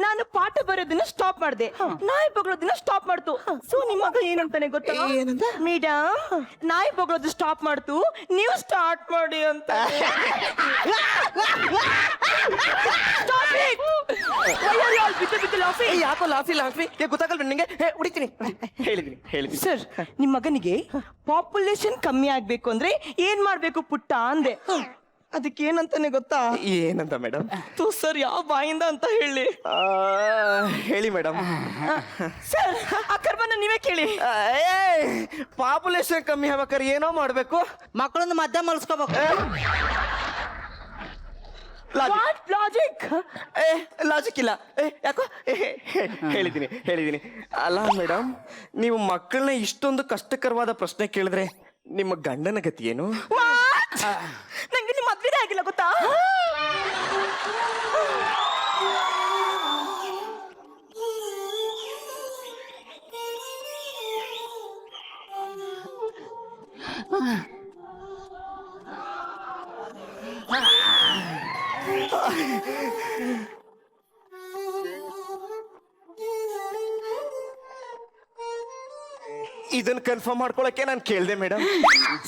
ನಾನು ಪಾಠ ಬರೋದನ್ನ ಸ್ಟಾಪ್ ಮಾಡಿದೆ, ನಾಯಿ ಬೊಗಳೋದನ್ನ ಸ್ಟಾಪ್ ಮಾಡ್ತು. ಸೊ ನಿಮ್ಮ ಮಗ ಏನಂತಾನೆ ಗೊತ್ತಾ? ಮೇಡಮ್, ನಾಯಿ ಬೊಗಳೋದು ಸ್ಟಾಪ್ ಮಾಡ್ತು, ನೀವು ಸ್ಟಾರ್ಟ್ ಮಾಡಿ ಅಂತ. ಯಾಕೋ ಲಾಫಿ ಗೊತ್ತಾಗಲ್ಲ ನಿಂಗೆ? ಹುಡಿತೀನಿ. ಹೇಳಿದೀನಿ. ಸರ್, ನಿಮ್ ಮಗನಿಗೆ ಪಾಪ್ಯುಲೇಷನ್ ಕಮ್ಮಿ ಆಗ್ಬೇಕು ಅಂದ್ರೆ ಏನ್ ಮಾಡ್ಬೇಕು ಪುಟ್ಟ ಅಂದೆ. ಅದಕ್ಕೆ ಏನಂತಾನೆ ಗೊತ್ತಾ? ಏನಂತ ಮೇಡಮ್? ಸರ್ ಯಾವ ಬಾಯಿಂದ ಅಂತ ಹೇಳಿ. ಹೇಳಿ ಮೇಡಮ್. ಸರ್ ಆ ಕರ್ಮನ ನೀವೇ ಕೇಳಿ. ಪಾಪ್ಯುಲೇಷನ್ ಕಮ್ಮಿ ಆಗ್ಬೇಕಾದ್ರೆ ಏನೋ ಮಾಡ್ಬೇಕು. ಮಕ್ಕಳನ್ನ ಮಧ್ಯ ಮಲ್ಸ್ಕೋಬೇಕು. ಲಾಜಿಕ್ ಲಾಜಿಕ್ ಇಲ್ಲ. ಯಾಕೋ ಹೇಳಿದ್ದೀನಿ. ಅಲ್ಲ ಮೇಡಮ್, ನೀವು ಮಕ್ಕಳನ್ನ ಇಷ್ಟೊಂದು ಕಷ್ಟಕರವಾದ ಪ್ರಶ್ನೆ ಕೇಳಿದ್ರೆ ನಿಮ್ಮ ಗಂಡನ ಗತಿ ಏನು? ನಂಗೆ ನಿಮ್ಮ ಮದ್ವೆನೇ ಆಗಿಲ್ಲ ಗೊತ್ತಾ? ಇದನ್ನ ಕನ್ಫರ್ಮ್ ಮಾಡ್ಕೊಳಕ್ಕೆ ನಾನು ಕೇಳಿದೆ ಮೇಡಮ್.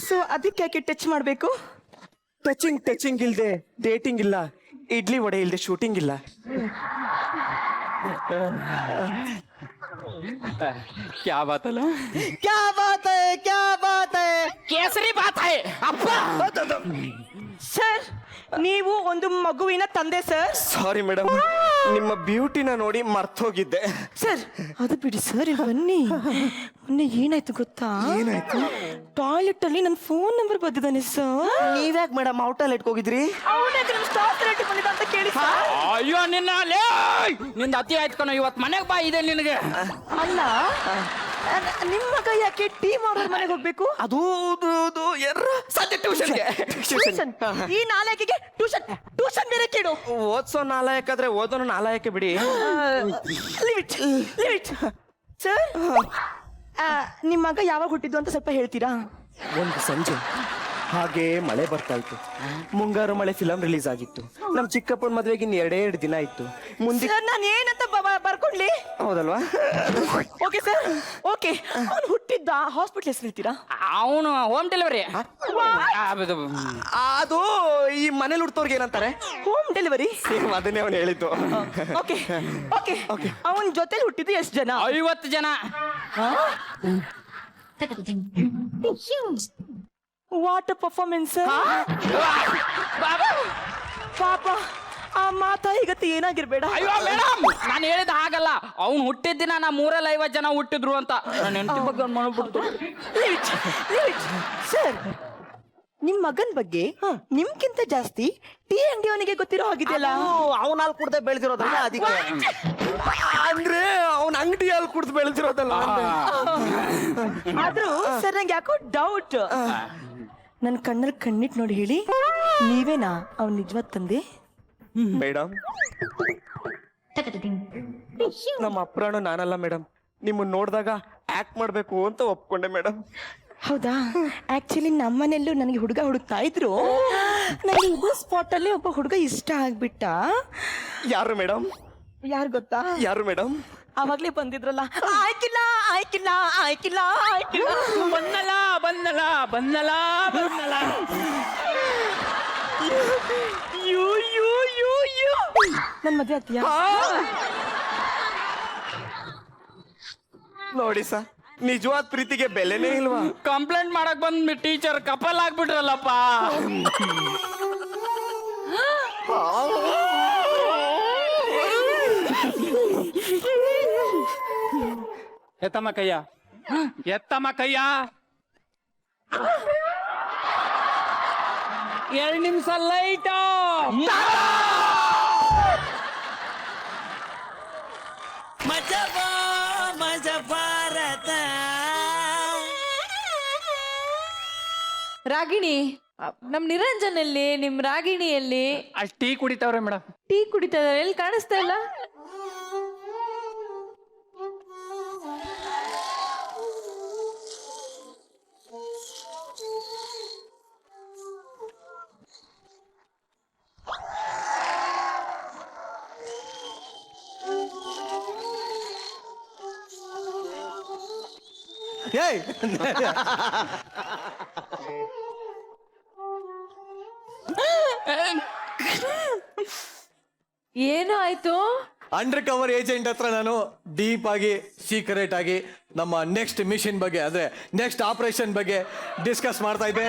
ಸೊ ಅದಕ್ಕೆ ಯಾಕೆ ಟಚ್ ಮಾಡ್ಬೇಕು? ಟಚಿಂಗ್ ಇಲ್ದೆ ಡೇಟಿಂಗ್ ಇಲ್ಲ, ಇಡ್ಲಿ ವಡೆ ಇಲ್ದೆ ಶೂಟಿಂಗ್ ಇಲ್ಲ. ಕ್ಯಾ ಬಾತ್ ಅಲ್ಲ, ಕ್ಯಾ ಬಾತ್ ಹೈ ಕೇಸರಿ ಬಾತ್ ಹೈ ಅಪ್ಪ. ಸರ್ ನೀವು ಒಂದು ಮಗುವಿನ ತಂದೆ ಸರ್. ಸಾರಿ ಮೇಡಮ್, ನಿಮ್ಮ ಬ್ಯೂಟಿನ ನೋಡಿ ಮರ್ತೋಗಿದ್ದೆ. ಸರ್ ಅದು ಬಿಡಿ ಸರ್, ಬನ್ನಿ. ಮೊನ್ನೆ ಏನಾಯ್ತು ಗೊತ್ತಾ? ಏನಾಯ್ತು? ಟಾಯ್ಲೆಟ್ ಅಲ್ಲಿ ನನ್ನ ಫೋನ್ ನಂಬರ್ ಬಂದಿದ್ದಾನೆ ಸರ್. ನೀವ್ಯಾಕೆ ಮೇಡಮ್ ಔಟ್ ಹೋಗಿದ್ರಿ? ಬಂದಿದ್ದ ಅಂತ ಕೇಳಿ ಸರ್. ಅಯ್ಯೋ ನಿನ್ನ ನಿಂದ ಅತಿ ಆಯ್ತು ಕಣೋ, ಇವತ್ತು ಮನೆಗೆ ಬಾ ಇದೆ ನಿನಗೆ. ಅಲ್ಲ ನಿಮ್ಮ ಮಗ ಯಾಕೆ ಟೀಮ್ ಅವ್ರ ಮನೆಗೆ ಹೋಗ್ಬೇಕು? ಅದು ಸದ್ಯ ಟ್ಯೂಷನ್ಗೆ. ಈ ನಾಲ್ಕಿಗೆ ಟ್ಯೂಷನ್ ಬೇರೆ ಕೇಳು. ಓದ್ಸೋ ನಾಲಾಯಕಾದ್ರೆ ಓದೋನು ನಾಲಾಯಕ್ಕೆ ಬಿಡಿ. ಸರ್ ನಿಮ್ಮ ಮಗ ಯಾವಾಗ ಹುಟ್ಟಿದ್ದು ಅಂತ ಸ್ವಲ್ಪ ಹೇಳ್ತೀರಾ? ಒಂದು ಸಂಜೆ ಹಾಗೆ ಮಳೆ ಬರ್ತಾ ಇತ್ತು. ಮುಂಗಾರು ಮಳೆ ಫಿಲಂ ರಿಲೀಸ್ ಆಗಿತ್ತು. ನಮ್ ಚಿಕ್ಕಪ್ಪನ ಮದ್ವೆಗೆ ಇನ್ನು 2 ದಿನ ಇತ್ತು. ಮುಂದೆ ನಾನು ಏನಂತ ಬರ್ಕೊಂಡ್ಲಿ? ಹೌದಲ್ವಾ? Okay sir, okay. ಅವ್ನು ಹುಟ್ಟಿದ್ದ ಹಾಸ್ಪಿಟಲ್ ಹೆಸರು ಹೇಳ್ತೀರಾ? ಅವನು ಹೋಮ್ ಡೆಲಿವರಿ. ಅದು ಈ ಮನೇಲಿ ಹುಡ್ತವ್ರಿಗೆ ಏನಂತಾರೆ? Home delivery. ಅದನ್ನೇ ಅವನು ಹೇಳಿದ್ದು. Okay okay okay. ಅವನ ಜೊತೆಲಿ ಹುಟ್ಟಿದ್ದು ಎಷ್ಟು ಜನ? 50 ಜನ. What a performance. ಪಾಪ ಆ ಮಾತಾ ಈಗತ್ತೆ ಏನಾಗಿರ್ಬೇಡ. ಅಯ್ಯೋ ಮೇಡಮ್, ನಾನು ಹೇಳಿದ ಹಾಗಲ್ಲ. ಅವ್ನು ಹುಟ್ಟಿದ ದಿನ ನಾ 350 ಜನ ಹುಟ್ಟಿದ್ರು ಅಂತ ನನ್ನ ಹೆಂಡತಿ ಬಗ್ಗೆ ಮಾಡ್ಬಿಡ್ತು. ಸರ್ ನಿಮ್ ಮಗನ್ ಬಗ್ಗೆ ನಿಮ್ಗಿಂತ ಜಾಸ್ತಿ ಟೀ ಅಂಗಡಿಯವನಿಗೆ ಗೊತ್ತಿರೋ ಹಾಗಿದೆಯಲ್ಲ. ಅವನ ಹಾಲು ಕುಡ್ದೆ ಬೆಳೆದಿರೋದಲ್ಲ, ಅದಕ್ಕೆ. ಅಂದ್ರೆ ಅವನ ಅಂಗಡಿ ಹಾಲು ಕುಡ್ದು ಬೆಳೆದಿರೋದಲ್ಲ. ಆದ್ರೂ ಸರ್ ನಂಗೆ ಯಾಕೋ ಡೌಟ್. ನನ್ನ ಕಣ್ಣಲ್ಲಿ ಕಣ್ಣಿಟ್ ನೋಡಿ ಹೇಳಿ, ನೀವೇನಾ ಅವ್ನ ನಿಜವಾದ ತಂದೆ? ಮೇಡಮ್, ನಮ್ಮ ಅಪ್ರಾಣ ನಾನಲ್ಲ ಮೇಡಮ್. ನಿಮ್ಮನ್ನ ನೋಡಿದಾಗ ಆಕ್ಟ್ ಮಾಡ್ಬೇಕು ಅಂತ ಒಪ್ಕೊಂಡೆ ಮೇಡಮ್. ಹೌದಾ? ಆಕ್ಚುಲಿ ನಮ್ಮನೆಲ್ಲೂ ನನಗೆ ಹುಡುಗ ಹುಡುಕ್ತಾ ಇದ್ರು. ನನಗೆ ಇದೇ ಸ್ಪಾಟ್ ಅಲ್ಲಿ ಒಬ್ಬ ಹುಡುಗ ಇಷ್ಟ ಆಗ್ಬಿಟ್ಟ. ಯಾರು ಮೇಡಮ್? ಯಾರು ಗೊತ್ತಾ? ಯಾರು ಮೇಡಮ್? ಅವಾಗ್ಲೇ ಬಂದಿದ್ರಲ್ಲ. ಆಯ್ಕಿಲ್ಲ ಆಯ್ಕಿಲ್ಲ ಆಯ್ಕಿಲ್ಲ ಆಯ್ಕಿಲ್ಲ. ಬಂದಲ ನನ್ ಮದ್ವೆ ಆಗ್ತೀಯಾ? ನೋಡಿ ಸರ್, ನಿಜವಾದ ಪ್ರೀತಿಗೆ ಬೆಲೆನೇ ಇಲ್ವಾ? ಕಂಪ್ಲೇಂಟ್ ಮಾಡಕ್ ಬಂದ್ ಟೀಚರ್ ಕಪಲ್ ಆಗ್ಬಿಟ್ರಲ್ಲಪ್ಪ. ಎತ್ತಮ್ಮ ಕಯ್ಯ, ಎತ್ತಮ್ಮ ಕಯ್ಯ. 2 ನಿಮಿಷ ಲೈಟ್. ಮಜಾ ಭಾರತ. ರಾಗಿಣಿ, ನಮ್ ನಿರಂಜನಲ್ಲಿ, ನಿಮ್ ರಾಗಿಣಿಯಲ್ಲಿ ಅಷ್ಟ್ ಟೀ ಕುಡಿತಾವ್ರೆ ಮೇಡಮ್. ಟೀ ಕುಡಿತಾ ಇದಾರೆ, ಎಲ್ಲಿ ಕಾಣಿಸ್ತಾ ಇಲ್ಲ? ಏನು ಆಯ್ತು? ಅಂಡರ್ ಕವರ್ ಏಜೆಂಟ್ ಹತ್ರ ನಾನು ಡೀಪ್ ಆಗಿ ಸೀಕ್ರೆಟ್ ಆಗಿ ನಮ್ಮ ನೆಕ್ಸ್ಟ್ ಮಿಷನ್ ಬಗ್ಗೆ ಅಂದ್ರೆ ನೆಕ್ಸ್ಟ್ ಆಪರೇಷನ್ ಬಗ್ಗೆ ಡಿಸ್ಕಸ್ ಮಾಡ್ತಾ ಇದ್ದೆ.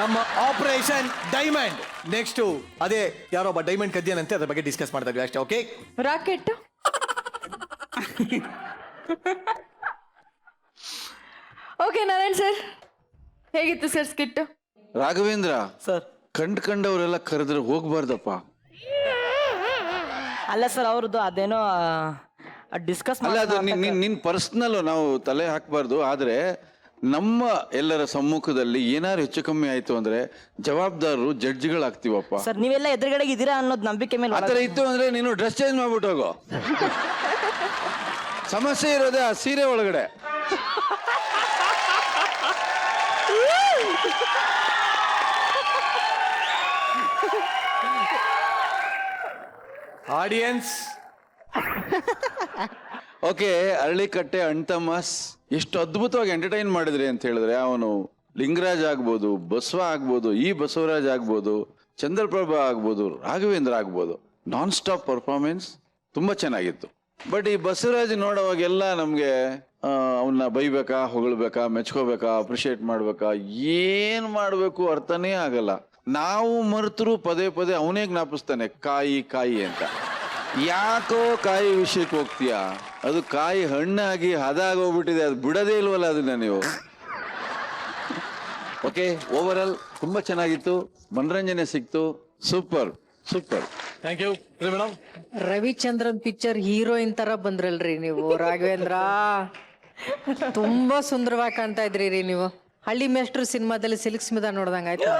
ನಮ್ಮ ಆಪರೇಷನ್ ಡೈಮಂಡ್ ನೆಕ್ಸ್ಟ್ ಅದೇ ಯಾರೊಬ್ಬ ಡೈಮಂಡ್ ಕದ್ಯಾನಂತೆ ಅದ್ರ ಬಗ್ಗೆ ಡಿಸ್ಕಸ್ ಮಾಡ್ತಾ ಇದ್ವಿ ಅಷ್ಟೇ. Okay rocket okay Narayan sir ಹೇಗಿತ್ತು ಸರ್ ಸ್ಕಿಟ್? ರಾಘವೇಂದ್ರ ಸರ್. ಕಂಡವರೆಲ್ಲ ಕರೆದ್ರೆ ಹೋಗ್ಬಾರ್ದಪ್ಪ. ಅಲ್ಲ ಸರ್ ಅವ್ರದ್ದು ಅದೇನೋ ಡಿಸ್ಕಸ್ ಅಲ್ಲ ಅದು ನಿನ್ ಪರ್ಸನಲ್ ನಾವು ತಲೆ ಹಾಕ್ಬಾರ್ದು. ಆದ್ರೆ ನಮ್ಮ ಎಲ್ಲರ ಸಮ್ಮುಖದಲ್ಲಿ ಏನಾದ್ರು ಹೆಚ್ಚು ಕಮ್ಮಿ ಆಯ್ತು ಅಂದ್ರೆ ಜವಾಬ್ದಾರರು ಜಡ್ಜ್ಗಳಾಗ್ತೀವಪ್ಪ. ಸರ್ ನೀವೆಲ್ಲ ಎದುರುಗಡೆ ಇದ್ದೀರಾ ಅನ್ನೋದು ನಂಬಿಕೆ ಮೇಲೆ ಆತರ ಇತ್ತು ಅಂದ್ರೆ ನೀನು ಡ್ರೆಸ್ ಚೇಂಜ್ ಮಾಡ್ಬಿಟ್ಟು ಹೋಗೋ. ಸಮಸ್ಯೆ ಇರೋದೇ ಆ ಸೀರೆ ಒಳಗಡೆ. ಆಡಿಯನ್ಸ್ ಓಕೆ, ಅರಳಿಕಟ್ಟೆ ಅಣ್ತಮ್ಮಸ್ ಎಷ್ಟು ಅದ್ಭುತವಾಗಿ ಎಂಟರ್ಟೈನ್ ಮಾಡಿದ್ರಿ ಅಂತ ಹೇಳಿದ್ರೆ, ಅವನು ಲಿಂಗರಾಜ್ ಆಗ್ಬೋದು, ಬಸವ ಆಗ್ಬೋದು, ಈ ಬಸವರಾಜ್ ಆಗ್ಬೋದು, ಚಂದ್ರಪ್ರಭಾ ಆಗ್ಬೋದು, ರಾಘವೇಂದ್ರ ಆಗ್ಬೋದು, ನಾನ್ ಸ್ಟಾಪ್ ಪರ್ಫಾರ್ಮೆನ್ಸ್ ತುಂಬಾ ಚೆನ್ನಾಗಿತ್ತು. ಬಟ್ ಈ ಬಸವರಾಜ್ ನೋಡೋವಾಗೆಲ್ಲ ನಮ್ಗೆ ಅವನ್ನ ಬೈಬೇಕಾ, ಹೊಗಳ್ಬೇಕಾ, ಮೆಚ್ಕೋಬೇಕಾ, ಅಪ್ರಿಶಿಯೇಟ್ ಮಾಡ್ಬೇಕಾ, ಏನ್ ಮಾಡ್ಬೇಕು ಅರ್ಥನೇ ಆಗಲ್ಲ. ನಾವು ಮರ್ತರು ಪದೇ ಪದೇ ಅವನೇ ಜ್ಞಾಪಿಸ್ತಾನೆ ಕಾಯಿ ಕಾಯಿ ಅಂತ. ಯಾಕೋ ಕಾಯಿ ವಿಷಯಕ್ಕೆ ಹೋಗ್ತೀಯಾ? ಅದು ಕಾಯಿ ಹಣ್ಣಾಗಿ ಹದಾಗೋಗ್ಬಿಟ್ಟಿದೆ, ಅದು ಬಿಡದೇ ಇಲ್ವಲ್ಲ ಅದನ್ನ ನೀವು. ಓಕೆ, ಓವರ್ ಆಲ್ ತುಂಬಾ ಚೆನ್ನಾಗಿತ್ತು, ಮನರಂಜನೆ ಸಿಕ್ತು. Super super. Thank you madam. Ravichandran picture heroine ತರ ಬಂದ್ರಲ್ರಿ ನೀವು ರಾಘವೇಂದ್ರ. ತುಂಬಾ ಸುಂದರವಾಗಿ ಕಾಣ್ತಾ ಇದ್ರಿ ರೀ ನೀವು. ಹಳ್ಳಿ ಮೇಸ್ಟ್ರು ಸಿನಿಮಾದಲ್ಲಿ ಸಿಲ್ಕ್ ಸ್ಮಿತಾ ನೋಡ್ದಂಗ ಆಯ್ತು.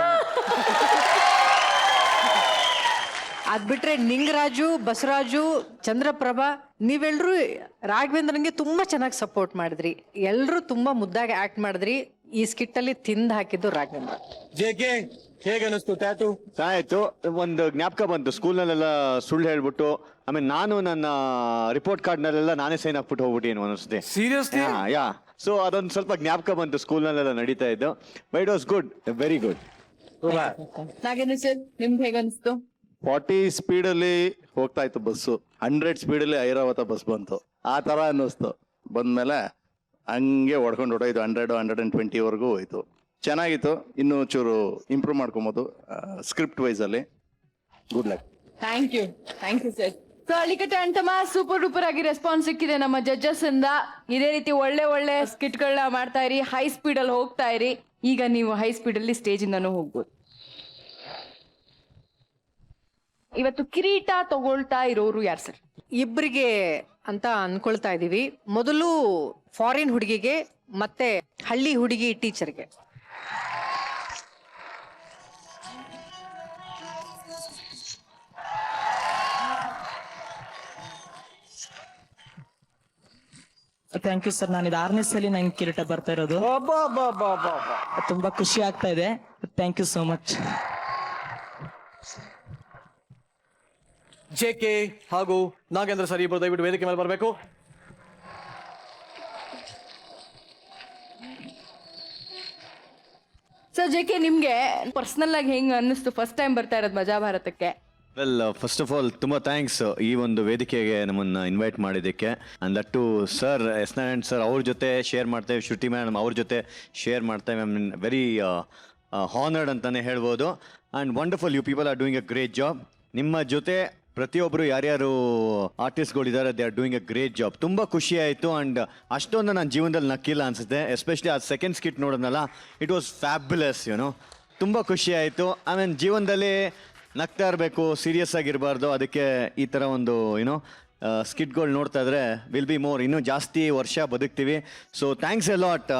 ಅದ್ ಬಿಟ್ರೆ ನಿಂಗರಾಜು, ಬಸವರಾಜು, ಚಂದ್ರಪ್ರಭಾ ನೀವೆಲ್ರೂ ರಾಘವೇಂದ್ರನ್ಗೆ ತುಂಬಾ ಚೆನ್ನಾಗಿ ಸಪೋರ್ಟ್ ಮಾಡಿದ್ರಿ. ಎಲ್ರು ತುಂಬಾ ಮುದ್ದಾಗಿ ಆಕ್ಟ್ ಮಾಡಿದ್ರಿ. ಈ ಸ್ಕಿಟ್ ಅಲ್ಲಿ ತಿಂದ್ ಹಾಕಿದ್ದು ರಾಘವೇಂದ್ರ. ಜೆಕೆ ಹೇಗೆ ಅನಿಸ್ತು ಟ್ಯಾಟು? ಚೆನ್ನಾಯ್ತು. ಒಂದು ಜ್ಞಾಪಕ ಬಂತು, ಸ್ಕೂಲ್ನಲ್ಲೆಲ್ಲ ಸುಳ್ಳು ಹೇಳ್ಬಿಟ್ಟು ಆಮೇಲೆ ನಾನು ನನ್ನ ರಿಪೋರ್ಟ್ ಕಾರ್ಡ್ನಲ್ಲೆಲ್ಲ ನಾನೇ ಸೈನ್ ಹಾಕ್ಬಿಟ್ಟು ಹೋಗ್ಬಿಟ್ಟು ಅನಿಸುತ್ತೆ. ಸೀರಿಯಸ್ಲಿ? ಯಾ, ಸೊ ಅದೊಂದು ಸ್ವಲ್ಪ ಜ್ಞಾಪಕ ಬಂತು, ಸ್ಕೂಲ್ನಲ್ಲೆಲ್ಲ ನಡೀತಾ ಇದ್ದು. But it was good, very good. Nagendra sir ನಿಮ್ಗೆ ಹೇಗನ್ಸ್ತು? 40 ಸ್ಪೀಡಲ್ಲಿ ಹೋಗ್ತಾ ಇತ್ತು ಬಸ್ಸು, 100 ಸ್ಪೀಡಲ್ಲಿ ಐರಾವತ ಬಸ್ ಬಂತು. ಆ ತರ ಅನ್ನಿಸ್ತು. ಬಂದ್ಮೇಲೆ ಹಂಗೆ ಹೊಡ್ಕೊಂಡು ಹೊಡೋಯ್ತು, 100-120 ಹೋಯ್ತು. ಚೆನ್ನಾಗಿತ್ತು. ಇನ್ನೂ ಚೂರು ಇಂಪ್ರೂವ್ ಮಾಡ್ಕೊಬೋದು ಸ್ಕ್ರಿಪ್ಟ್ ವೈಸ್ ಅಲ್ಲಿ. Good luck. Thank you sir. So Alikatte ಅಣ್ತಮ್ಮ ಸೂಪರ್ ಡೂಪರ್ ಆಗಿ ರೆಸ್ಪಾನ್ಸ್ ಸಿಕ್ಕಿದೆ ನಮ್ಮ ಜಡ್ಜಸ್ ಇಂದ. ಇದೇ ರೀತಿ ಒಳ್ಳೆ ಒಳ್ಳೆ ಸ್ಕಿಟ್ ಗಳನ್ನ ಮಾಡ್ತಾ ಇರಿ, ಹೈ ಸ್ಪೀಡ್ ಅಲ್ಲಿ ಹೋಗ್ತಾ ಇರಿ. ಈಗ ನೀವು ಹೈ ಸ್ಪೀಡ್ ಅಲ್ಲಿ ಸ್ಟೇಜ್ ಇಂದಾನು ಹೋಗ್ಬೋದು. ಇವತ್ತು ಕಿರೀಟ ತಗೊಳ್ತಾ ಇರೋರು ಯಾರು ಸರ್? ಇಬ್ರಿಗೆ ಅಂತ ಅನ್ಕೊಳ್ತಾ ಇದೀವಿ. ಮೊದಲು ಫಾರಿನ್ ಹುಡುಗಿಗೆ, ಮತ್ತೆ ಹಳ್ಳಿ ಹುಡುಗಿ ಟೀಚರ್ಗೆ. Thank you sir. ನಾನು ಇದು 6ನೇ ಸಲ ನಂಗೆ ಕಿರೀಟ ಬರ್ತಾ ಇರೋದು. ತುಂಬಾ ಖುಷಿ ಆಗ್ತಾ ಇದೆ. Thank you so much. JK ಹಾಗೂ ನಾಗೇಂದ್ರ ಸರ್ ಇಬ್ಬರು ದಯವಿಟ್ಟು ವೇದಿಕೆ ಮೇಲೆ ಬರಬೇಕು. ಸರ್ ಜೆಕೆ ನಿಮ್ಗೆ ಪರ್ಸನಲ್ ಆಗಿ ಹೆಂಗ್ ಅನ್ನಿಸ್ತು ಫಸ್ಟ್ ಟೈಮ್ ಬರ್ತಾ ಇರೋದು ಮಜಾ ಭಾರತಕ್ಕೆ? ವೆಲ್, ಫಸ್ಟ್ ಆಫ್ ಆಲ್ ತುಂಬ ಥ್ಯಾಂಕ್ಸ್ ಈ ಒಂದು ವೇದಿಕೆಗೆ ನಮ್ಮನ್ನು ಇನ್ವೈಟ್ ಮಾಡಿದ್ದಕ್ಕೆ. And that to sir S Narayan sir ಅವ್ರ ಜೊತೆ ಶೇರ್ ಮಾಡ್ತೇವೆ, ಶ್ರುತಿ ಮೇಡಮ್ ಅವ್ರ ಜೊತೆ ಶೇರ್ ಮಾಡ್ತೇವೆ. ಐ ಮೀನ್ ವೆರಿ ಹಾನರ್ಡ್ ಅಂತಲೇ ಹೇಳ್ಬೋದು. And wonderful, you people are doing a great job. ನಿಮ್ಮ ಜೊತೆ ಪ್ರತಿಯೊಬ್ಬರು ಯಾರ್ಯಾರು ಆರ್ಟಿಸ್ಟ್ಗಳಿದ್ದಾರೆ, they are doing a great job. ತುಂಬ ಖುಷಿ ಆಯಿತು. ಆ್ಯಂಡ್ ಅಷ್ಟೊಂದು ನನ್ನ ಜೀವನದಲ್ಲಿ ನಕ್ಕಿಲ್ಲ ಅನಿಸುತ್ತೆ. ಎಸ್ಪೆಷಲಿ ಆ ಸೆಕೆಂಡ್ ಸ್ಕಿಟ್ ನೋಡೋದ್ನಲ್ಲ, ಇಟ್ ವಾಸ್ ಫ್ಯಾಬ್ಯುಲಸ್. ತುಂಬ ಖುಷಿ ಆಯಿತು. ಐ ಮೀನ್ ಜೀವನದಲ್ಲಿ ನಗ್ತಾ ಇರಬೇಕು, ಸೀರಿಯಸ್ ಆಗಿರಬಾರ್ದು. ಅದಕ್ಕೆ ಈ ಥರ ಒಂದು ಸ್ಕಿಟ್ಗಳು ನೋಡ್ತಾ ಇದ್ರೆ ವಿಲ್ ಬಿ ಮೋರ್, ಇನ್ನೂ ಜಾಸ್ತಿ ವರ್ಷ ಬದುಕ್ತೀವಿ. So thanks a lot,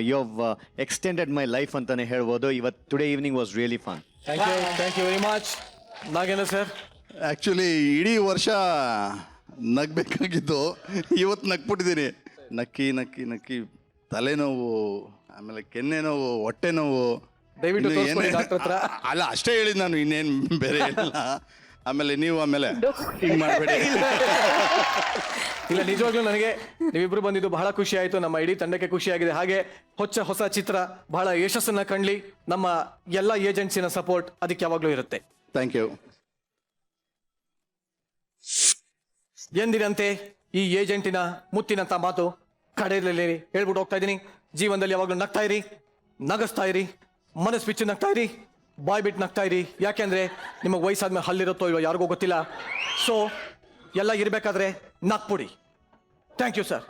you have extended my life ಅಂತಲೇ ಹೇಳ್ಬೋದು. ಇವತ್ತು today evening was really fun. Thank you very much. Nagendra sir, actually ಇಡೀ ವರ್ಷ ನಗ್ಬೇಕಾಗಿದ್ದು ಇವತ್ತು ನಗ್ಬಿಟ್ಟಿದ್ದೀನಿ. ನಕ್ಕಿ ನಕ್ಕಿ ನಕ್ಕಿ ತಲೆನೋವು, ಆಮೇಲೆ ಕೆನ್ನೆ ನೋವು, ಹೊಟ್ಟೆ ನೋವು. ದಯವಿಟ್ಟು ಇನ್ನು ತೋರ್ಸ್ಕೊಳ್ಳಿ ಏನೇ- ಡಾಕ್ಟರ್ ಹತ್ರ. ಅಲ್ಲ ಅಷ್ಟೇ ಹೇಳಿದ್ ನಾನು, ಇನ್ನೇನು ಬೇರೆ ಇಲ್ಲ. ಆಮೇಲೆ ನೀವು ಆಮೇಲೆ ಹಿಂಗ್ ಮಾಡಬೇಡಿ. ಇಲ್ಲ, ನಿಜವಾಗ್ಲೂ ನನಗೆ ನೀವಿಬ್ರು ಬಂದಿದ್ದು ಬಹಳ ಖುಷಿ ಆಯಿತು. ನಮ್ಮ ಇಡೀ ತಂಡಕ್ಕೆ ಖುಷಿ ಆಗಿದೆ. ಹಾಗೆ ಹೊಸ ಚಿತ್ರ ಬಹಳ ಯಶಸ್ಸನ್ನ ಕಂಡ್ಲಿ. ನಮ್ಮ ಎಲ್ಲ ಏಜೆನ್ಸಿನ ಸಪೋರ್ಟ್ ಅದಕ್ಕೆ ಯಾವಾಗಲೂ ಇರುತ್ತೆ. Thank you. ಎಂದಿನಂತೆ ಈ ಏಜೆಂಟಿನ ಮುತ್ತಿನಂತ ಮಾತು ಕಡೆಯಲ್ಲಿ ಹೇಳ್ಬಿಟ್ಟು ಹೋಗ್ತಾ ಇದ್ದೀನಿ. ಜೀವನದಲ್ಲಿ ಯಾವಾಗಲೂ ನಗ್ತಾ ಇರಿ, ನಗಸ್ತಾ ಇರಿ, ಮನಸ್ಸು ಬಿಚ್ಚು ನಗ್ತಾ ಇರಿ, ಬಾಯ್ ಬಿಟ್ಟು ನಗ್ತಾ ಇರಿ. ಯಾಕೆಂದ್ರೆ ನಿಮಗೆ ವಯಸ್ಸಾದ್ಮೇಲೆ ಹಲ್ಲಿರುತ್ತೋ ಇಲ್ವೋ ಯಾರಿಗೂ ಗೊತ್ತಿಲ್ಲ. ಸೊ ಎಲ್ಲ ಇರಬೇಕಾದ್ರೆ ನಗ್ಬಿಡಿ. Thank you sir.